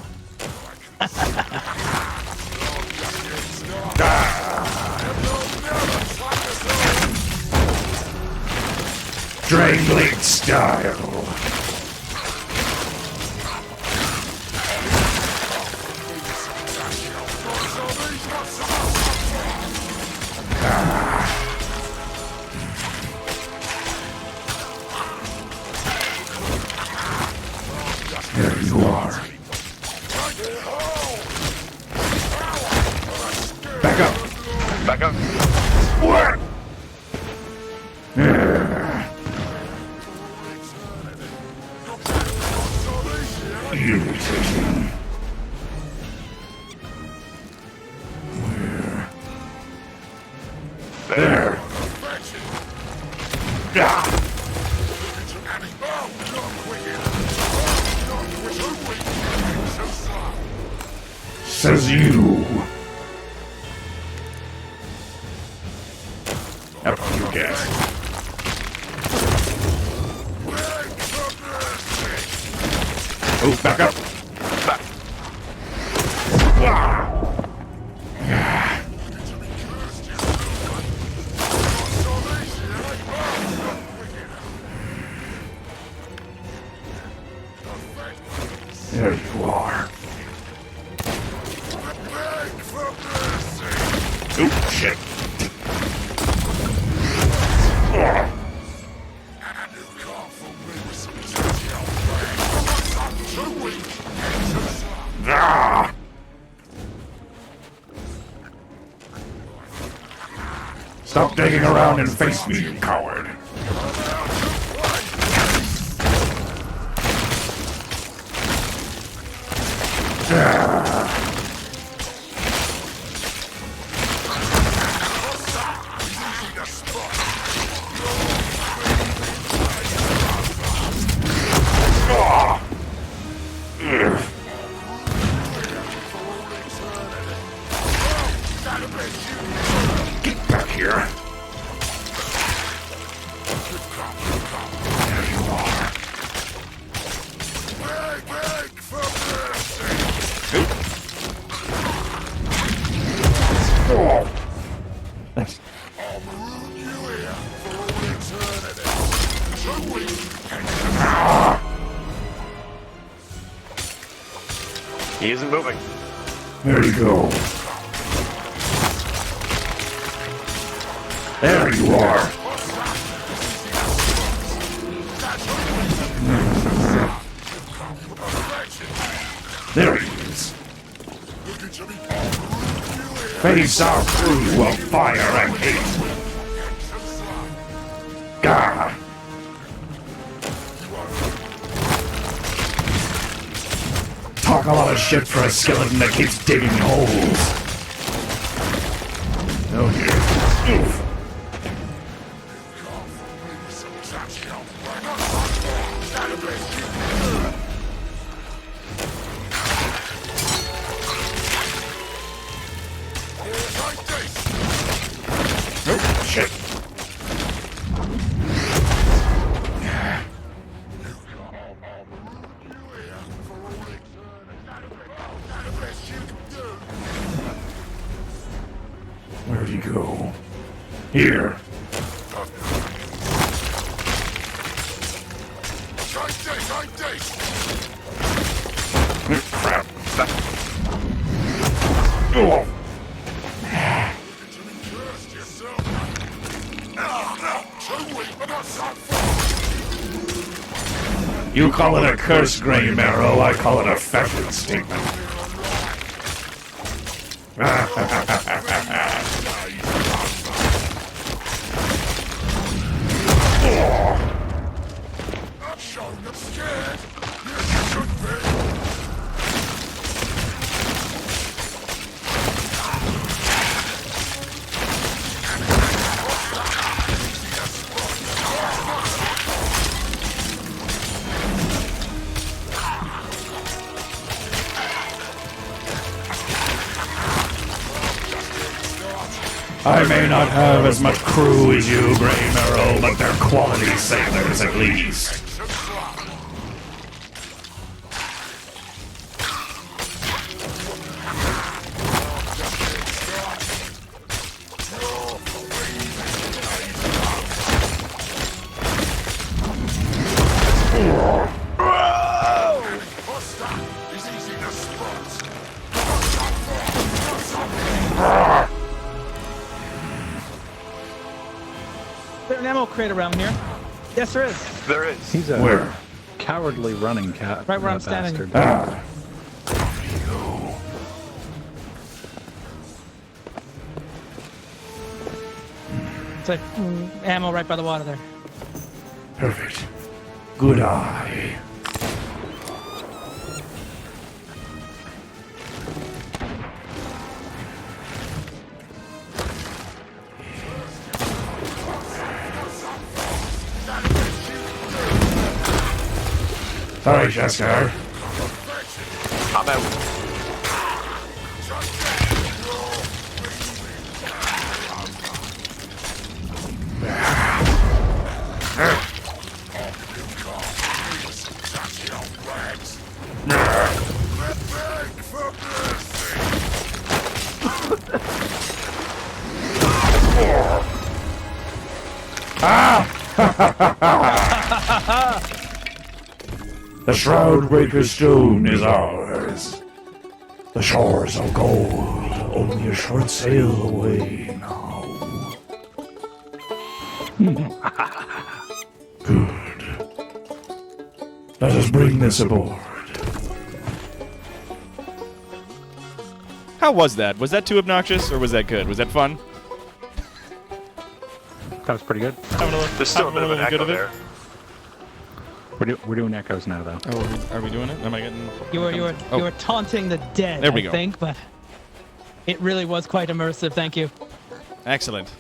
Dragon Blade style. There you are. Back up. Back up. What? Irritating. Where? There. Ah. Says you. How about you guess? Oh, back up. Back. There you are. Oh, shit. Ah! Stop digging around and face me, you coward. Get back here. There you are. Oh. Thanks. He isn't moving. There you go. There you are. There he is. Face our crew of fire and hate. Gah! Talk a lot of shit for a skeleton that keeps digging holes. Oh dear. Oof. Oh, shit. Where'd he go? Here. Crap. Oh. You call it a curse, GREYMARROW, I call it a fashion statement. I may not have as much crew as you, GREYMARROW, but they're quality sailors at least. Is there an ammo crate around here? Yes, there is. There is. He's a Where? cowardly running cat. Right where I'm that standing. bastard. It's like ammo right by the water there. Perfect. Good eye. Sorry, Jessica. I'm out. The Shroudbreaker Stone is ours. The shores of gold, only a short sail away now. Good. Let us bring this aboard. How was that? Was that too obnoxious, or was that good? Was that fun? That was pretty good. There's still a bit of an echo there. We're doing echoes now, though. Oh, are we doing it? Am I getting? You were taunting the dead. There we I go. think, but it really was quite immersive. Thank you. Excellent.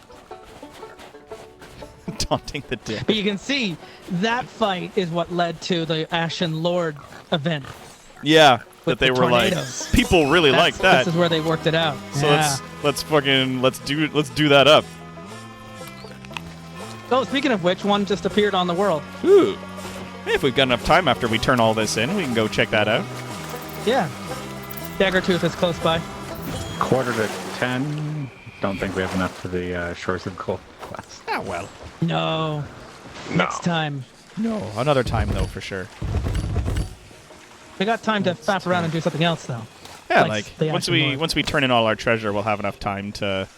Taunting the dead. But you can see that fight is what led to the Ashen Lord event. Yeah, With that they the were like, tornadoes. people really like that. This is where they worked it out. So yeah. let's do that up. Oh, speaking of which, one just appeared on the world. Ooh. Hey, if we've got enough time after we turn all this in, we can go check that out. Yeah. Daggertooth is close by. 9:45. Don't think we have enough for the Shores of Gold quest. Ah, well. No. Next time. No, another time though, for sure. We got time to faff around and do something else, though. Yeah, Like like the once Ashen Lord. we turn in all our treasure, we'll have enough time to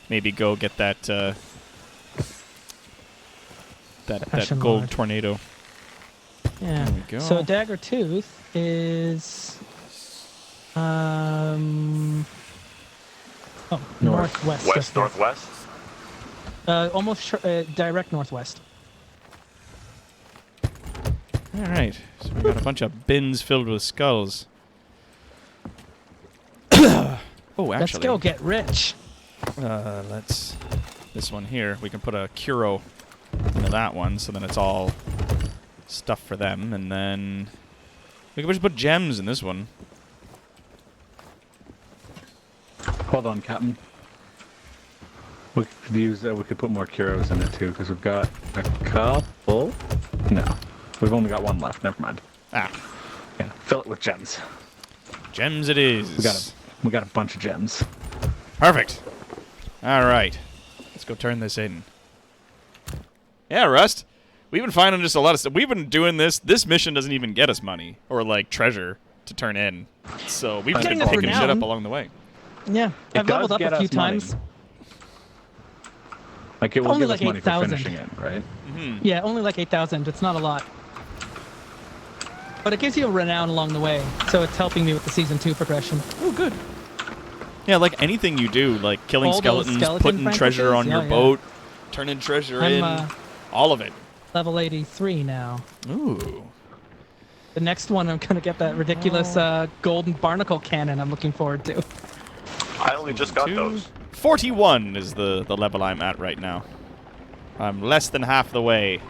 maybe go get that that Ashen gold Lord. tornado. Yeah. There we go. So Daggertooth is northwest. West, of here. northwest. Almost direct northwest. All right, so we got a bunch of bins filled with skulls. Oh, Let's actually, go get rich. let's this one here. We can put a Curo into that one, so then it's all stuff for them, and then we can just put gems in this one. Hold on, Captain. We could use. We could put more Curos in it too, because we've got a couple. No, we've only got one left. Never mind. Ah, Yeah, fill it with gems. gems it is. We got a bunch of gems. Perfect. All right, let's go turn this in. Yeah, Rust. We've been finding just a lot of stuff. We've been doing this. This mission doesn't even get us money or like treasure to turn in. So we've just been Getting us picking shit renown. up along the way. Yeah, It I've does leveled up get a few us money. times. Like it will Only give like us money for 8,000. finishing it, right? Yeah, only like 8,000. It's not a lot. But it gives you a renown along the way, so it's helping me with the Season 2 progression. Oh, good. Yeah, like anything you do, like killing All those skeletons, skeleton putting treasure on franchises? your Yeah, boat, turning treasure in, all of it. Level 83 now. Ooh. The next one, I'm going to get that ridiculous golden barnacle cannon I'm looking forward to. I only just got those. 41 is the level I'm at right now. I'm less than half the way.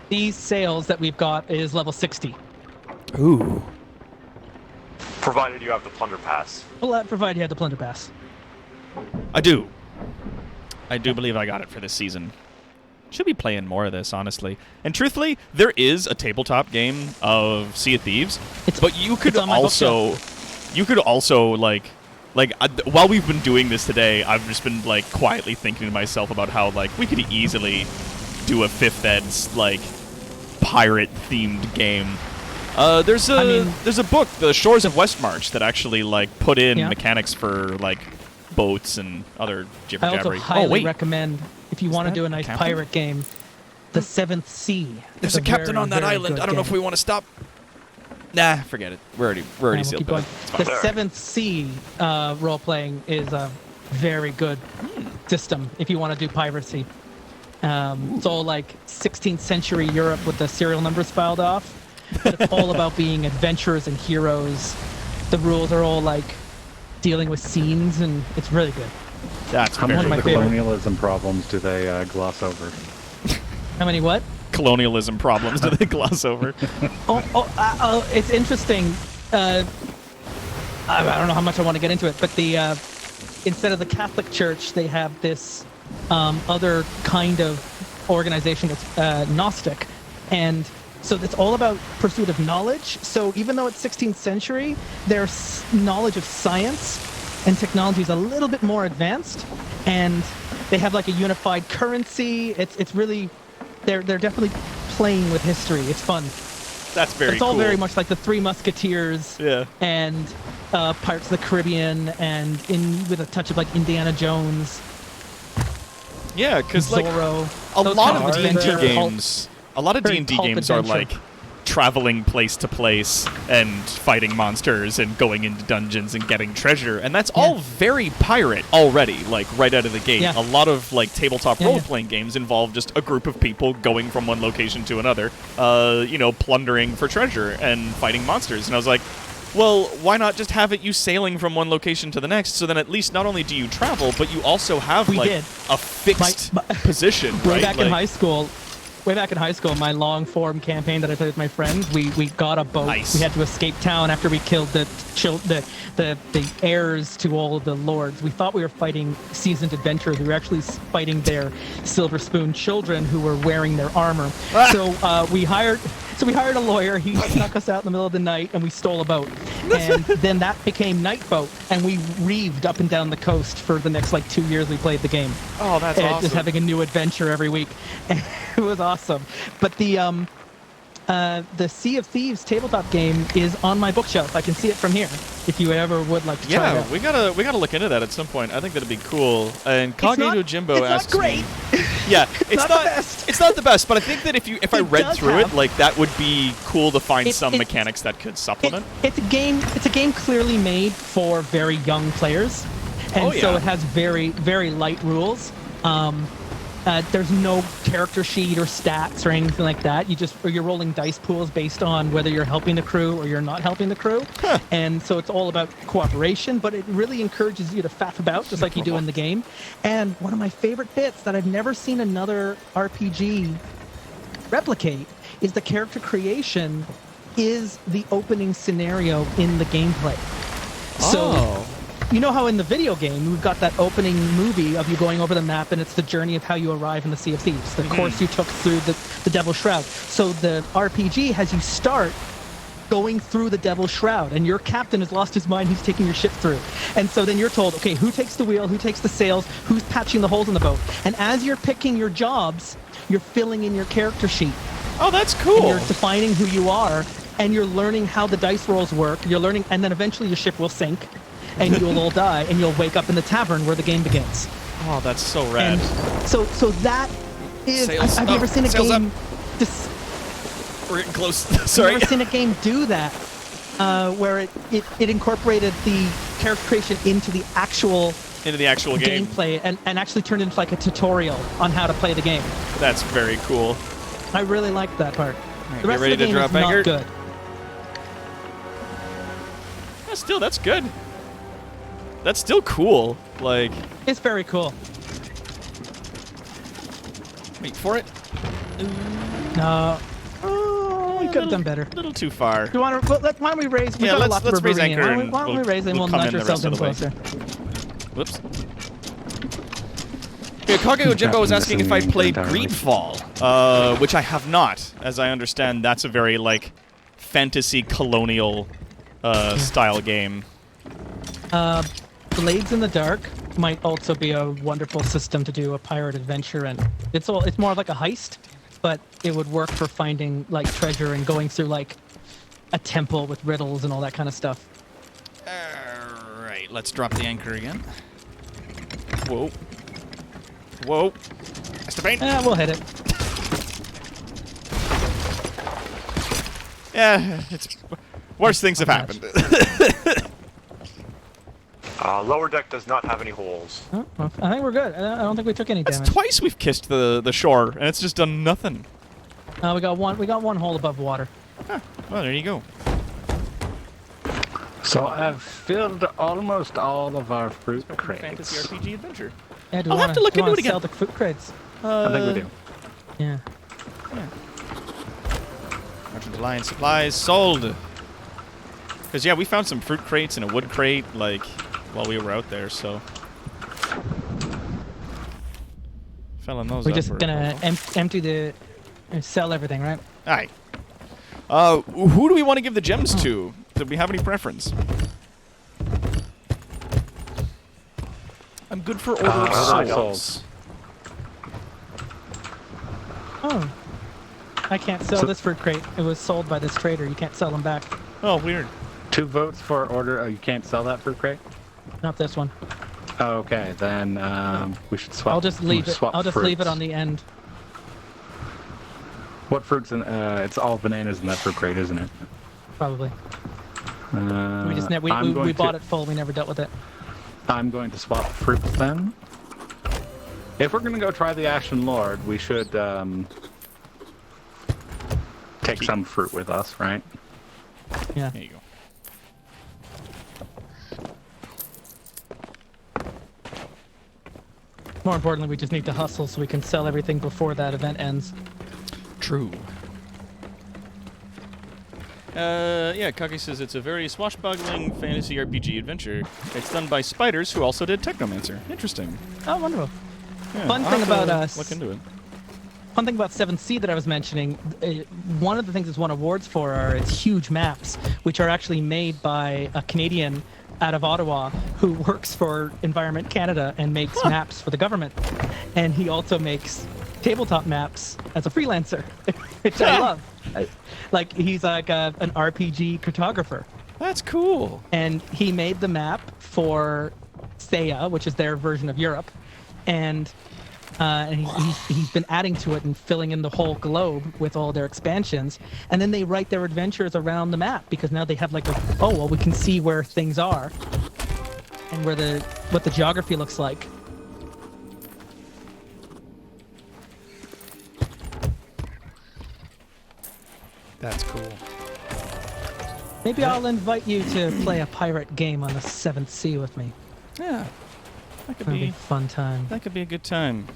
These sails that we've got is level 60. Ooh. Provided you have the plunder pass. Well, that provided you had the plunder pass. I do. I do believe I got it for this season. Should be playing more of this, honestly. And truthfully, there is a tabletop game of Sea of Thieves, but you could also, while we've been doing this today, I've just been like quietly thinking to myself about how like we could easily do a 5th Ed's like pirate-themed game. There's a book, The Shores of Westmarch, that actually like put in mechanics for like boats and other jibber I also jabbery. highly recommend, if you want to do a nice pirate game, The Seventh Sea. There's a captain on that island. I don't know if we want to stop. Nah, forget it. We're already sealed. Going. The Seventh Sea role playing is a very good system if you want to do piracy. It's all like 16th century Europe with the serial numbers filed off. But it's all about being adventurers and heroes. The rules are all like dealing with scenes, and it's really good. That's how many colonialism problems do they gloss over? How many what? Colonialism problems do they gloss over? It's interesting. I don't know how much I want to get into it, but the instead of the Catholic Church, they have this other kind of organization that's Gnostic, and so it's all about pursuit of knowledge. So even though it's 16th century, their knowledge of science and technology is a little bit more advanced, and they have like a unified currency. It's really, they're definitely playing with history. It's fun. That's very cool. It's all very much like the Three Musketeers and Pirates of the Caribbean, and with a touch of like Indiana Jones. Yeah, because like a lot of D&D games. A lot of D&D games are like traveling place to place and fighting monsters and going into dungeons and getting treasure, and that's all very pirate already, like right out of the gate. A lot of like tabletop role-playing games involve just a group of people going from one location to another, plundering for treasure and fighting monsters. And I was like, well, why not just have it you sailing from one location to the next, so then at least not only do you travel, but you also have a fixed position, right? Way back in high school, my long-form campaign that I played with my friends, we got a boat. Nice. We had to escape town after we killed the heirs to all of the lords. We thought we were fighting seasoned adventurers. We were actually fighting their silver spoon children who were wearing their armor. So we hired a lawyer. He snuck us out in the middle of the night, and we stole a boat. And then that became Night Boat, and we reeved up and down the coast for the next 2 years we played the game. Oh, that's awesome. Just having a new adventure every week. It was awesome. But the Sea of Thieves tabletop game is on my bookshelf. I can see it from here. If you ever would like to try it out. we gotta look into that at some point. I think that'd be cool. And Cognito Jimbo asks It's not great. Yeah, it's not the best. It's not the best, but I think that if I read through it, that would be cool to find some mechanics that could supplement. It's a game clearly made for very young players, and so it has very, very light rules. There's no character sheet or stats or anything like that. You're rolling dice pools based on whether you're helping the crew or you're not helping the crew. And so it's all about cooperation, but it really encourages you to faff about just like you do in the game. And one of my favorite bits that I've never seen another RPG replicate is the character creation is the opening scenario in the gameplay. So you know how in the video game we've got that opening movie of you going over the map, and it's the journey of how you arrive in the Sea of Thieves, the course you took through the Devil's Shroud. So the RPG has you start going through the Devil's Shroud, and your captain has lost his mind. He's taking your ship through, and so then you're told, okay, who takes the wheel, who takes the sails, who's patching the holes in the boat, and as you're picking your jobs, you're filling in your character sheet. Oh, that's cool. And you're defining who you are, and you're learning how the dice rolls work. You're learning, and then eventually your ship will sink. And you'll all die, and you'll wake up in the tavern where the game begins. Oh, that's so rad. And so that is... Have you ever seen a game... We're getting close. Sorry. I've never seen a game do that, where it incorporated the character creation into the actual game gameplay, and actually turned into like a tutorial on how to play the game. That's very cool. I really liked that part. Right, the rest ready of the game to drop is anchor? not good. Still, that's good. That's still cool. Like, it's very cool. Wait for it. We could have done better. A little too far. Do you want to? Why don't we raise? We got a lot let's raise anchor. Why don't we raise and we'll nudge ourselves in closer. Whoops. Yeah, Kage Jimbo was asking if I played entirely. Greedfall, which I have not. As I understand, that's a very, like, fantasy colonial style game. Blades in the Dark might also be a wonderful system to do a pirate adventure in. It's more like a heist, but it would work for finding like treasure and going through like a temple with riddles and all that kind of stuff. Alright, let's drop the anchor again. Whoa. Whoa. Mr. Bane? We'll hit it. Yeah, it's... Worse things have happened. Lower deck does not have any holes. Oh, well, I think we're good. I don't think we took any That's damage. twice we've kissed the shore, and it's just done nothing. We got one hole above water. Huh. Well, there you go. So I've filled almost all of our fruit crates. Fantasy RPG adventure. Yeah, I'll have to look into it again. Sell the fruit crates. I think we do. Yeah. Merchant Alliance supplies sold. Because, yeah, we found some fruit crates and a wood crate, like, while we were out there, so. Filling those We're up. just gonna empty the... sell everything, right? Aye. Who do we want to give the gems to? Do we have any preference? I'm good for Order of Souls. Oh. I can't sell this fruit crate. It was sold by this trader. You can't sell them back. Oh, weird. 2 votes for order. Oh, you can't sell that fruit crate? Not this one. Oh, okay, then we should swap. I'll just leave it. swap I'll just leave it fruits. on the end. What fruits? It's all bananas in that fruit crate, isn't it? Probably. I'm We going bought to- it full. We never dealt with it. I'm going to swap fruits then. If we're going to go try the Ashen Lord, we should take some fruit with us, right? Yeah. There you go. More importantly, we just need to hustle so we can sell everything before that event ends. True. Yeah, Kage says it's a very swashbuckling fantasy RPG adventure. It's done by Spiders, who also did Technomancer. Interesting. Oh, wonderful. Yeah, Fun I'll thing have to about us. look into it. One thing about 7C that I was mentioning, one of the things it's won awards for are its huge maps, which are actually made by a Canadian out of Ottawa who works for Environment Canada and makes maps for the government. And he also makes tabletop maps as a freelancer, which I love. Like, he's like an RPG cartographer. That's cool. And he made the map for Thea, which is their version of Europe. And he's been adding to it and filling in the whole globe with all their expansions. And then they write their adventures around the map because now they have like we can see where things are and what the geography looks like. That's cool. Maybe I'll invite you to play a pirate game on the 7th Sea with me. Yeah. That could That'll be be a fun time. That could be a good time.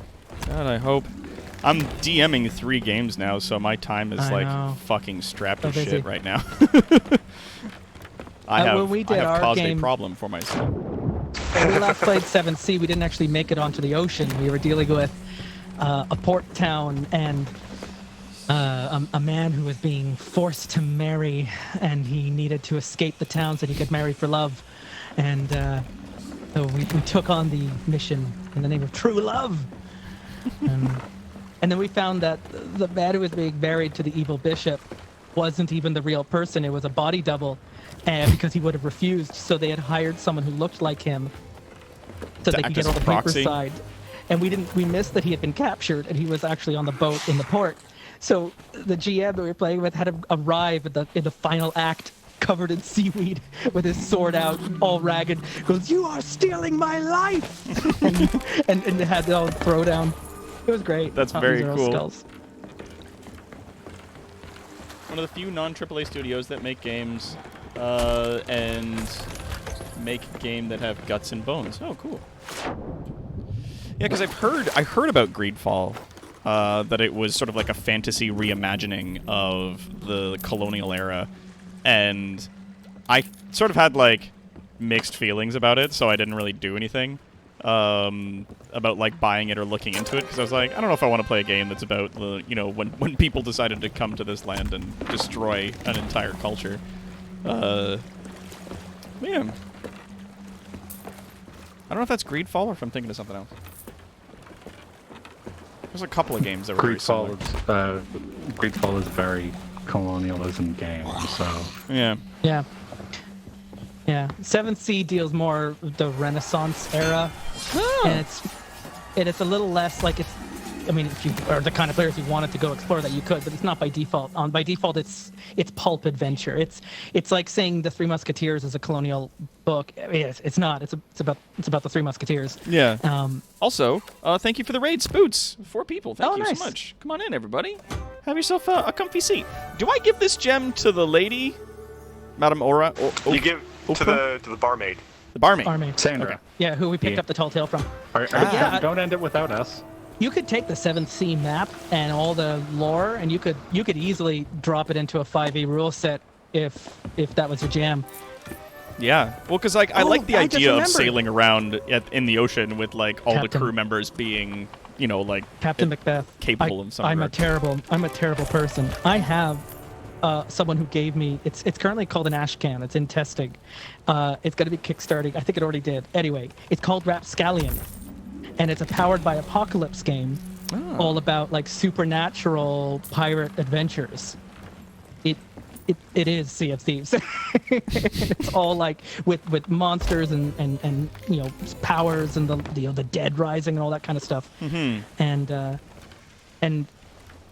God, I hope. I'm DMing 3 games now, so my time is I like know. fucking strapped So as busy. shit right now. I when we did have our caused game- a problem for myself. When we last played 7C, we didn't actually make it onto the ocean. We were dealing with a port town and a man who was being forced to marry, and he needed to escape the town so he could marry for love. And so we took on the mission in the name of true love. And then we found that the man who was being married to the evil bishop wasn't even the real person. It was a body double, and because he would have refused. So they had hired someone who looked like him so they could act get as all a the paper proxy? side. And we missed that he had been captured and he was actually on the boat in the port. So the GM that we were playing with had to arrive in the final act covered in seaweed with his sword out, all ragged, goes, "You are stealing my life!" and had the old throwdown. It was great. That's Oh, very these are all cool. skulls. One of the few non-AAA studios that make games and make a game that have guts and bones. Oh, cool. Yeah, because I heard about Greedfall, that it was sort of like a fantasy reimagining of the colonial era, and I sort of had like mixed feelings about it, so I didn't really do anything. about like buying it or looking into it because I was like, I don't know if I want to play a game that's about the when people decided to come to this land and destroy an entire culture. Yeah. I don't know if that's Greedfall or if I'm thinking of something else. There's a couple of games that were very similar. Greedfall is a very colonialism game, so... Yeah. Yeah. Yeah. 7th Sea deals more with the Renaissance era. And it's a little less like it's... I mean, if you are the kind of players who wanted to go explore that, you could, but it's not by default. By default, it's pulp adventure. It's like saying the Three Musketeers is a colonial book. It's not. It's about the Three Musketeers. Yeah. Also, thank you for the raid, Spoots. 4 people. Thank you nice. so much. Come on in, everybody. Have yourself a comfy seat. Do I give this gem to the lady, Madame Aura? You give to the barmaid. The barmaid. Sandra. Okay. Yeah, who we picked up the tall tale from. Don't end it without us. You could take the 7th Sea map and all the lore, and you could easily drop it into a 5e rule set if that was your jam. Yeah, well, because like I like the I just idea of remembered. sailing around in the ocean with like all the Captain. crew members being, like Captain Macbeth. capable in some I'm a regard. terrible person. I have someone who gave me. It's currently called an ash can. It's in testing. It's going to be kickstarting. I think it already did. Anyway, it's called Rapscallion, and it's a powered by Apocalypse game, all about like supernatural pirate adventures. It is Sea of Thieves. It's all like with monsters and powers and the dead rising and all that kind of stuff. Mm-hmm. And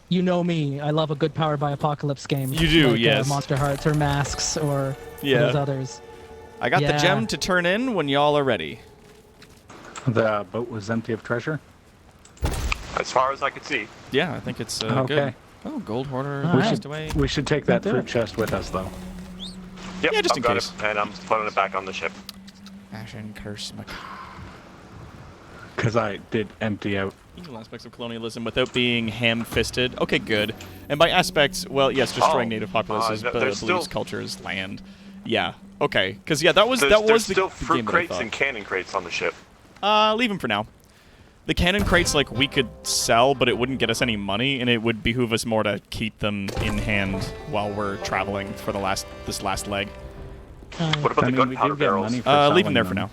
you know me, I love a good powered by Apocalypse game. You do, like, yes. Monster Hearts or Masks or those others. I got the gem to turn in when y'all are ready. The boat was empty of treasure? As far as I could see. Yeah, I think it's okay. good. Oh, gold hoarder. We should take that fruit chest with us, though. Yep, Yeah, just I've in got case. it, and I'm putting it back on the ship. Ashen Curse. Because I did empty out. Evil aspects of colonialism without being ham-fisted. Okay, good. And by aspects, well, yes, destroying native populaces, but there's beliefs, still- cultures, land. Yeah. Okay. Because that was There's the still the fruit game that I crates thought. and cannon crates on the ship. Leave them for now. The cannon crates, like, we could sell, but it wouldn't get us any money, and it would behoove us more to keep them in hand while we're traveling for this last leg. What about the gunpowder barrels? Leave them there for now.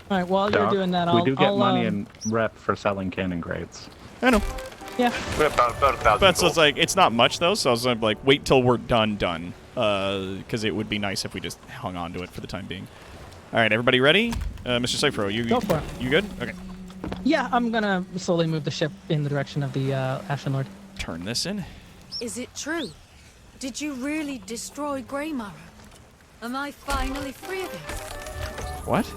All right, while you're doing that, we do get I'll, money and rep for selling cannon crates. I know. Yeah. About 1,000 But so gold. it's like, it's not much, though, so I was like, wait till we're done. Because it would be nice if we just hung on to it for the time being. All right, everybody ready? Mr. Cyphro, Go for it. You good? Okay. Yeah, I'm gonna slowly move the ship in the direction of the Ashen Lord. Turn this in. Is it true? Did you really destroy GREYMARROW? Am I finally free of it? What?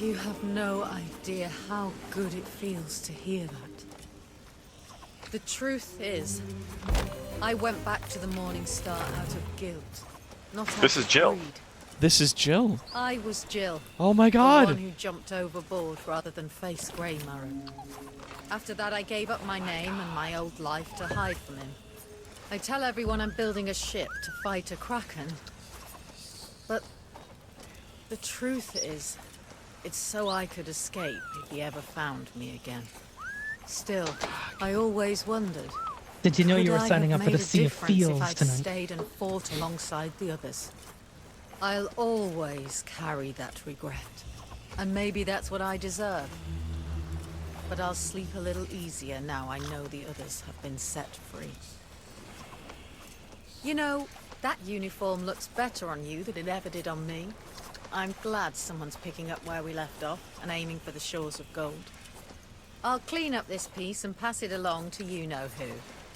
You have no idea how good it feels to hear that. The truth is, I went back to the Morning Star out of guilt, not out This of is Jill. greed. This is Jill. I was Jill. Oh my The god. one who jumped overboard rather than face GREYMARROW. After that, I gave up my name and my old life to hide from him. I tell everyone I'm building a ship to fight a kraken. But the truth is, it's so I could escape if he ever found me again. Still, I always wondered. Did you know you could were I signing have up for the made a Sea of difference if Fields I'd tonight? stayed and fought alongside the others. I'll always carry that regret. And maybe that's what I deserve. But I'll sleep a little easier now I know the others have been set free. You know, that uniform looks better on you than it ever did on me. I'm glad someone's picking up where we left off and aiming for the shores of gold. I'll clean up this piece and pass it along to you-know-who.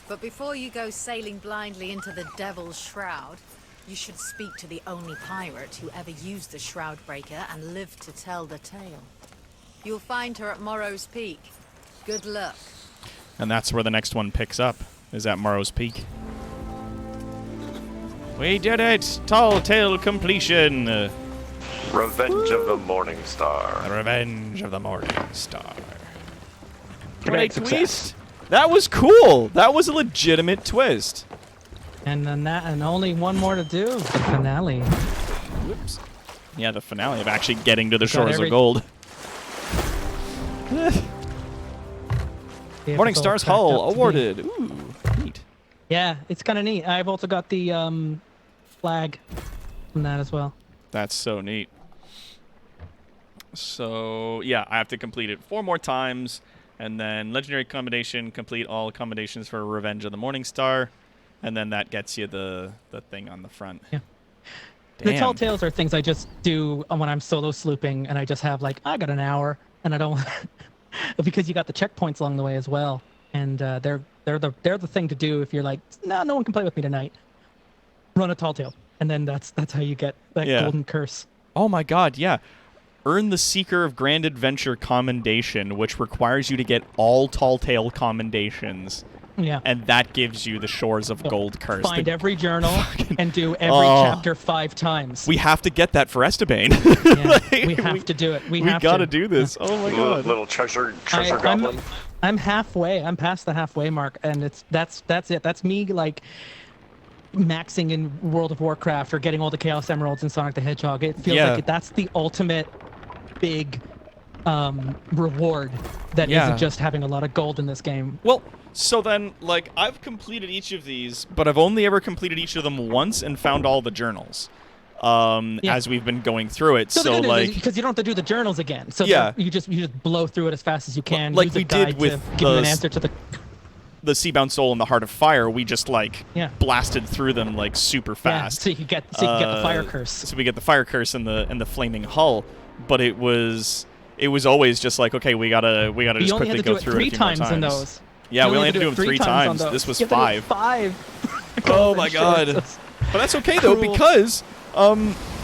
But before you go sailing blindly into the Devil's Shroud, you should speak to the only pirate who ever used the Shroudbreaker and lived to tell the tale. You'll find her at Morrow's Peak. Good luck. And that's where the next one picks up, is at Morrow's Peak. We did it! Tall Tale completion! Revenge of the Morning Star. The Revenge of the Morning Star. Great success. twist! That was cool! That was a legitimate twist. And then and only one more to do. The finale. Whoops. Yeah, the finale of actually getting to the Got shores every- of gold. The Morning episode Stars cracked Hull up to be- awarded. Ooh, neat. Yeah, it's kind of neat. I've also got the flag from that as well. That's so neat. So, yeah, I have to complete it 4 more times. And then Legendary Commendation, complete all commendations for Revenge of the Morning Star. And then that gets you the thing on the front. Yeah. Damn. The tall tales are things I just do when I'm solo slooping, and I just have like, I got an hour, and I don't because you got the checkpoints along the way as well, and they're the thing to do if you're like, no one can play with me tonight. Run a tall tale, and then that's how you get that golden curse. Oh my God, yeah. Earn the Seeker of Grand Adventure Commendation, which requires you to get all Tall Tale commendations. Yeah. And that gives you the Shores of Gold curse. Find every journal and do every chapter 5 times. We have to get that for Esteban. Yeah, we have to do it. We gotta do this. Oh my God. Little treasure goblin. I'm halfway. I'm past the halfway mark, and that's it. That's me like maxing in World of Warcraft or getting all the Chaos Emeralds in Sonic the Hedgehog. It feels like that's the ultimate big reward that isn't just having a lot of gold in this game. Well, so then, like, I've completed each of these, but I've only ever completed each of them once and found all the journals as we've been going through it. So like, because you don't have to do the journals again. So you just blow through it as fast as you can. Like use we a guide did with to give you an answer to the Seabound Soul and the Heart of Fire. We just like blasted through them like super fast. So you can get the fire curse. So we get the fire curse and the flaming hull. But it was always just like, okay, we gotta just quickly go through it a few more times. In those. Yeah, we only had to do them 3 times. This was 5. 5. Oh my God. But that's okay though, because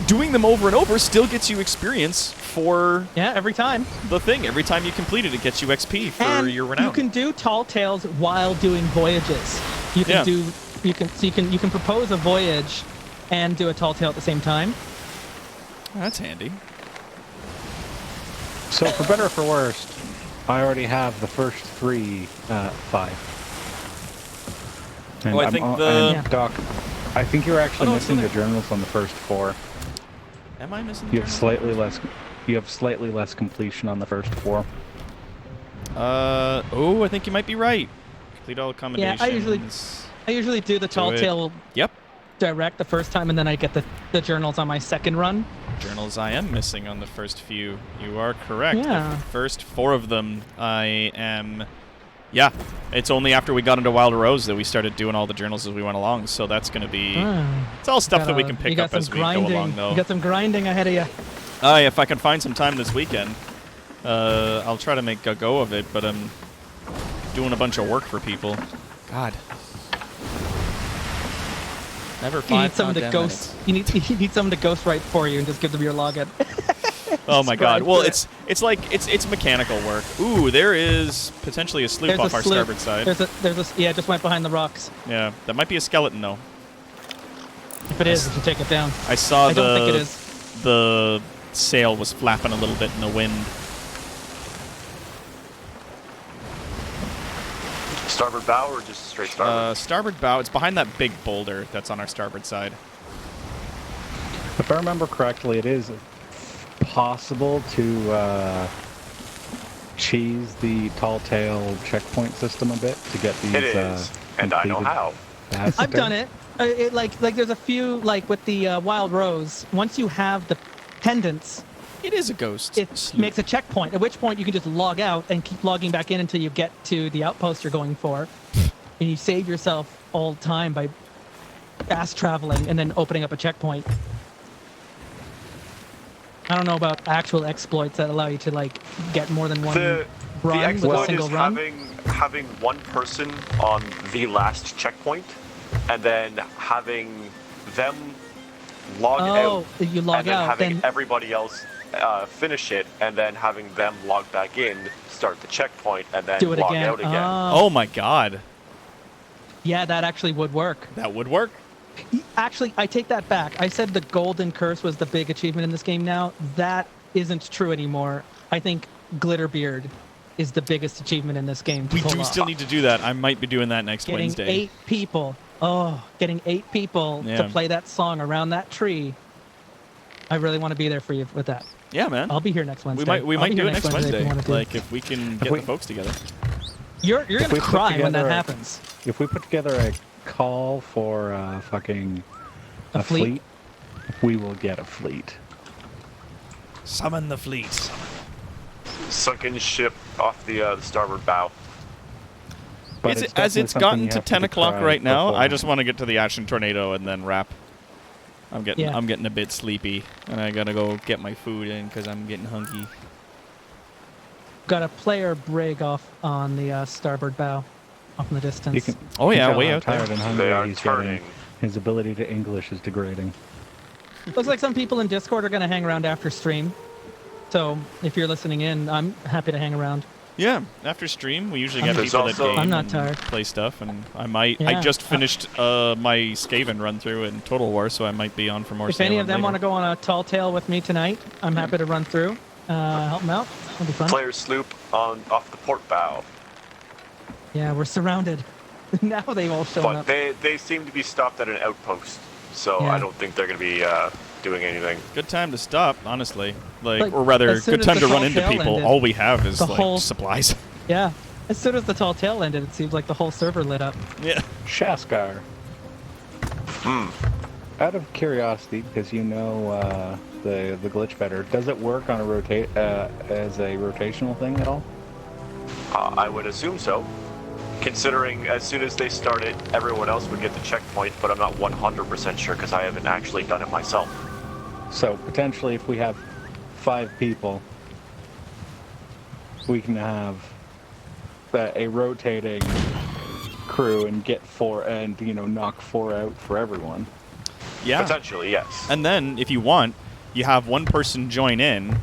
doing them over and over still gets you experience for every time. The thing, every time you complete it, it gets you XP for your renown. You can do tall tales while doing voyages. You can you can propose a voyage and do a tall tale at the same time. Oh, that's handy. So for better or for worse, I already have the first 3 5. And I think Doc, I think you're actually missing the journals on the first 4. Am I missing? You have slightly less completion on the first 4. I think you might be right. Complete all accommodations. Yeah, I usually do the tall tale. Yep. Direct the first time, and then I get the journals on my second run. Journals I am missing on the first few. You are correct. Yeah. The first 4 of them I am. Yeah, it's only after we got into Wild Rose that we started doing all the journals as we went along. So that's going to be. It's all stuff that we can pick up as we go along, though. You got some grinding ahead of you. If I can find some time this weekend, I'll try to make a go of it. But I'm doing a bunch of work for people. God. Never 5 You need someone to ghost. You need someone to ghostwrite for you and just give them your login. Oh my God! Well, it's mechanical work. Ooh, there is potentially a sloop off our starboard side. Yeah, it just went behind the rocks. Yeah, that might be a skeleton though. If it is, you take it down. I saw I don't think it is. The sail was flapping a little bit in the wind. Starboard bow or just straight starboard? Starboard bow. It's behind that big boulder that's on our starboard side. If I remember correctly, it is possible to cheese the tall tail checkpoint system a bit to get these. It is, and I know how. I've done it. Like there's a few, like with the Wild Rose. Once you have the pendants, it is a ghost. It makes a checkpoint. At which point you can just log out and keep logging back in until you get to the outpost you're going for, and you save yourself all time by fast traveling and then opening up a checkpoint. I don't know about actual exploits that allow you to like get more than one run the exploit with a single is run. having one person on the last checkpoint, and then having them log out. You log and then out, having then everybody else finish it, and then having them log back in, start the checkpoint, and then do it log again. out again. Oh my God. Yeah, that actually would work. That would work. Actually, I take that back. I said the golden curse was the big achievement in this game now. That isn't true anymore. I think Glitterbeard is the biggest achievement in this game. We do still need to do that. I might be doing that next Wednesday. Wednesday. 8 people. Oh, getting 8 people to play that song around that tree. I really want to be there for you with that. Yeah, man. I'll be here next Wednesday. We might do it next Wednesday. if you wanna do Like if we can get the folks together. You're gonna we put cry when that together happens. If we put together a call for fucking A fleet? we will get a fleet. Summon the fleet. Sunken ship off the starboard bow. But As it's gotten to 10 o'clock right now, I just want to get to the Action Tornado and then wrap. I'm getting a bit sleepy, and I gotta go get my food in because I'm getting hungry. Got a player brig off on the starboard bow, off in the distance. Oh yeah, way how out there. tired and hungry They are he's turning. getting. His ability to English is degrading. Looks like some people in Discord are gonna hang around after stream. So if you're listening in, I'm happy to hang around. Yeah, after stream, we usually get There's people that also- game I'm not and tired. play stuff, and I might. Yeah. I just finished my Skaven run through in Total War, so I might be on for more. If any of them want to go on a tall tale with me tonight, I'm happy to run through, help them out. It'll be fun. Player sloop off the port bow. Yeah, we're surrounded. Now they've all shown But up. they seem to be stopped at an outpost, so Yeah. I don't think they're going to be doing anything. Good time to stop, honestly. Like, or rather, as soon good as time the to run tall into tale people. ended, All we have is the like whole- supplies. Yeah. As soon as the tall tale ended, it seems like the whole server lit up. Yeah. Shaskar. Out of curiosity, because you know the glitch better, does it work on a as a rotational thing at all? I would assume so, considering as soon as they start it, everyone else would get the checkpoint, but I'm not 100% sure because I haven't actually done it myself. So potentially, if we have 5 people, we can have a rotating crew and get 4 and knock 4 out for everyone. Yeah. Potentially, yes. And then, if you want, you have one person join in.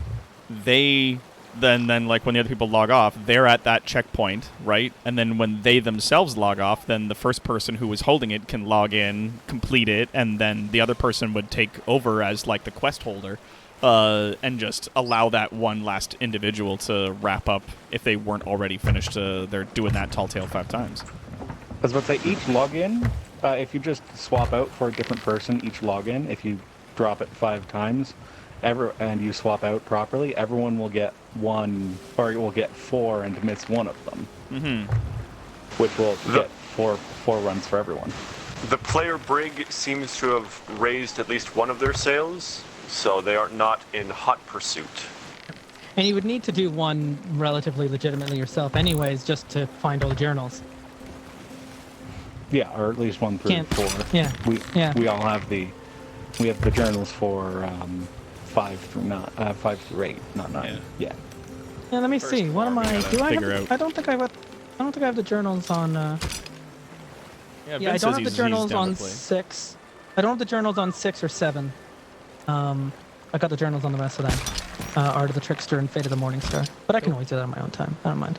They then like when the other people log off, they're at that checkpoint, right? And then when they themselves log off, then the first person who was holding it can log in, complete it, and then the other person would take over as like the quest holder, and just allow that one last individual to wrap up if they weren't already finished. They're doing that tall tale 5 times. I was about to say, each login, if you just swap out for a different person, each login, if you drop it 5 times, and you swap out properly, everyone will get 1, or will get 4 and miss 1 of them. Mm-hmm. Which will get 4 runs for everyone. The player brig seems to have raised at least one of their sails, so they are not in hot pursuit. And you would need to do one relatively legitimately yourself anyways, just to find all the journals. Yeah, or at least 1 through Can't- 4. yeah, yeah. We all have the journals for 5 through 8, not 9. Yeah. Yeah, let me First see. What am form, we I? gotta Do I have? figure out. I don't think I have the journals on. Yeah, Yeah, I Vince don't says have the he's journals down on to play. 6. I don't have the journals on 6 or 7. I got the journals on the rest of them. Art of the Trickster and Fate of the Morning Star. But I can always do that on my own time. I don't mind.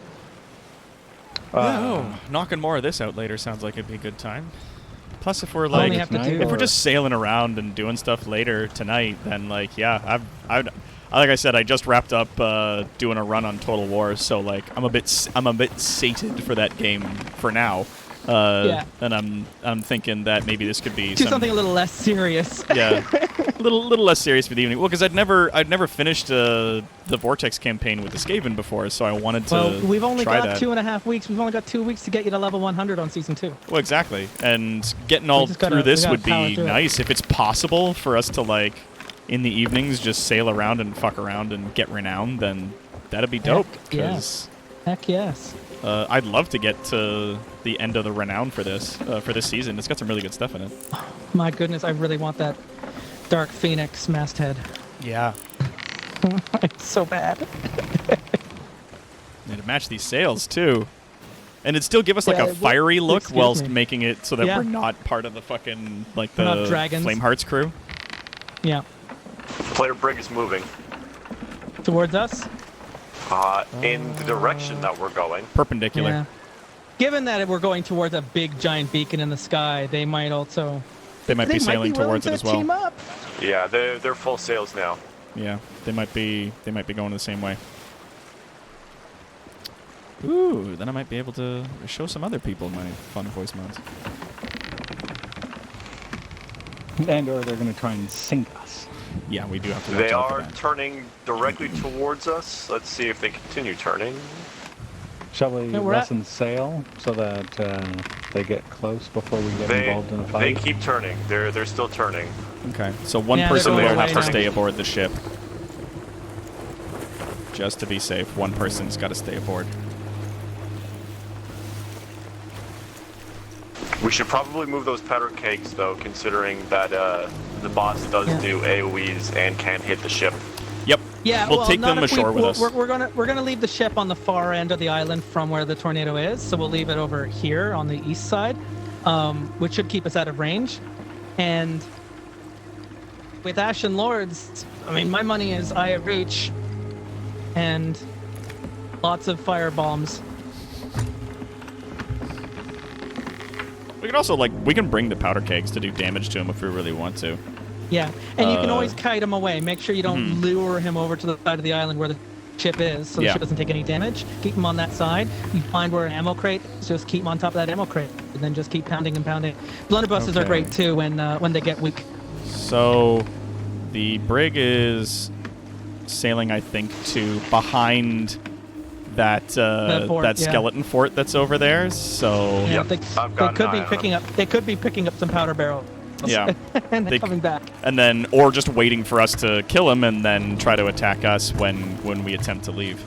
Knocking more of this out later sounds like it'd be a good time. Plus, if we're I only like, have to do- if we're just sailing around and doing stuff later tonight, then like, yeah, like I said, I just wrapped up doing a run on Total War, so like I'm a bit sated for that game for now. Yeah. And I'm thinking that maybe this could be Do something a little less serious. yeah, a little less serious for the evening. Well, because I'd never finished the Vortex campaign with the Skaven before, so I wanted to. Well, we've only try got that. 2.5 weeks. We've only got 2 weeks to get you to level 100 on season 2. Well, exactly, and getting all just through gotta- this we would gotta power be through it. nice if it's possible for us to like in the evenings just sail around and fuck around and get renowned. Then that'd be dope. yeah. 'Cause, Heck yes. I'd love to get to the end of the renown for this season. It's got some really good stuff in it. My goodness, I really want that Dark Phoenix masthead. Yeah. It's so bad. And to match these sails too. And it'd still give us like Yeah, a fiery look excuse whilst me. making it so that Yeah. we're not part of the fucking like We're not the dragons. Flamehearts crew. Yeah. Player brig is moving Towards us? in the direction that we're going. Perpendicular. Yeah. Given that we're going towards a big giant beacon in the sky, they might also. They might be sailing willing towards to it as well. Team up. Yeah, they're full sails now. Yeah, they might be going the same way. Ooh, then I might be able to show some other people my fun voice mods. And or they're going to try and sink us. Yeah, we do have to watch They out for are that. turning directly towards us. Let's see if they continue turning. Shall we No, we're at- lessen sail so that they get close before we get involved in a They fight? keep turning. They're still turning. Okay, so one Yeah, they're person going will have away to now. stay aboard the ship. Just to be safe, one person's got to stay aboard. We should probably move those powder kegs, though, considering that the boss does do AoEs and can hit the ship. Yep. Yeah, we'll well, take not them if ashore with us. We're gonna leave the ship on the far end of the island from where the tornado is. So we'll leave it over here on the east side, which should keep us out of range. And with Ashen Lords, I mean, my money is Eye of Reach and lots of fire bombs. We can also, like, we can bring the powder kegs to do damage to him if we really want to. Yeah, and you can always kite him away. Make sure you don't lure him over to the side of the island where the ship is, so the ship doesn't take any damage. Keep him on that side. You find where an ammo crate is, just keep him on top of that ammo crate, and then just keep pounding and pounding. Blunderbusses are great too when they get weak. So, the brig is sailing, I think, to behind that fort, skeleton fort that's over there. So Yeah, I've got they could an be eye on picking up. They could be picking up some powder barrels. Yeah. and then coming back. and then, or just waiting for us to kill him and then try to attack us when we attempt to leave.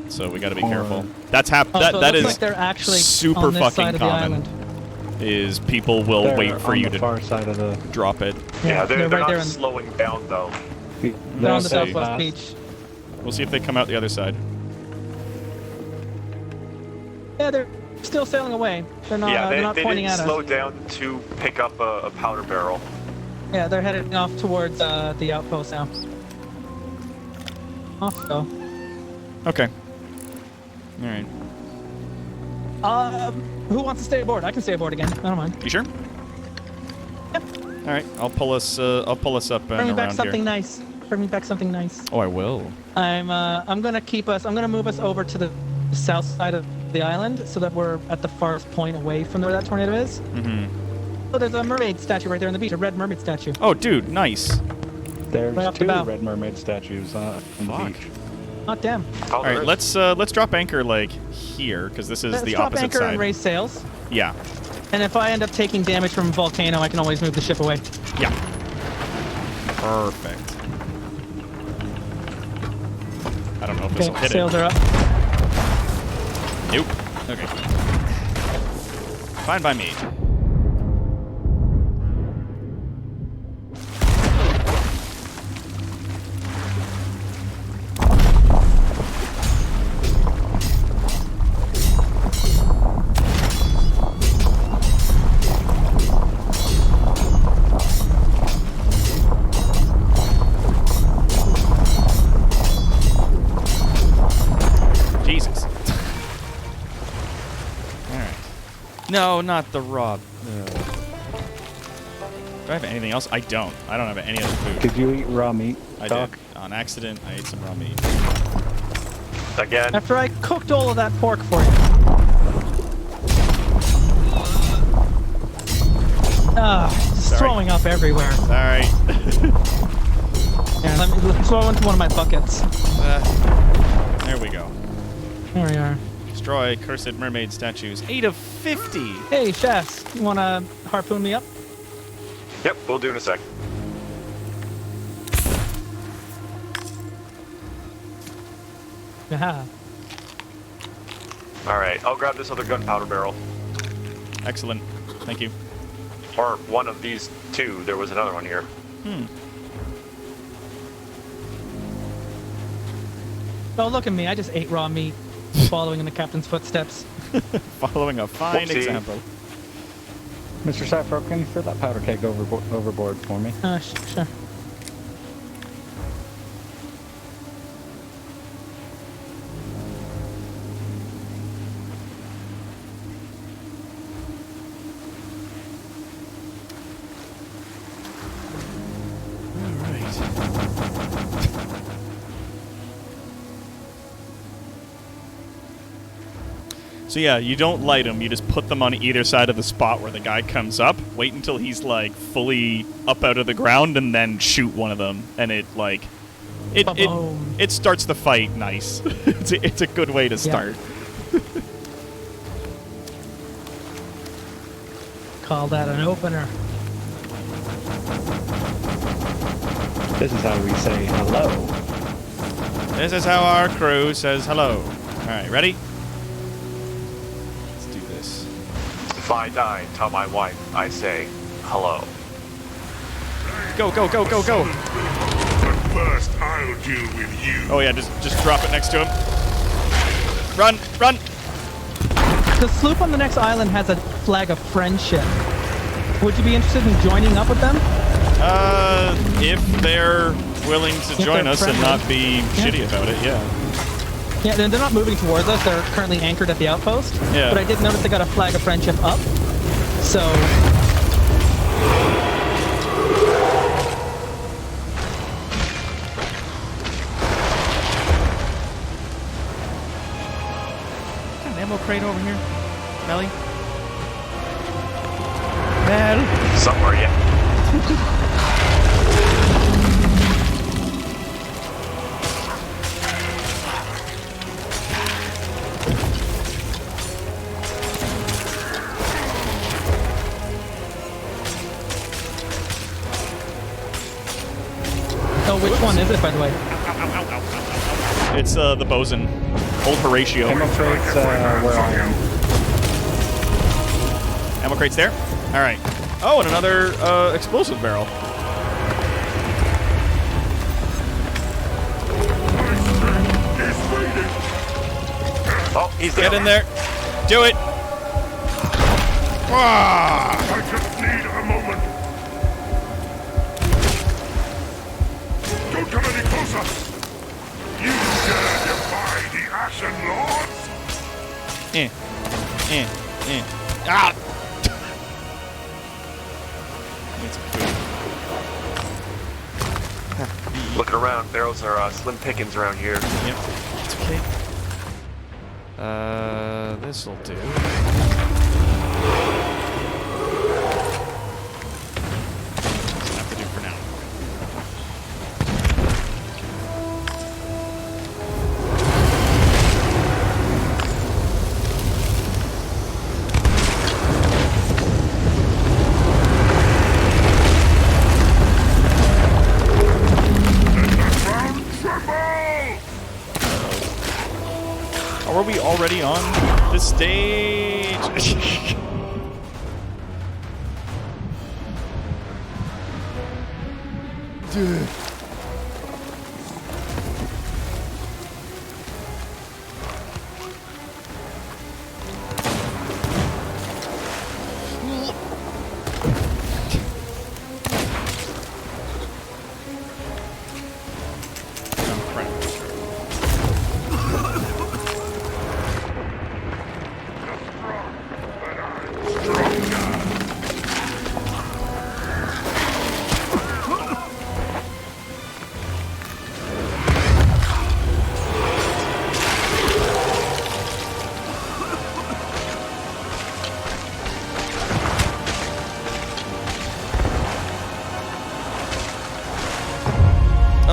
So we got to be careful. That's So that it looks is like they're actually super on this fucking side of the common. island. Is people will They're wait for on you the to far side of the. drop it. Yeah, they're right not there. slowing down, though. They're on the see. southwest beach. We'll see if they come out the other side. Yeah, they're still sailing away. They're not. Yeah, they're not they pointing didn't at slow us. down to pick up a powder barrel. Yeah, they're heading off towards the outpost now. Off go. Okay. All right. Who wants to stay aboard? I can stay aboard again. I don't mind. You sure? Yep. All right. I'll pull us up Bring me and back around something here. nice. Bring me back something nice. Oh, I will. I'm gonna move us over to the south side of the island so that we're at the farthest point away from where that tornado is. Mm-hmm. Oh, there's a mermaid statue right there on the beach, a red mermaid statue. Oh, dude, nice. There's Right off the two bow. red mermaid statues on the beach. Oh, damn. All right, let's drop anchor like here because this is Let's the drop opposite anchor side. and raise sails. Yeah. And if I end up taking damage from a volcano, I can always move the ship away. Yeah. Perfect. I don't know if this will Okay, hit sails it. are up. Nope. Okay. Fine by me. Jesus. Alright. No, not the raw. Do I have anything else? I don't. I don't have any other food. Did you eat raw meat, I Doc? did. On accident, I ate some raw meat. Again. After I cooked all of that pork for you. Just Sorry. throwing up everywhere. Sorry. Yeah, let me throw into one of my buckets. There we go. There we are. Destroy cursed mermaid statues. 8 of 50. Hey, chefs, you want to harpoon me up? Yep, we'll do in a sec. Yeah. All right, I'll grab this other gunpowder barrel. Excellent. Thank you. Or one of these two. There was another one here. Oh, look at me. I just ate raw meat, following in the captain's footsteps. Following a fine Whoopsie. example. Mr. Sappho, can you throw that powder keg overboard for me? Sure. So yeah, you don't light them. You just put them on either side of the spot where the guy comes up. Wait until he's like fully up out of the ground, and then shoot one of them. And it like, it starts the fight nice. it's a good way to start. Call that an opener. This is how we say hello. This is how our crew says hello. All right, ready? Let's do this. If I die, tell my wife I say hello. Go, go, go, go, go. But first, I'll deal with you. Oh yeah, just drop it next to him. Run, run. The sloop on the next island has a flag of friendship. Would you be interested in joining up with them? If they're willing to join us and not be shitty about it, yeah. Yeah, they're not moving towards us. They're currently anchored at the outpost. Yeah. But I did notice they got a flag of friendship up. So... Got an ammo crate over here, Melly. Mel. Somewhere, yeah. Oh, which one is it, by the way? It's the bosun, old Horatio. Ammo crates, where I am. Ammo crate's there. All right. Oh, and another explosive barrel. Oh, he's Get down. in there. Do it. Ah! I just need a moment. Don't come any closer. You dare defy the Ashen Lords? Ah! Looking around, barrels are slim pickings around here. Yep. It's okay. This'll do. That's enough to do for now. Are we already on the stage? Dude.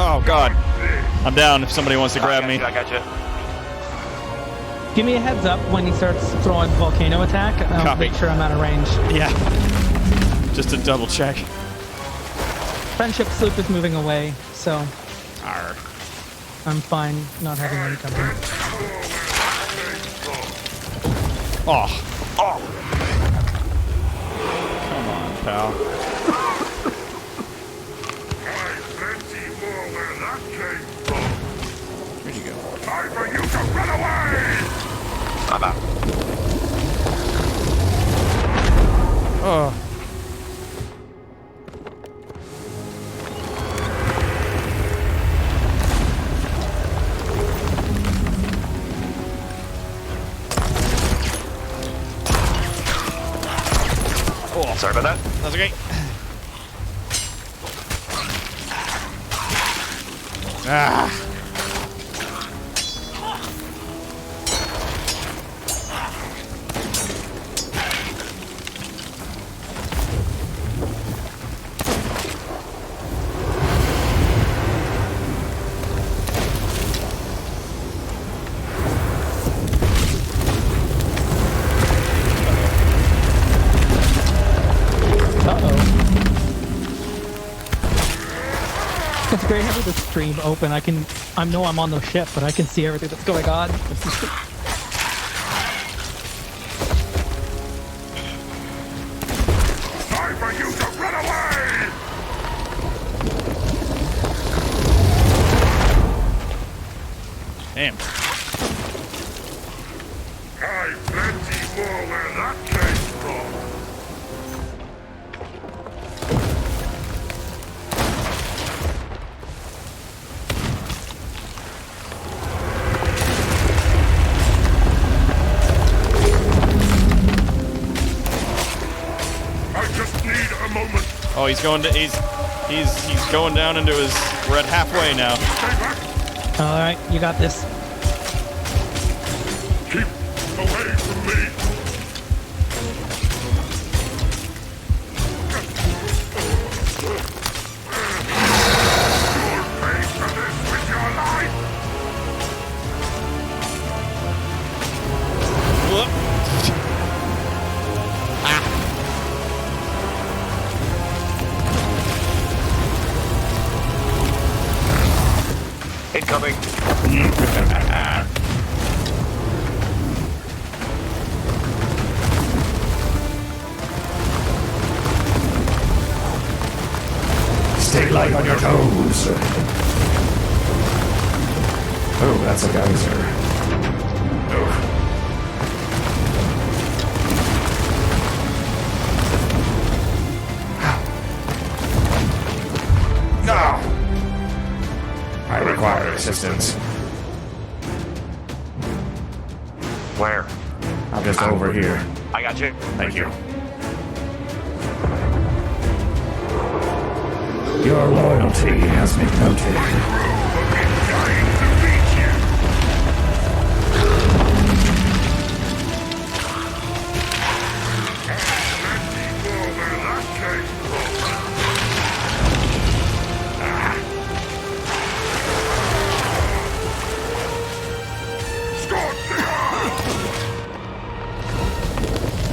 Oh god. I'm down if somebody wants to grab me. I got you. Give me a heads up when he starts throwing volcano attack. I'll Copy. make sure I'm out of range. Yeah. Just to double check. Friendship sloop is moving away, so Arr. I'm fine not having any company. Oh. Oh. Come on, pal. Plenty more where that came from. Where'd you go? Time for you to run away! I'm out. Oh. Oh, Sorry about that. that's okay. Ah. It's great having the stream open. I know I'm on the ship, but I can see everything that's going on. Time for you to run away! Damn. I've plenty more where that came from. I just need a moment. Oh, he's going to he's going down into his. We're at halfway now. Stay back. All right, you got this. Keep away from me. You'll pay for this with your life. Whoop. Incoming. Stay light on your toes. Oh, that's a geyser. Oh. No! I require assistance. Where? I'm just over here. I got you. Thank you. Your loyalty has been noted.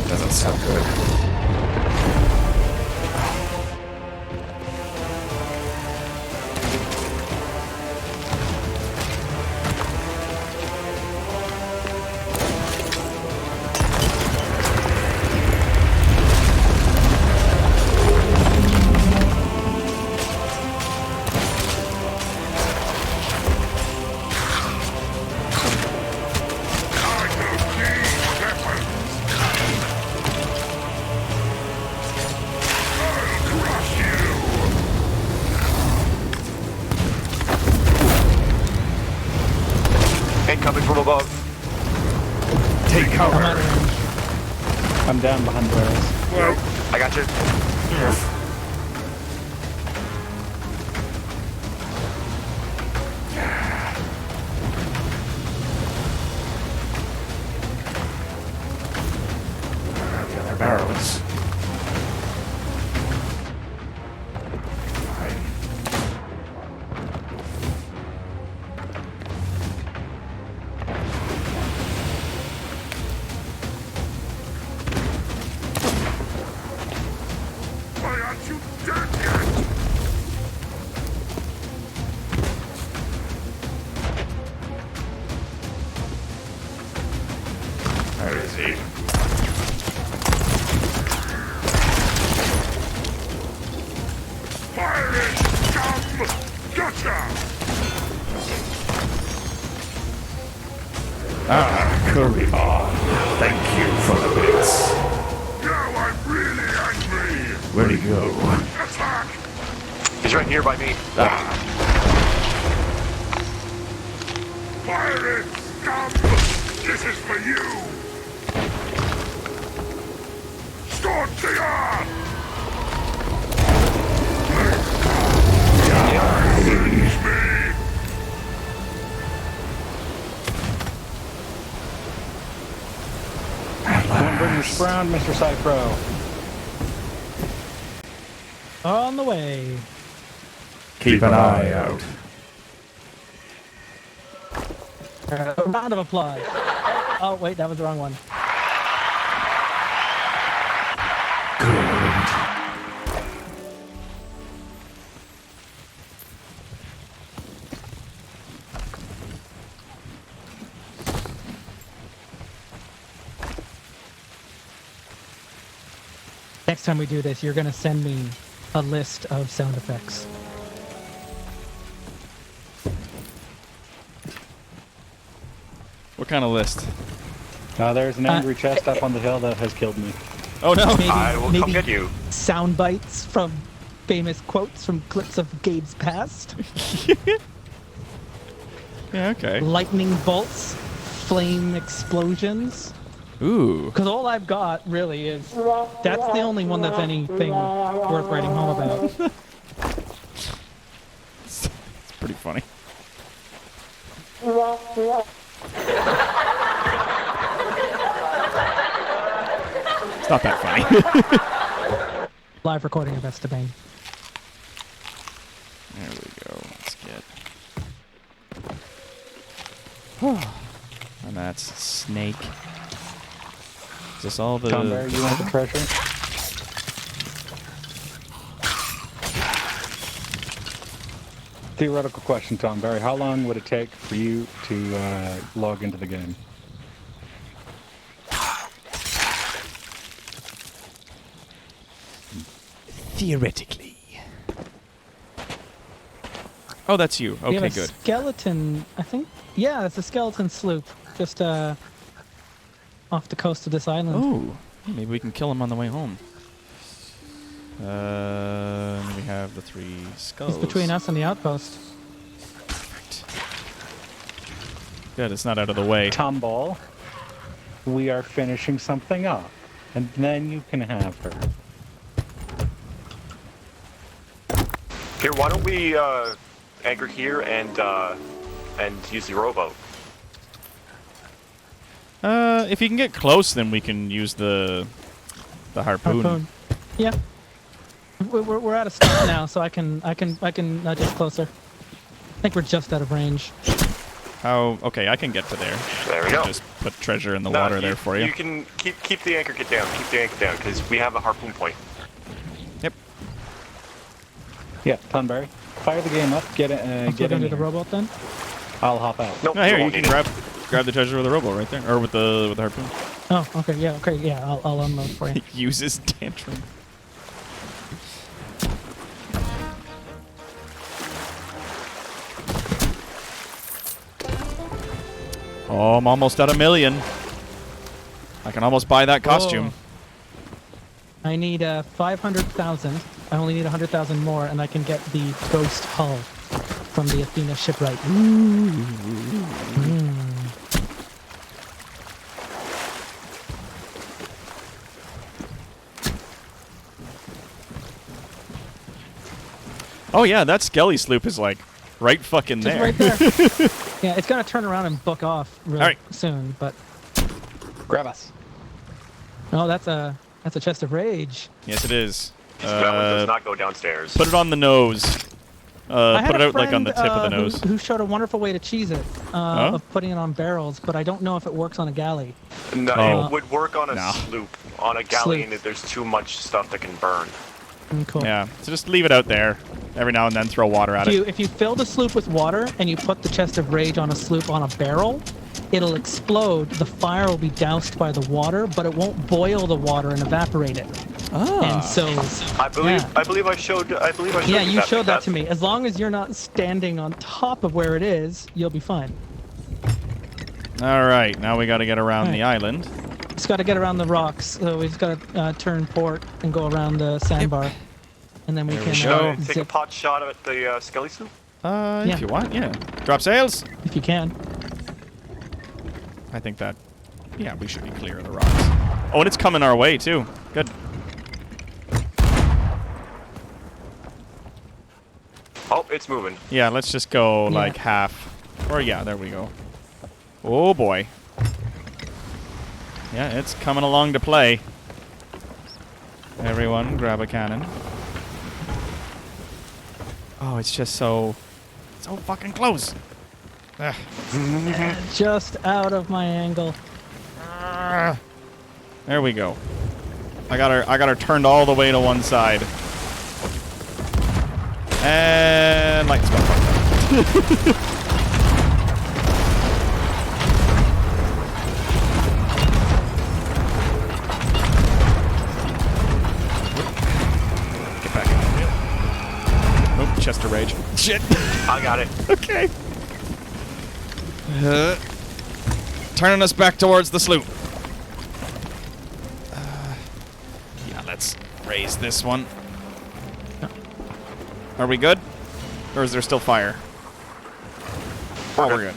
Doesn't sound good. Incoming from above. Take cover. I'm down behind barrels. Well, I got you. The other barrels. Fine. why aren't you dead yet? Where is he? Fire it, scum! Gotcha! Ah, curry on. Thank you for the bits. Now I'm really angry! Where'd he go? Attack! He's right here by me. Ah, Fire it, scum! This is for you! Scorch the earth! Avenge me! Don't bring this round, Mr. Cypro. On the way. keep an eye out. A round of applause. Oh, wait, that was the wrong one. Good. Next time we do this, you're gonna send me a list of sound effects. What kind of list? There's an angry chest up on the hill that has killed me. Oh no! Maybe, I will come maybe get you. sound bites from famous quotes from clips of Gabe's past. Yeah, okay. Lightning bolts, flame explosions. Ooh. Because all I've got really is that's the only one that's anything worth writing home about. It's pretty funny. It's not that funny. Live recording of Esteban. There we go. Let's get. And that's snake. Is this all the? Tom Bear, you want the treasure? Theoretical question, Tom Barry. How long would it take for you to log into the game? Theoretically. Oh, that's you. We have Okay, a good. skeleton, I think. Yeah, it's a skeleton sloop just off the coast of this island. Oh, maybe we can kill him on the way home. We have the 3 skulls. It's between us and the outpost. Perfect. Good, it's not out of the way. Tomball, we are finishing something up, and then you can have her. Here, why don't we anchor here and use the rowboat? If you can get close, then we can use the harpoon. Yeah. We're out of stuff now, so I can nudge it closer. I think we're just out of range. How? Okay, I can get to there. There we go. Just put treasure in the water there for you. You can keep the anchor down. Keep the anchor down, because we have a harpoon point. Yep. Yeah, Tunberry, fire the game up. Get it. Get into in the here. rowboat then. I'll hop out. Nope, No, here you won't can need it. grab the treasure with the rowboat right there, or with the harpoon. Oh, okay, yeah. I'll unload for you. Uses tantrum. Oh, I'm almost at 1 million. I can almost buy that costume. I need 500,000. I only need 100,000 more, and I can get the ghost hull from the Athena shipwright. Oh yeah, that skelly sloop is like right fucking Just there. right there. Yeah, it's gonna turn around and book off really soon, but Grab us. oh, that's a chest of rage. Yes, it is. That one does not go downstairs. Put it on the nose. I had Put it a out like on the tip friend, of the nose. who showed a wonderful way to cheese it, of putting it on barrels, but I don't know if it works on a galley. No, Oh. it would work on a No. sloop. On a galley, Sloop. there's too much stuff that can burn. Cool. Yeah, so just leave it out there. Every now and then throw water at it. If you fill the sloop with water and you put the chest of rage on a sloop on a barrel, it'll explode. The fire will be doused by the water, but it won't boil the water and evaporate it. Ah. And so, I believe I showed. yeah, you showed that to me. As long as you're not standing on top of where it is, you'll be fine. All right, now we got to get around the island. Just got to get around the rocks. So we've got to turn port and go around the sandbar, and then we can go. Take a pot shot at the skelly sloop. If you want, yeah. Drop sails. if you can. I think that, yeah, we should be clear of the rocks. Oh, and it's coming our way too. Good. Oh, it's moving. Yeah, let's just go like half. Or yeah, there we go. Oh boy. Yeah, it's coming along to play. Everyone, grab a cannon. Oh, it's just so fucking close. Ugh. Just out of my angle. There we go. I got her turned all the way to one side. And light spell. chest of rage. Shit. I got it. Okay. Turning us back towards the sloop. Yeah, let's raise this one. Are we good? Or is there still fire? Oh, we're good.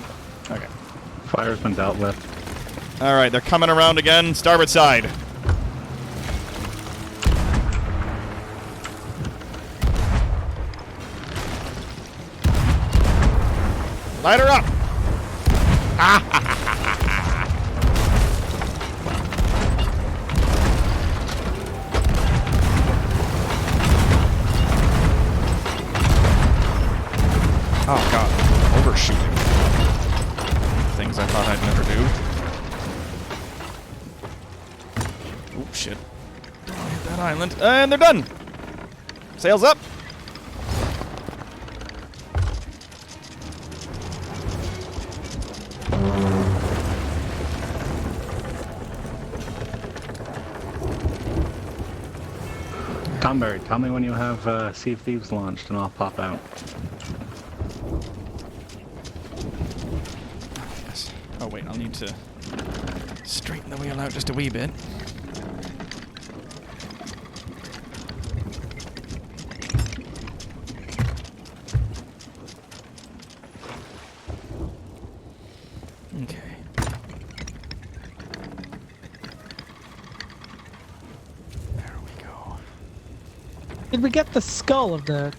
Okay. Fire's been dealt with. All right, they're coming around again. Starboard side. Light her up. Oh god, overshooting. Things I thought I'd never do. Oop, shit. Don't wanna hit that island. And they're done! Sails up! Tomberry, tell me when you have Sea of Thieves launched and I'll pop out. Yes. Oh wait, I'll need to straighten the wheel out just a wee bit. Okay. There we go. Did we get the skull of the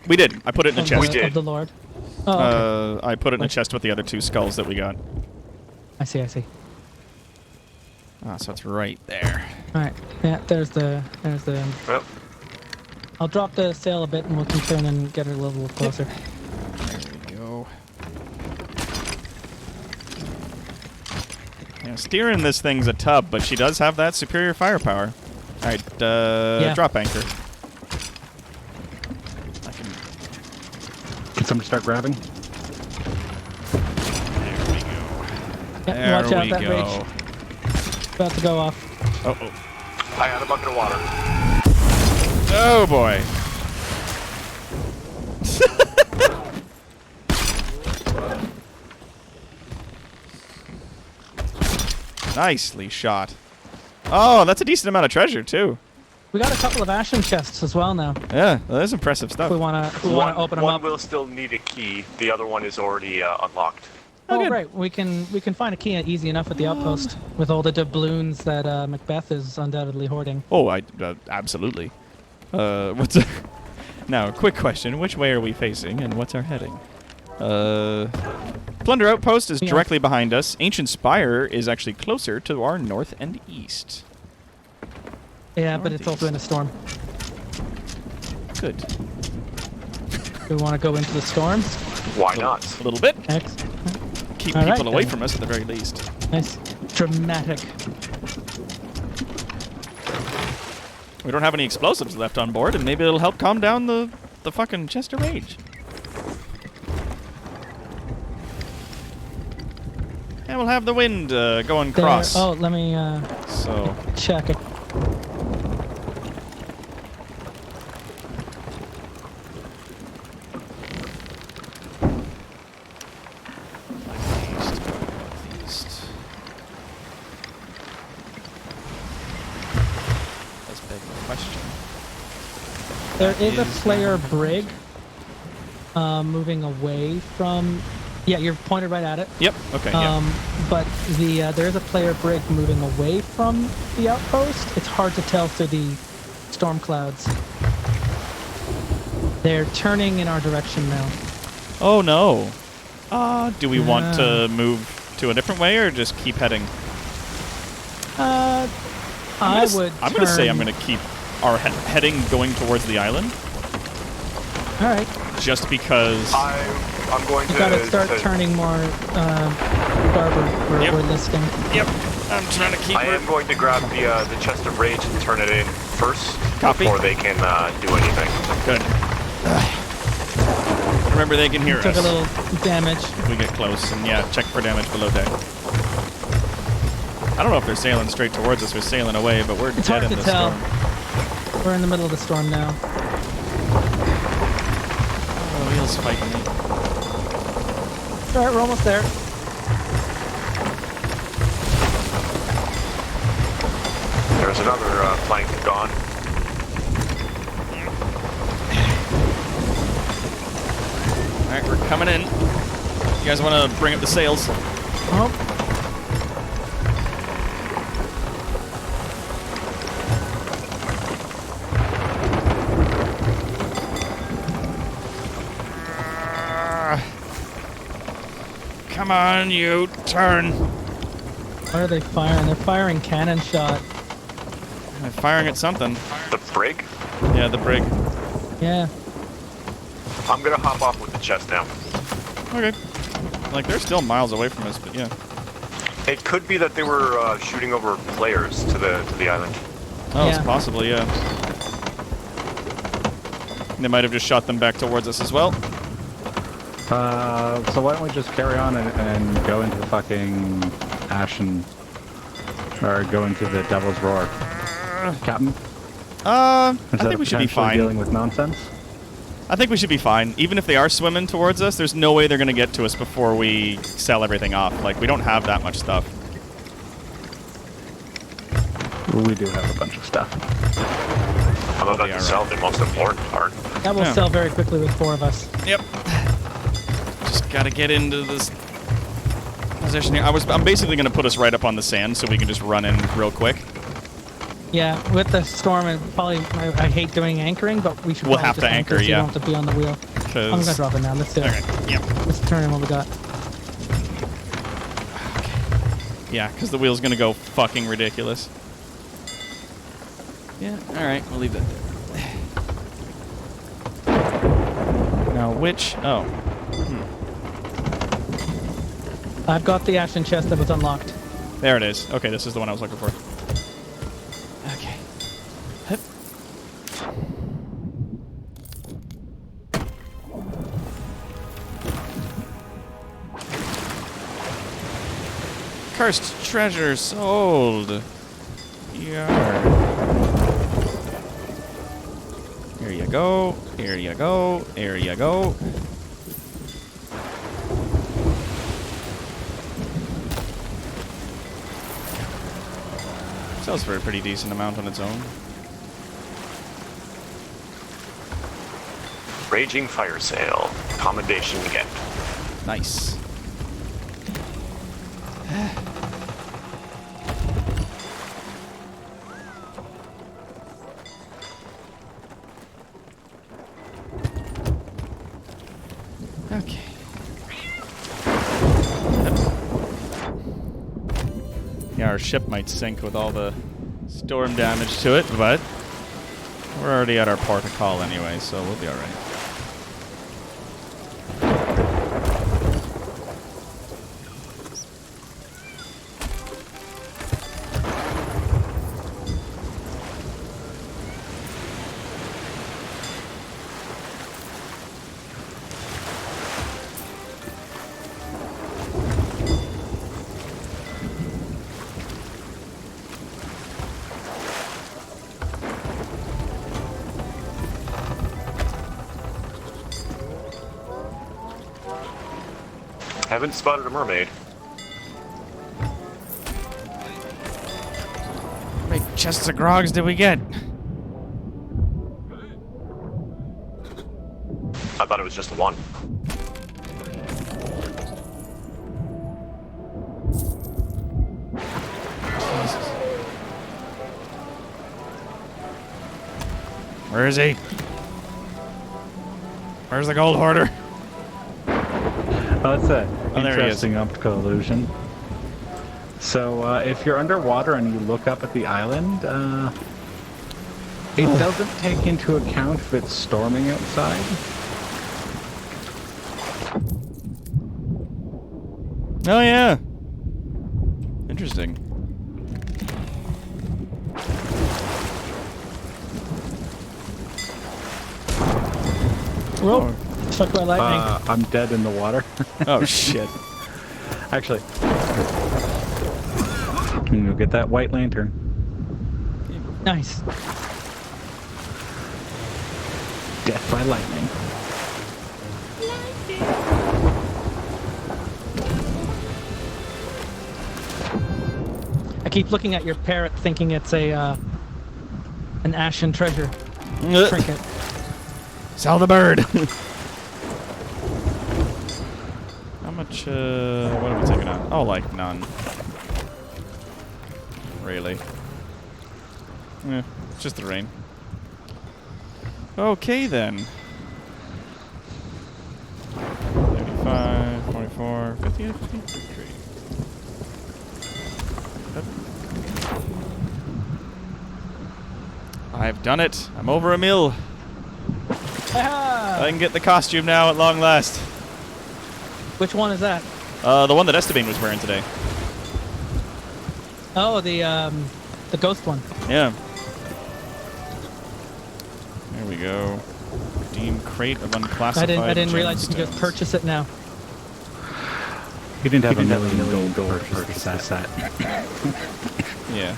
We did. I put it in a of chest. We did. of the Lord? Oh, okay. I put it in a chest with the other 2 skulls that we got. I see. I see. Ah, so it's right there. All right. Yeah. There's the. Yep. I'll drop the sail a bit, and we can turn and get it a little closer. There we go. Yeah, steering this thing's a tub, but she does have that superior firepower. All right, Yeah. drop anchor. I can. Can somebody start grabbing? There we go. Yep, There watch out, we that go. rage about to go off. Oh, oh. I got a bucket of water. Oh boy. Nicely shot. Oh, that's a decent amount of treasure too. We got a couple of ashen chests as well now. Yeah, well, that's impressive stuff. We wanna open them One up. will still need a key. The other one is already unlocked. Oh, good. great. We can find a key easy enough at the outpost with all the doubloons that Macbeth is undoubtedly hoarding. Oh, absolutely. What's now? Quick question: which way are we facing, and what's our heading? Plunder Outpost is Yeah. directly behind us. Ancient Spire is actually closer to our north and east. Yeah, but it's also in a storm. Good. Do we want to go into the storm? Why not? A little bit. Keep All right, people away then. from us at the very least. Nice. Dramatic. We don't have any explosives left on board, and maybe it'll help calm down the fucking chest of rage. And we'll have the wind going There- cross. Oh, let me So check it. east. That's a big question. There That is a is player not- brig moving away from. Yeah, you're pointed right at it. Yep. Okay. Yeah. But there is a player brig moving away from the outpost. It's hard to tell through the storm clouds. They're turning in our direction now. Oh no. Do we want Yeah. to move to a different way or just keep heading? I would. I'm gonna say I'm turn- gonna keep our heading going towards the island, All right. just because. I'm going You to. gotta start turning more starboard. Yep. We're listing. Yep. I'm trying to keep. I am going to grab the chest of rage and turn it in first Copy. before they can do anything. Good. Remember, they can hear Took us a little damage. if we get close, and yeah, check for damage below deck. I don't know if they're sailing straight towards us or sailing away, but we're It's dead hard in to the tell. storm. We're in the middle of the storm now. wheel's fighting me. Alright, we're almost there. There's another plank gone. Alright, we're coming in. You guys want to bring up the sails? Oh. Come on, you turn. What are they firing? They're firing cannon shot. They're firing at something. The brig? Yeah, the brig. Yeah. I'm gonna hop off with the chest now. Okay. Like, they're still miles away from us, but yeah. It could be that they were shooting over players to the island. Oh, Yeah. it's possibly, yeah. They might have just shot them back towards us as well. So why don't we just carry on and go into the fucking Ashen, or go into the Devil's Roar, Captain? I Instead think we of should be potentially fine. Dealing with nonsense. I think we should be fine. Even if they are swimming towards us, there's no way they're going to get to us before we sell everything off. Like, we don't have that much stuff. We do have a bunch of stuff. I'm about to sell the most important part. That will Yeah. sell very quickly with 4 of us. Yep. Just got to get into this position here. I'm basically going to put us right up on the sand so we can just run in real quick. Yeah, with the storm, and probably I hate doing anchoring, but we should. We'll probably have just to anchor, so you yeah. don't have to be on the wheel. I'm gonna drop it now. Let's do it. Okay. Yep. Let's turn in what we got. Yeah, because the wheel's going to go fucking ridiculous. Yeah, alright, we'll leave that there. Now, which... Oh. I've got the ashen chest that was unlocked. There it is. Okay, this is the one I was looking for. Okay. Hup. Cursed treasure sold. Yarr. Here you go. Here you go. Here you go. Sells for a pretty decent amount on its own. Raging fire sale. Commendation again. Nice. Okay. Yeah, our ship might sink with all the storm damage to it, but we're already at our port of call anyway, so we'll be alright. Haven't spotted a mermaid. How many chests of grogs did we get? I thought it was just one. Jesus. Where is he? Where's the gold hoarder? Oh, that's an Oh, there he is. interesting optical illusion. So, if you're underwater and you look up at the island, it doesn't take into account if it's storming outside. Oh, yeah. Interesting. Whoa! Struck by lightning. I'm dead in the water. Oh, shit. Actually, you get that white lantern. Nice. Death by lightning. keep looking at your parrot, thinking it's a an ashen treasure trinket. Sell the bird. How much? What are we taking out? Oh, like none. Really? Yeah, it's just the rain. Okay then. 35, 44, 50, 53. I've done it. I'm over a mill. I can get the costume now at long last. Which one is that? The one that Esteban was wearing today. Oh, the ghost one. Yeah. There we go. Redeem crate of unclassified. I didn't realize you could just gemstones. purchase it now. You didn't have a million gold purchase that set. Yeah.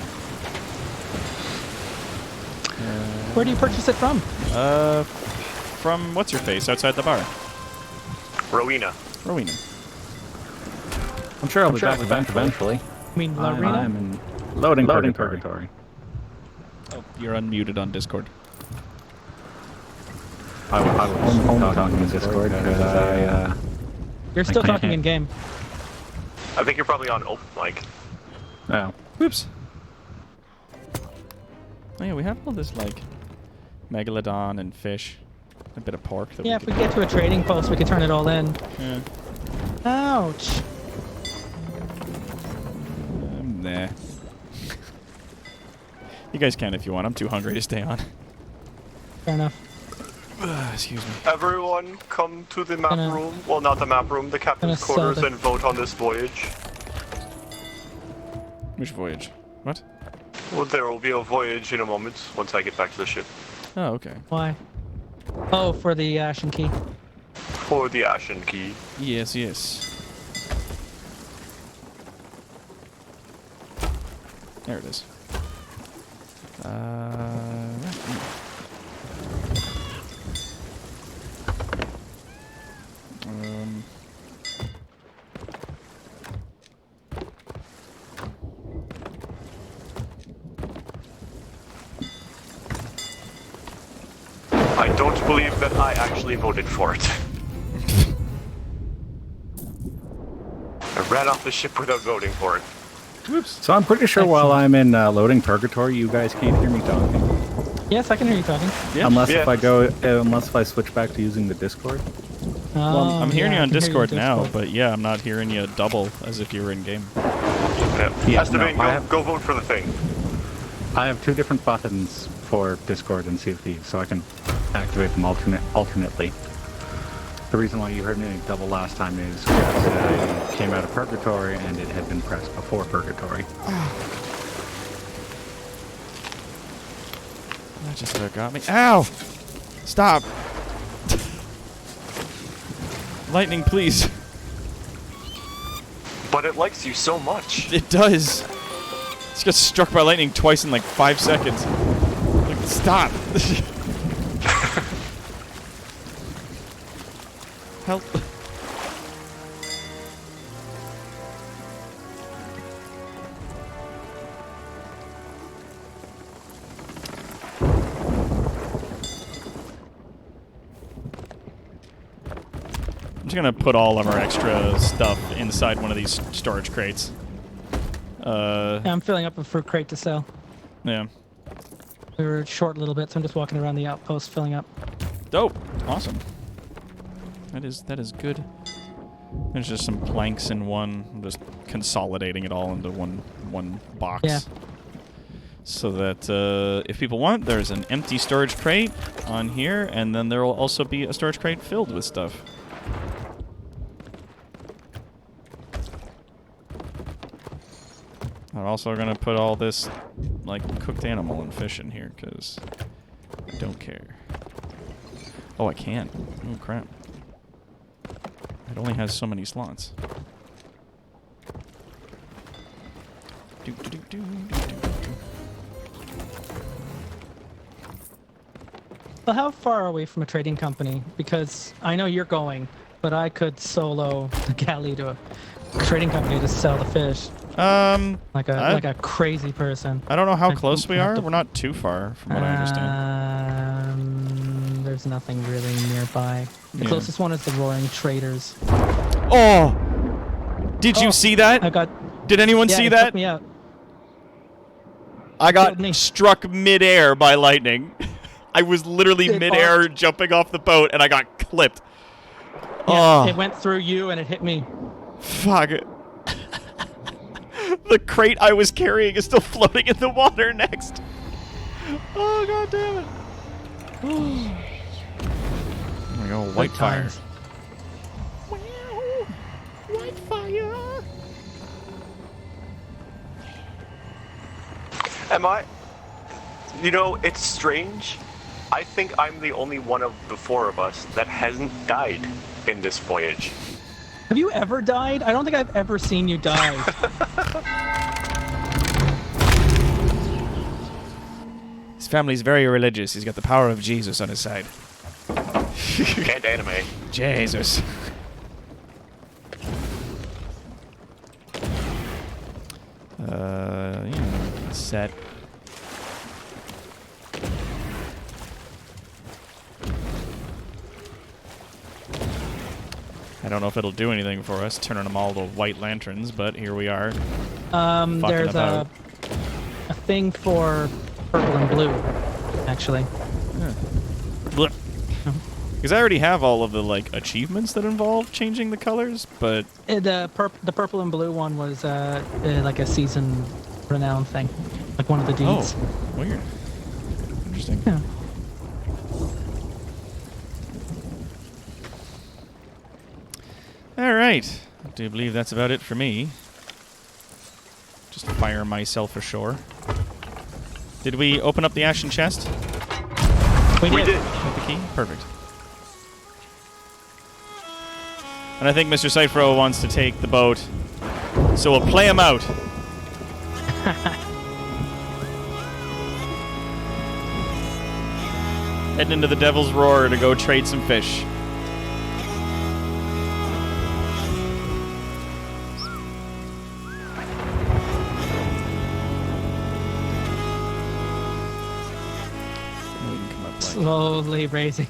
Where do you purchase it from? From what's your face outside the bar. Rowena. Rowena. I'm sure I'll be back eventually. I mean, Lorena? I'm in loading purgatory. Oh, you're unmuted on Discord. I was only talking in Discord because You're still talking in game. I think you're probably on open mic. Oh. Oops. Oh yeah, we have all this like megalodon and fish, a bit of pork. That Yeah, if we get to a trading post, we could turn it all in. Yeah. Ouch. Nah. You guys can if you want. I'm too hungry to stay on. Fair enough. Excuse me. Everyone come to the map room. Well, not the map room, the captain's quarters, and vote on this voyage. Which voyage? What? Well, there will be a voyage in a moment once I get back to the ship. Oh, okay. Why? Oh, for the Ashen Key. For the Ashen Key. Yes, yes. There it is. I don't believe that I actually voted for it. I ran off the ship without voting for it. Whoops. So I'm pretty sure while I'm in loading purgatory, you guys can't hear me talking. Yes, I can hear you talking. Yeah. Unless if I switch back to using the Discord. Well, I'm hearing you on I can hear Discord now, Discord. but yeah, I'm not hearing you double as if you were in game. Yeah, Esteban, go vote for the thing. I have two different buttons for Discord and Sea of Thieves, so I can activate them alternately. The reason why you heard me double last time is because I came out of Purgatory and it had been pressed before Purgatory. That just about got me. Ow! Stop! Lightning, please. But it likes you so much. It does. Just got struck by lightning twice in like 5 seconds. Like, stop. Help. I'm just gonna put all of our extra stuff inside one of these storage crates. Yeah, I'm filling up a fruit crate to sell. Yeah. We were short a little bit, so I'm just walking around the outpost filling up. Dope. Awesome. That is good. There's just some planks in one. I'm just consolidating it all into one box. Yeah. So that if people want, there's an empty storage crate on here, and then there will also be a storage crate filled with stuff. I'm also gonna put all this like cooked animal and fish in here because I don't care. Oh, I can. Oh crap. It only has so many slots. Well, how far are we from a trading company? Because I know you're going, but I could solo the galley to trading company to sell the fish. Like a crazy person. I don't know how close we are. We're not too far, from what I understand. There's nothing really nearby. The Yeah. closest one is the Roaring Traders. Oh! Did you see that? Did anyone see it that? took me out. I got struck mid-air by lightning. I was literally mid-air jumping off the boat, and I got clipped. Yeah, it went through you, and it hit me. Fuck it. The crate I was carrying is still floating in the water next. Oh, god damn it. Oh my god, white fire. White fire. Am I? You know, it's strange. I think I'm the only one of the four of us that hasn't died in this voyage. Have you ever died? I don't think I've ever seen you die. His family's very religious. He's got the power of Jesus on his side. And anime. Jesus. Set. I don't know if it'll do anything for us, turning them all to white lanterns, but here we are. There's a thing for purple and blue, actually. Because I already have all of the achievements that involve changing the colors, but The purple and blue one was like a season renown thing, like one of the deeds. Oh, weird. Interesting. Yeah. All right. I do believe that's about it for me. Just fire myself ashore. Did we open up the ashen chest? We did. With the key? Perfect. And I think Mr. Cyphro wants to take the boat, so we'll play him out. Heading into the Devil's Roar to go trade some fish. Slowly raising.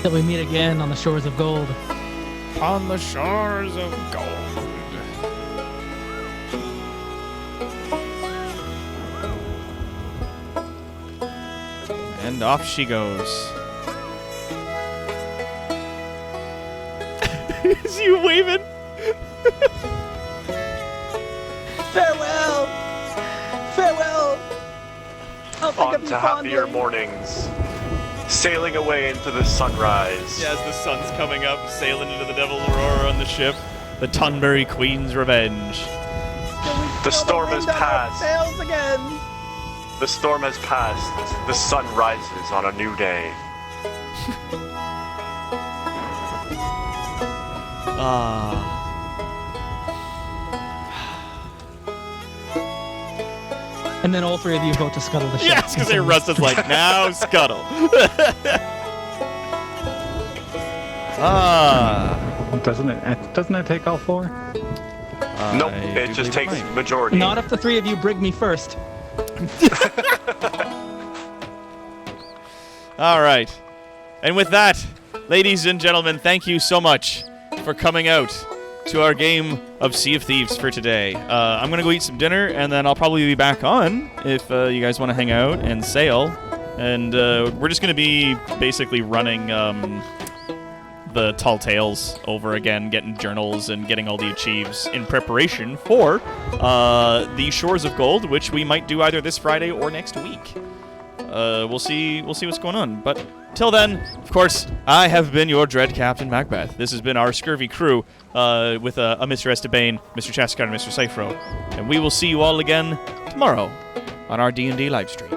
Till we meet again on the shores of gold. On the shores of gold. And off she goes. Is you waving? Farewell! Farewell! I'll think On of you to happier fondly. mornings. Sailing away into the sunrise. Yeah, as the sun's coming up, sailing into the Devil's Roar on the ship. The Tonberry Queen's Revenge. The storm has passed. Sails again. The storm has passed. The sun rises on a new day. And then all three of you vote to scuttle the ship. Yes, because Russ is like, now scuttle. Doesn't it take all four? Nope, it just takes majority. Not if the three of you brig me first. All right. And with that, ladies and gentlemen, thank you so much for coming out to our game of Sea of Thieves for today. I'm going to go eat some dinner, and then I'll probably be back on if you guys want to hang out and sail. And we're just going to be basically running the Tall Tales over again, getting journals and getting all the achieves in preparation for the Shores of Gold, which we might do either this Friday or next week. We'll see what's going on. But till then, of course, I have been your Dread Captain Macbeth. This has been our scurvy crew with a Mr. Estabane, Mr. Chascard, and Mr. Cyphro. And we will see you all again tomorrow on our D&D live stream.